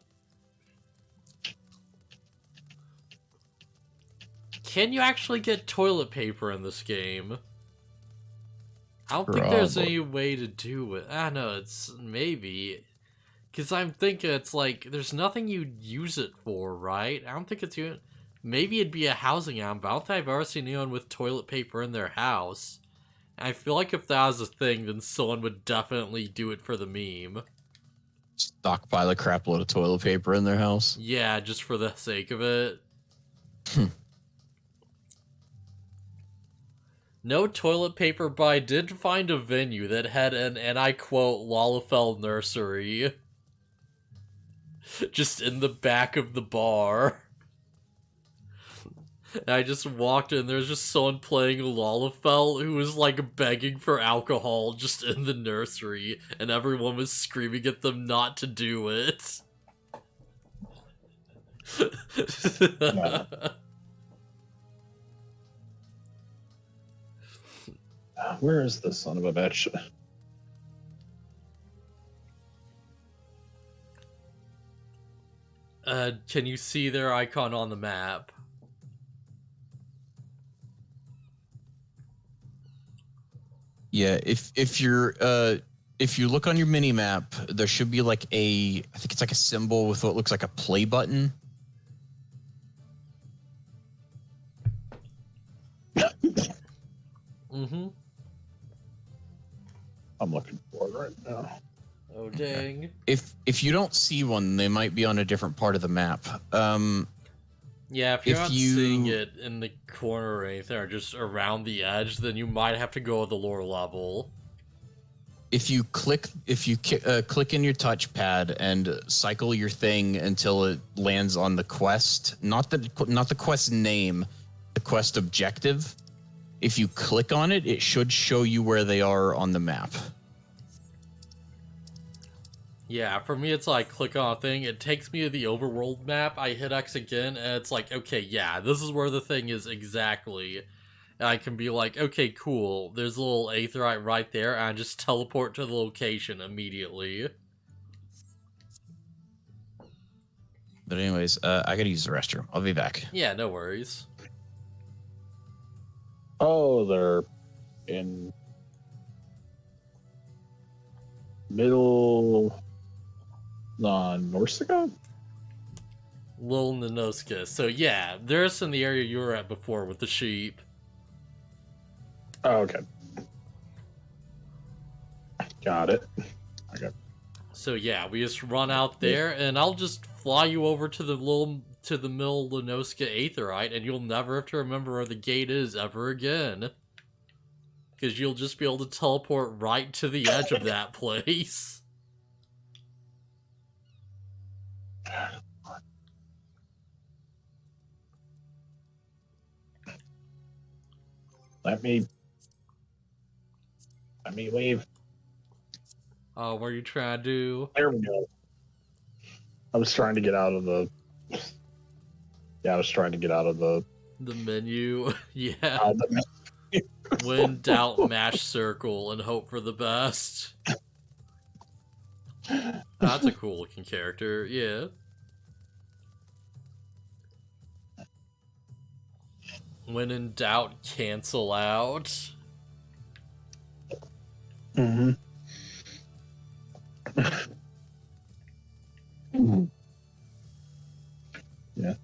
Can you actually get toilet paper in this game? I don't think there's any way to do it. I know, it's maybe. Because I'm thinking it's like, there's nothing you'd use it for, right? I don't think it's even... Maybe it'd be a housing item, but I don't think I've ever seen anyone with toilet paper in their house. And I feel like if that was a thing, then someone would definitely do it for the meme. Stockpile a crap load of toilet paper in their house. Yeah, just for the sake of it. No toilet paper, but I did find a venue that had an, and I quote, Lalafell nursery. Just in the back of the bar. And I just walked in, there's just someone playing Lalafell who was like begging for alcohol just in the nursery, and everyone was screaming at them not to do it. No. Where is this son of a bitch? Can you see their icon on the map? Yeah, if you look on your mini map, there should be like I think it's like a symbol with what looks like a play button. Mm-hmm. I'm looking for it right now. Oh, dang. If you don't see one, they might be on a different part of the map. Yeah, if you're If not you- seeing it in the corner or anything, or just around the edge, then you might have to go at the lower level. If you click in your touchpad and cycle your thing until it lands on the quest, not the quest name, the quest objective. If you click on it, it should show you where they are on the map. Yeah, for me, it's like click on a thing, it takes me to the overworld map, I hit X again, and it's like, okay, yeah, this is where the thing is exactly. And I can be like, okay, cool, there's a little aetheryte right there, and I just teleport to the location immediately. But anyways, I gotta use the restroom. I'll be back. Yeah, no worries. Oh, they're in middle Norsica? Lil Nanoska. So yeah, there's in the area you were at before with the sheep. Oh, okay. Got it. Okay. So yeah, we just run out there, and I'll just fly you over to the Mill Linoska Aetherite, and you'll never have to remember where the gate is ever again. Because you'll just be able to teleport right to the edge of that place. Let me leave. Oh, what are you trying to do? There we go. I was trying to get out of the. Yeah, I was trying to get out of the. The menu. Yeah. The When doubt, mash circle and hope for the best. That's a cool looking character, yeah. When in doubt, cancel out. Mm-hmm. Yeah.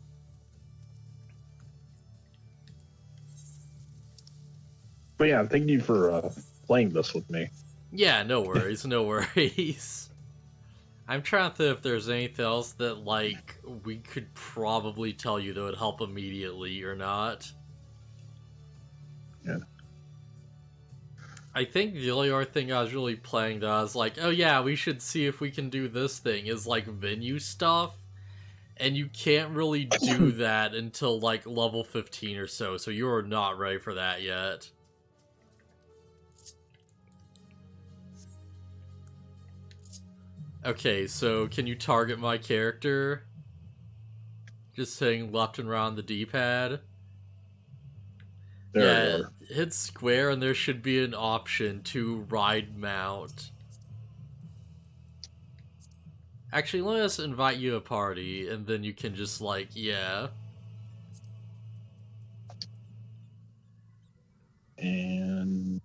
But yeah, thank you for playing this with me. Yeah, no worries, no worries. I'm trying to think if there's anything else that, like, we could probably tell you that would help immediately or not. Yeah. I think the only other thing I was really playing that I was like, oh yeah, we should see if we can do this thing, is like venue stuff. And you can't really do that until like level 15 or so you're not ready for that yet. Okay, so can you target my character? Just hitting left and right on the D-pad. There you are. Hit square and there should be an option to ride mount. Actually, let us invite you a party, and then you can just, like, yeah. And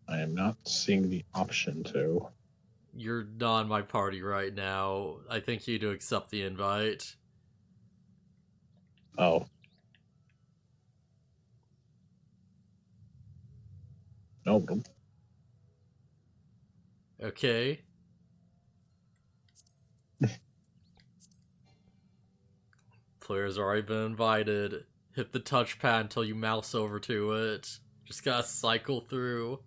I am not seeing the option to. You're not in my party right now. I think you need to accept the invite. Oh. No. Okay. Player's already been invited. Hit the touchpad until you mouse over to it. Just gotta cycle through.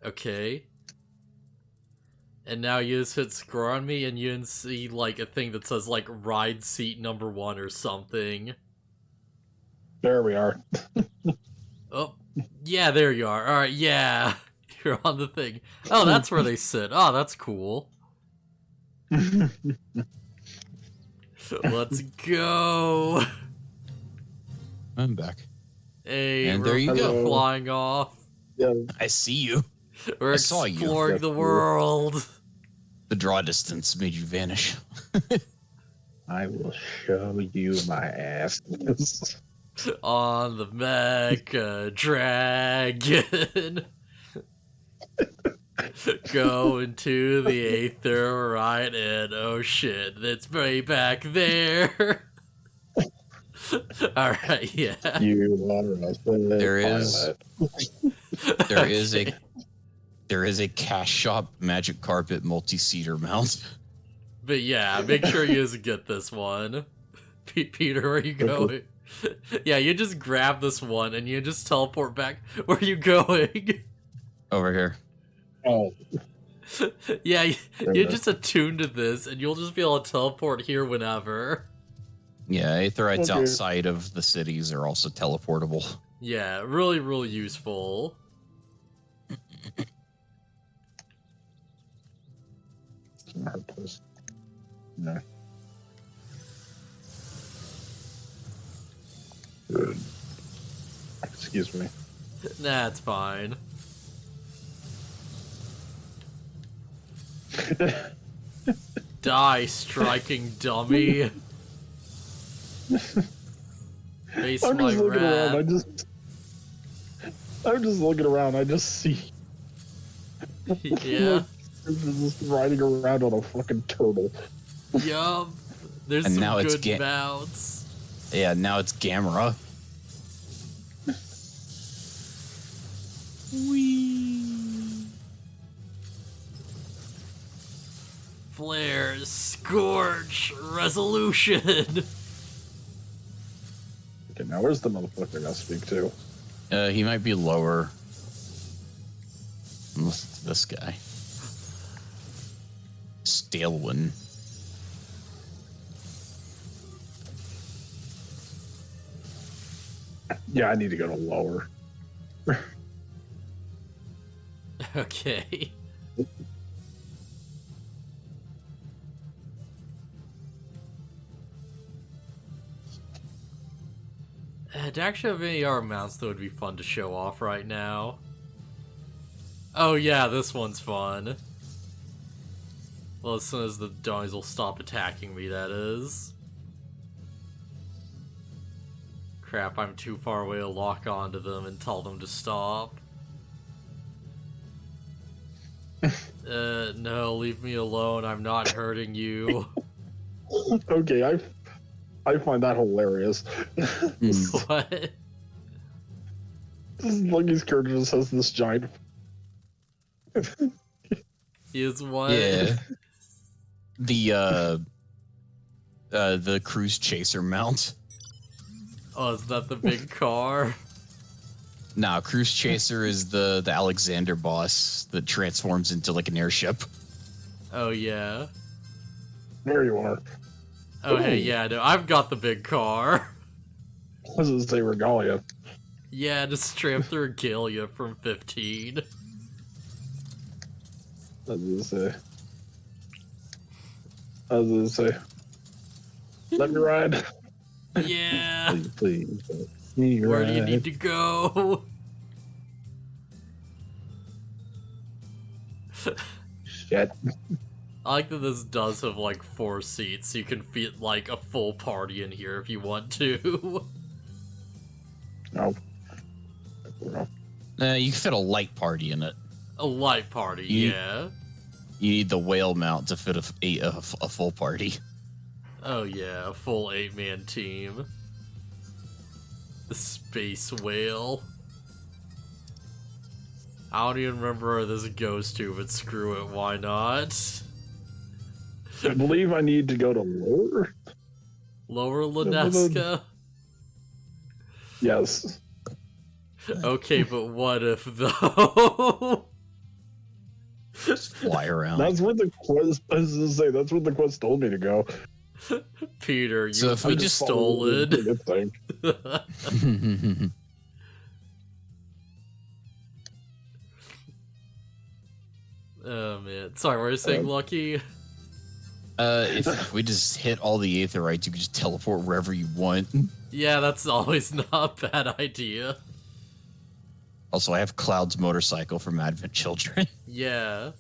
Okay. And now you just hit score on me and you can see like a thing that says like ride seat number 1 or something. There we are. Oh, yeah, there you are. Alright, yeah. You're on the thing. Oh, that's where they sit. Oh, that's cool. Let's go. I'm back. Hey, And there you go. Flying off. Yeah. I see you. We're I saw you. exploring the world. The draw distance made you vanish. I will show you my ass. On the Mecha Dragon. Go into the aether, right? And oh shit, it's way back there. Alright, yeah. You are a There pilot. There is a cash shop magic carpet multi-seater mount. But yeah, make sure you just get this one. Peter, where are you going? Yeah, you just grab this one and you just teleport back. Where are you going? Over here. Oh, Yeah, you just attune to this and you'll just be able to teleport here whenever. Yeah, aetherites Okay. outside of the cities are also teleportable. Yeah, really, really useful. no. Excuse me. Nah, it's fine. Die, striking dummy. Face I'm my just looking around. wrath. I'm just looking around. I just see Yeah. just riding around on a fucking turtle. Yup. There's And some now it's good mounts. Yeah, now it's Gamera. Flare, scorch, resolution. Okay, now where's the motherfucker I gotta speak to? He might be lower. Unless it's this guy. Stalewin. Yeah, I need to go to lower. Okay. Do I actually have any other mounts that would be fun to show off right now? Oh yeah, this one's fun. Well, as soon as the dummies will stop attacking me, that is. Crap, I'm too far away to lock onto them and tell them to stop. No, leave me alone, I'm not hurting you. Okay, I find that hilarious. What? Lucky's character just has this giant. Is what? Yeah. The cruise chaser mount. Oh, is that the big car? Nah, cruise chaser is the Alexander boss that transforms into like an airship. Oh yeah. There you are. Oh hey, Ooh. yeah, no, I've got the big car. I was gonna say Regalia. Yeah, just straight up the regalia from 15. I was gonna say. Let me ride. Yeah. Please. Let me Where do you ride. need to go? Shit. I like that this does have like 4 seats, so you can fit like a full party in here if you want to. No. You can fit a light party in it. A light party, You- yeah. You need the whale mount to fit a full party. Oh yeah, a full 8-man team. The space whale. I don't even remember where this goes to, but screw it, why not? I believe I need to go to lower. Lower Lunesca? Yes. Okay, but what if though? Just fly around. That's where the quest. I was gonna say that's where the quest told me to go. Peter, you So if we just just stolen. Good thing. Oh man. Sorry, what are you saying, Lucky? If we just hit all the aetherites, you can just teleport wherever you want. Yeah, that's always not a bad idea. Also, I have Cloud's motorcycle from Advent Children. Yeah.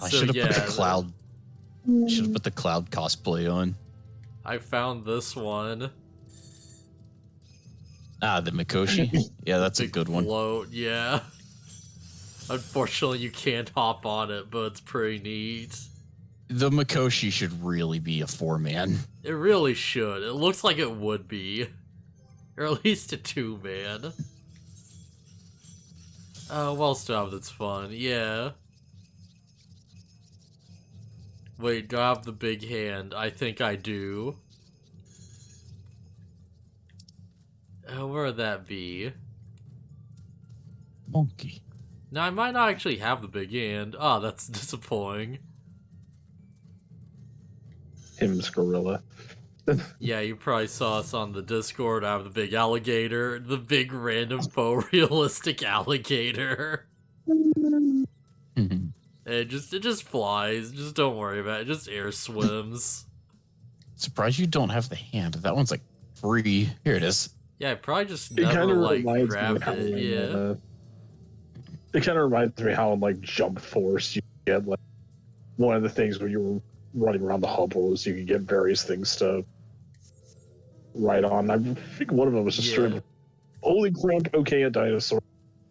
I So, should have yeah, put the Cloud. Should have put the Cloud cosplay on. I found this one. Ah, the Mikoshi. Yeah, that's a Big good one. float, yeah. Unfortunately, you can't hop on it, but it's pretty neat. The Mikoshi should really be a 4-man. It really should. It looks like it would be. Or at least a 2-man. Well stuff that's fun, yeah. Wait, do I have the big hand? I think I do. Where would that be? Monkey. No, I might not actually have the big hand. Oh, that's disappointing. Him's gorilla. Yeah, you probably saw us on the Discord. I have the big alligator. The big random realistic alligator. Mhm. It just flies. Just don't worry about it. It just air swims. Surprised you don't have the hand. That one's like free. Here it is. Yeah, I probably just It kind never of like reminds me grabbed how it. Yeah. it kind of reminds me how in like Jump Force you get like one of the things when you were running around the hub was you could get various things to ride on. I think one of them was just straight up, holy crap, okay, a dinosaur.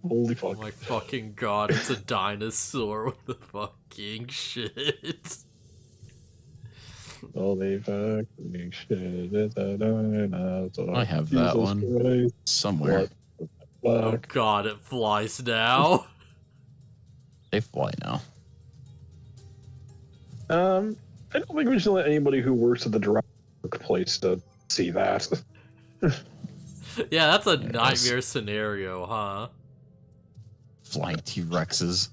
Holy fuck. Oh my fucking god, it's a dinosaur with the fucking shit. Holy fucking shit, it's a dinosaur. I have that one Christ. somewhere. Oh Fuck. god, it flies now. They fly now. I don't think we should let anybody who works at the direct place to see that. Yeah, that's a Yes. nightmare scenario, huh? Flying T-Rexes.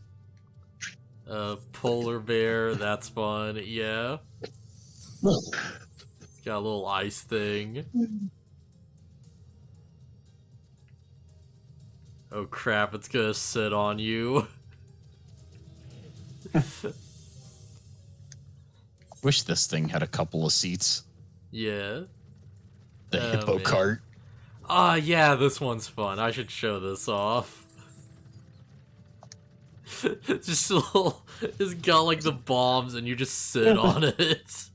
Polar bear, that's fun, yeah. It's got a little ice thing. Oh crap, it's gonna sit on you. Wish this thing had a couple of seats. Yeah. The Oh, hippo man. cart. Ah, yeah, this one's fun. I should show this off. Just a little, it's got like the bombs and you just sit on it.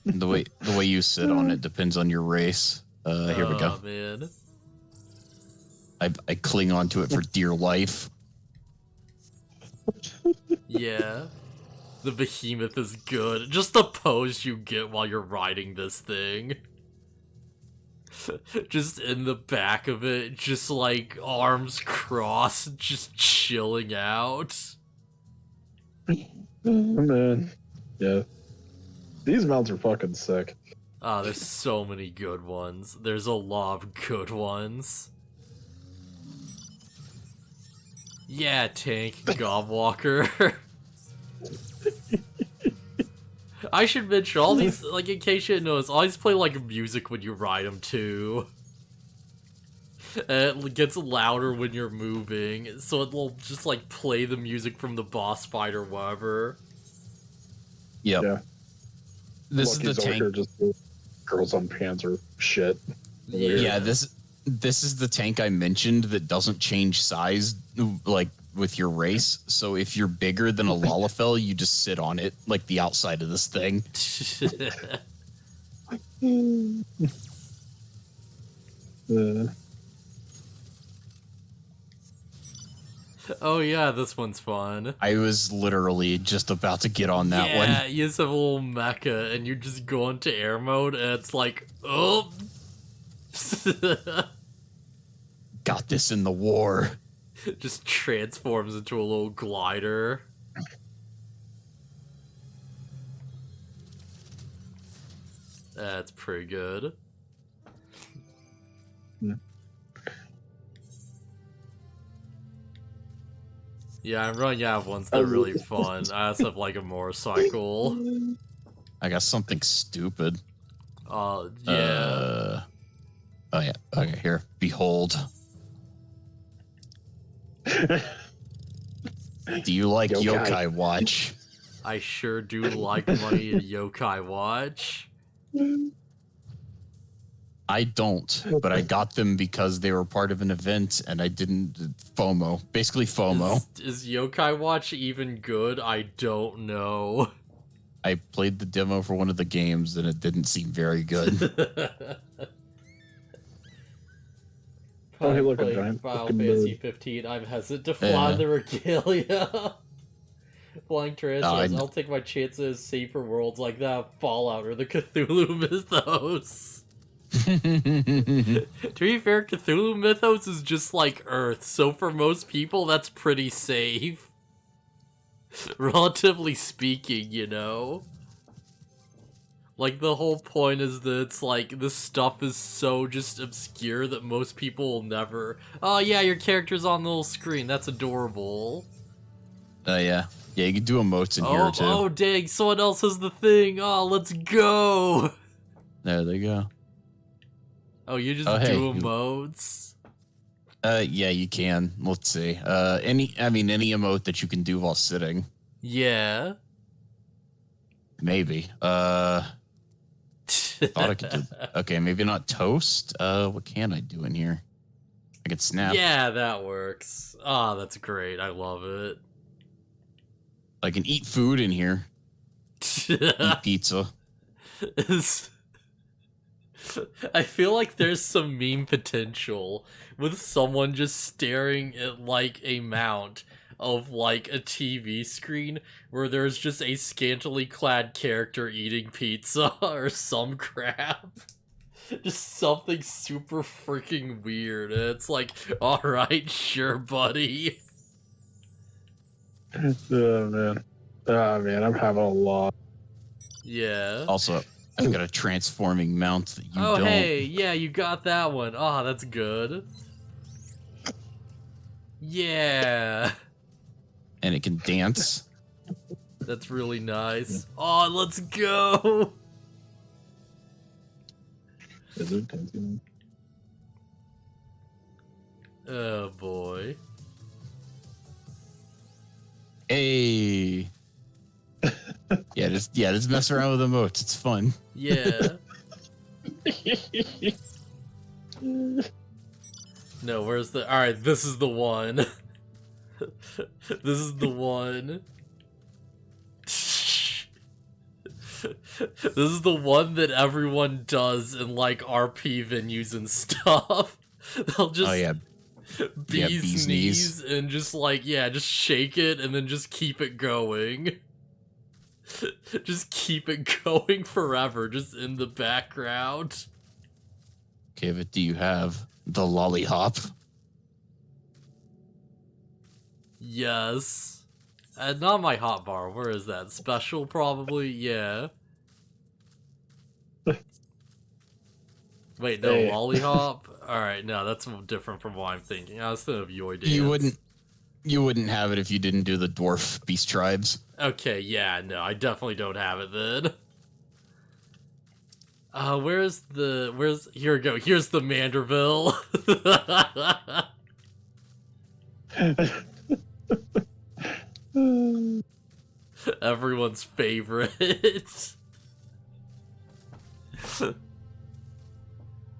The way you sit on it depends on your race. Here we go. Oh, man. I cling onto it for dear life. Yeah. The behemoth is good. Just the pose you get while you're riding this thing. Just in the back of it, just like arms crossed, just chilling out. Man. Yeah. These mounts are fucking sick. Ah, there's so many good ones. There's a lot of good ones. Yeah, tank, Gobwalker. I should mention, all these, like, in case you didn't notice, all these play, like, music when you ride them, too. And it gets louder when you're moving, so it'll just, like, play the music from the boss fight or whatever. Yep. Yeah. This is the Lucky's over tank. here just girls on pants or shit. Yeah, this is the tank I mentioned that doesn't change size like with your race. So if you're bigger than a Lalafell, you just sit on it like the outside of this thing. Oh yeah, this one's fun. I was literally just about to get on that Yeah, one. you just have a little mecha, and you just go into air mode, and it's like, oh. Got this in the war. Just transforms into a little glider. That's pretty good. Yeah, I'm running out of ones that are really fun. I also have like a motorcycle. I got something stupid. Yeah. Oh yeah. Okay, here. Behold. Do you like Yokai Watch? I sure do like money in Yokai Watch. I don't, but I got them because they were part of an event and I didn't FOMO. Basically FOMO. Is Yokai Watch even good? I don't know. I played the demo for one of the games and it didn't seem very good. Oh, hey, look, a Playing giant Final fucking Fantasy bird. 15, I'm hesitant to fly the regalia. Flying tarantulas, I'll take my chances, safer worlds like that Fallout or the Cthulhu mythos. To be fair, Cthulhu mythos is just like Earth, so for most people that's pretty safe. Relatively speaking, you know? Like, the whole point is that it's like, this stuff is so just obscure that most people will never... Oh yeah, your character's on the little screen, that's adorable. Yeah. Yeah, you can do emotes in here, too. Oh, dang, someone else has the thing! Oh, let's go! There they go. Oh, you just hey, do emotes? Yeah, you can. Let's see. Any emote that you can do while sitting. Yeah. Maybe. Thought I could do. Okay, maybe not toast. What can I do in here? I could snap. Yeah, that works. Ah, oh, that's great. I love it. I can eat food in here. Eat pizza. I feel like there's some meme potential with someone just staring at like a mount of like a TV screen where there's just a scantily clad character eating pizza or some crap. Just something super freaking weird. And it's like, alright, sure, buddy. Oh, man. Oh, man, I'm having a lot. Yeah. Also, I've got a transforming mount that you don't. don't. Hey, yeah, you got that one. Oh, that's good. Yeah. And it can dance. That's really nice. Oh, let's go! Is it dancing? Oh, boy. Hey. just mess around with emotes. It's fun. Yeah. No, where's the... Alright, this is the one. This is the one. This is the one that everyone does in, like, RP venues and stuff. They'll just... bee's knees and just, like, just shake it and then just keep it going. Just keep it going forever, just in the background. Okay, but do you have the lollihop? Yes. Not my hotbar. Where is that? Special, probably? Yeah. Wait, no, Hey. lollihop? Alright, no, that's different from what I'm thinking. I was thinking of Yoy Dance. You wouldn't have it if you didn't do the dwarf beast tribes. Okay, yeah, no, I definitely don't have it then. Here we go. Here's the Manderville. Everyone's favorite.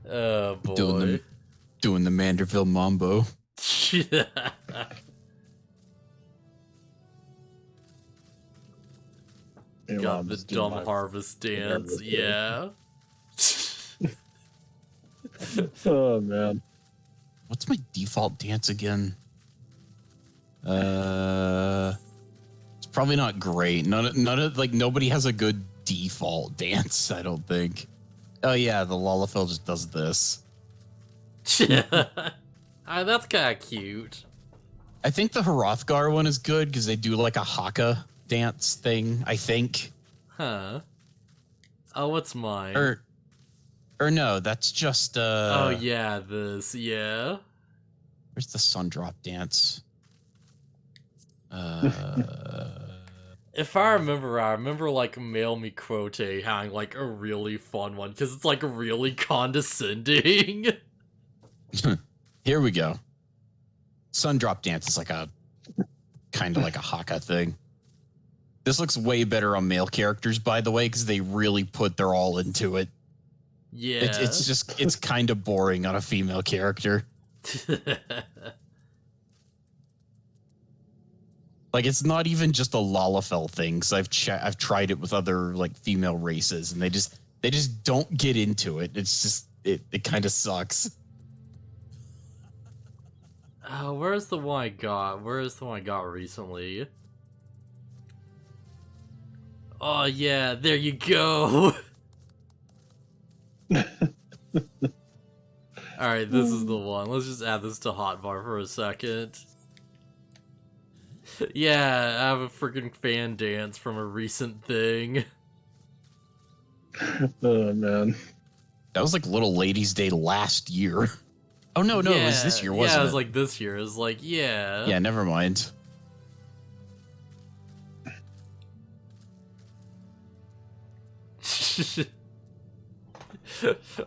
Oh boy. Doing the Manderville Mambo. Got the dumb harvest dance, yeah. Oh, man. What's my default dance again? It's probably not great. None of like nobody has a good default dance, I don't think. Oh yeah, the Lollifel just does this. That's kind of cute. I think the Hrothgar one is good because they do like a haka dance thing, I think. Huh. Oh, what's mine? Or no, that's just oh yeah, this, yeah. Where's the sun drop dance? If I remember like Male Mikote having like a really fun one because it's like really condescending. Here we go. Sun drop dance is like a kind of like a haka thing. This looks way better on male characters, by the way, because they really put their all into it. Yeah. It's kind of boring on a female character. Like, it's not even just a Lollifel thing, because I've tried it with other like female races, and they just don't get into it. It's just it kind of sucks. Where's the one I got? Where's the one I got recently? Oh yeah, there you go. Alright, this is the one. Let's just add this to hotbar for a second. Yeah, I have a freaking fan dance from a recent thing. Oh, man. That was like Little Ladies' Day last year. Oh, no, it was this year, wasn't it? Yeah, it was like this year. It was like, yeah. Yeah, never mind.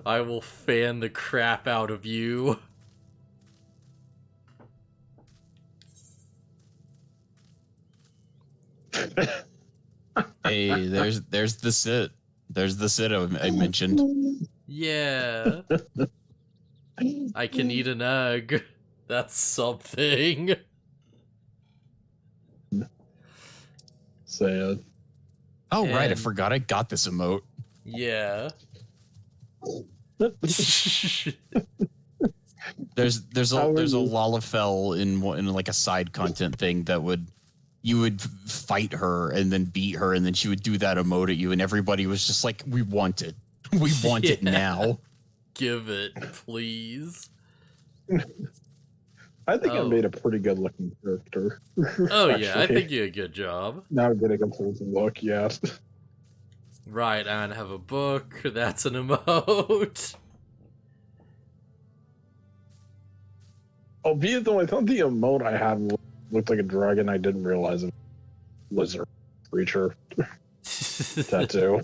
I will fan the crap out of you. Hey, there's the sit. There's the sit I mentioned. Yeah. I can eat an egg. That's something. Sad. Oh, right, I And- forgot I got this emote. Yeah. There's a How are you? Lalafell in like a side content thing that you would fight her and then beat her and then she would do that emote at you and everybody was just like, we want it. We want it Yeah. now. Give it, please. I think I Oh. made a pretty good looking character. Oh yeah, I actually. think you did a good job. Now getting a full look, yeah. Right, and have a book. That's an emote. Oh, be it though, I thought the emote I had looked like a dragon. I didn't realize it was a creature tattoo.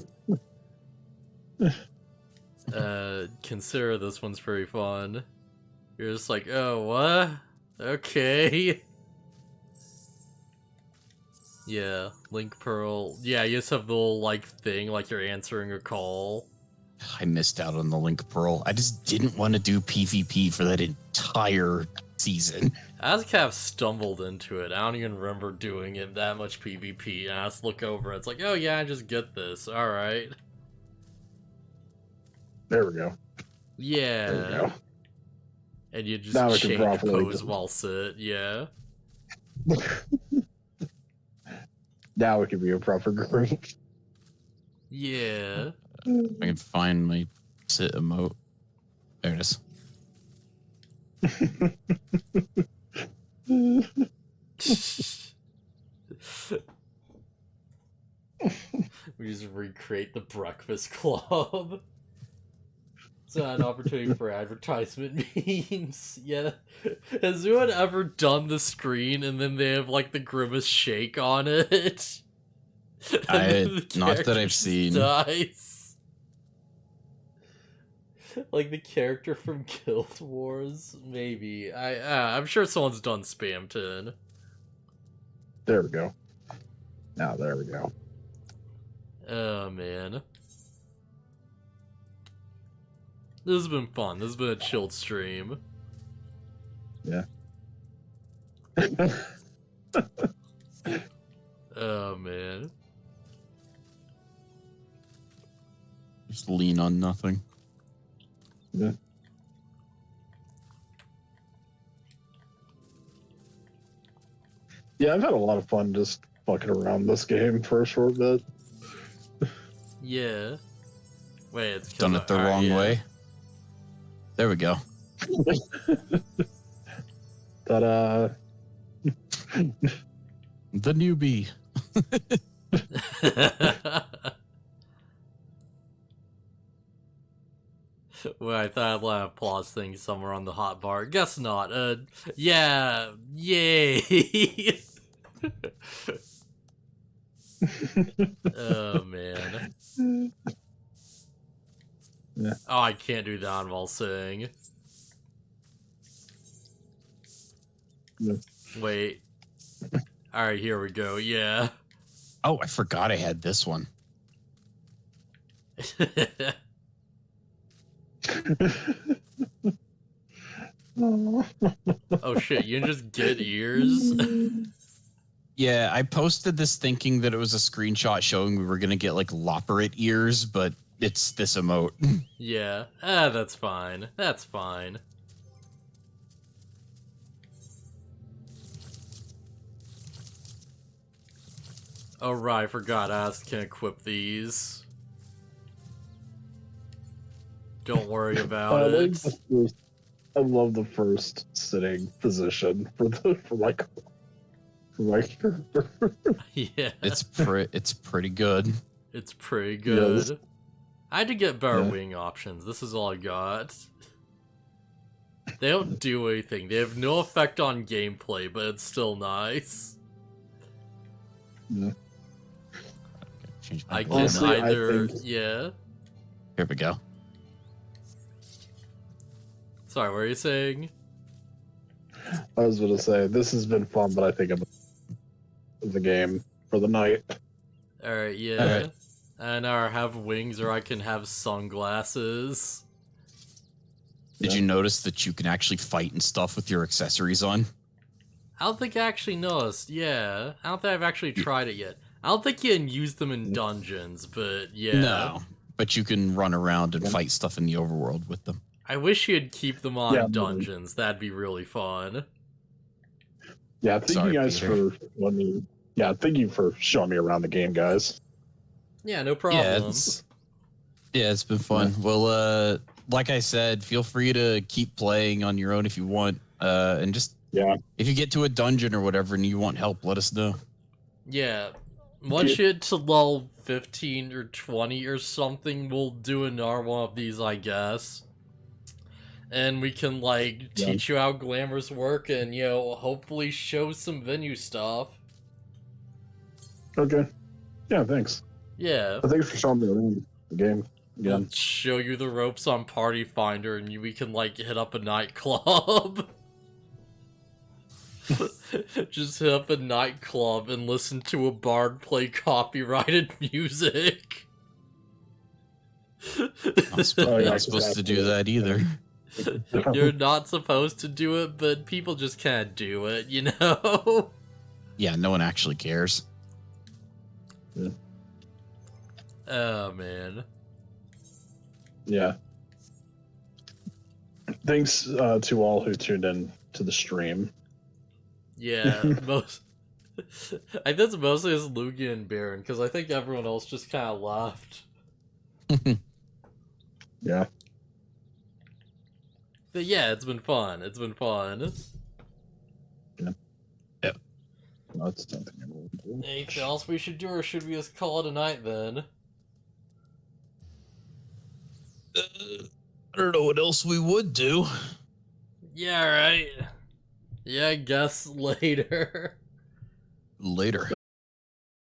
Consider this one's pretty fun. You're just like, oh, what? Okay. Yeah, Link Pearl. Yeah, you just have the little, like, thing, like you're answering a call. I missed out on the Link Pearl. I just didn't want to do PvP for that entire season. I just kind of stumbled into it. I don't even remember doing it that much PvP. And I just look over, it's like, oh yeah, I just get this. Alright. There we go. Yeah. There we go. And you just Now I can change properly pose do- while sit, yeah. Now it could be a proper group. Yeah. I can find my sit emote. There it is. We just recreate the Breakfast Club. It's an opportunity for advertisement memes. Yeah. Has anyone ever done the screen and then they have like the grimace shake on it? And then the Not that character I've just seen. dies. Like the character from Guild Wars, maybe. I'm sure someone's done Spamton. There we go. Now there we go. Oh man. This has been fun. This has been a chilled stream. Yeah. Oh man. Just lean on nothing. Yeah. Yeah, I've had a lot of fun just fucking around this game for a short bit. Yeah. Wait, it's 'cause Done it the alright, wrong yeah. way. There we go. Ta-da! The newbie. Well, I thought I'd let an applause thing somewhere on the hotbar. Guess not. Yeah. Yay. Oh, man. Yeah. Oh, I can't do that while sitting. Yeah. Wait. Alright, here we go. Yeah. Oh, I forgot I had this one. Oh shit, you can just get ears? Yeah, I posted this thinking that it was a screenshot showing we were going to get like Loperate ears, but it's this emote. Yeah. Ah, that's fine. That's fine. Oh right, I forgot Ask can equip these. Don't worry about I like it. the first. I love the first sitting position for my character. Yeah, It's pretty good. it's pretty Yes. good. I had to get better Yeah. wing options. This is all I got. They don't do anything. They have no effect on gameplay, but it's still nice. Yeah. Change my I can Honestly, I either... think- Yeah. Here we go. Sorry, what are you saying? I was gonna say this has been fun, but I think I'm the game for the night. Alright, yeah. Alright. And I have wings or I can have sunglasses. Did Yeah. you notice that you can actually fight and stuff with your accessories on? I don't think I actually noticed, yeah. I don't think I've actually tried it yet. I don't think you can use them in dungeons, but yeah. No, but you can run around and Yeah. fight stuff in the overworld with them. I wish you'd keep them on Yeah, dungeons. That'd be really fun. Yeah, thank Sorry, you guys Peter. for letting me. Yeah, thank you for showing me around the game, guys. Yeah, no problem. It's been fun. Well, like I said, feel free to keep playing on your own if you want. And just if you get to a dungeon or whatever and you want help, let us know. Yeah. Once you get to level 15 or 20 or something, we'll do another one of these, I guess. And we can, like, teach you how glamours work and, you know, hopefully show some venue stuff. Okay. Yeah, thanks. Yeah. Thanks for showing me around the game. Yeah. We'll show you the ropes on Party Finder and we can, like, hit up a nightclub. Just hit up a nightclub and listen to a bard play copyrighted music. I'm not supposed to do that either. You're not supposed to do it, but people just can't do it, you know? Yeah, no one actually cares. Yeah. Oh, man. Yeah. Thanks to all who tuned in to the stream. Yeah, I think that's mostly as Lugia and Baron, because I think everyone else just kind of left. Yeah. But yeah, it's been fun. It's been fun. That's something I will do. Anything else we should do, or should we just call it a night then? I don't know what else we would do. Yeah, right. Yeah, I guess later. Later.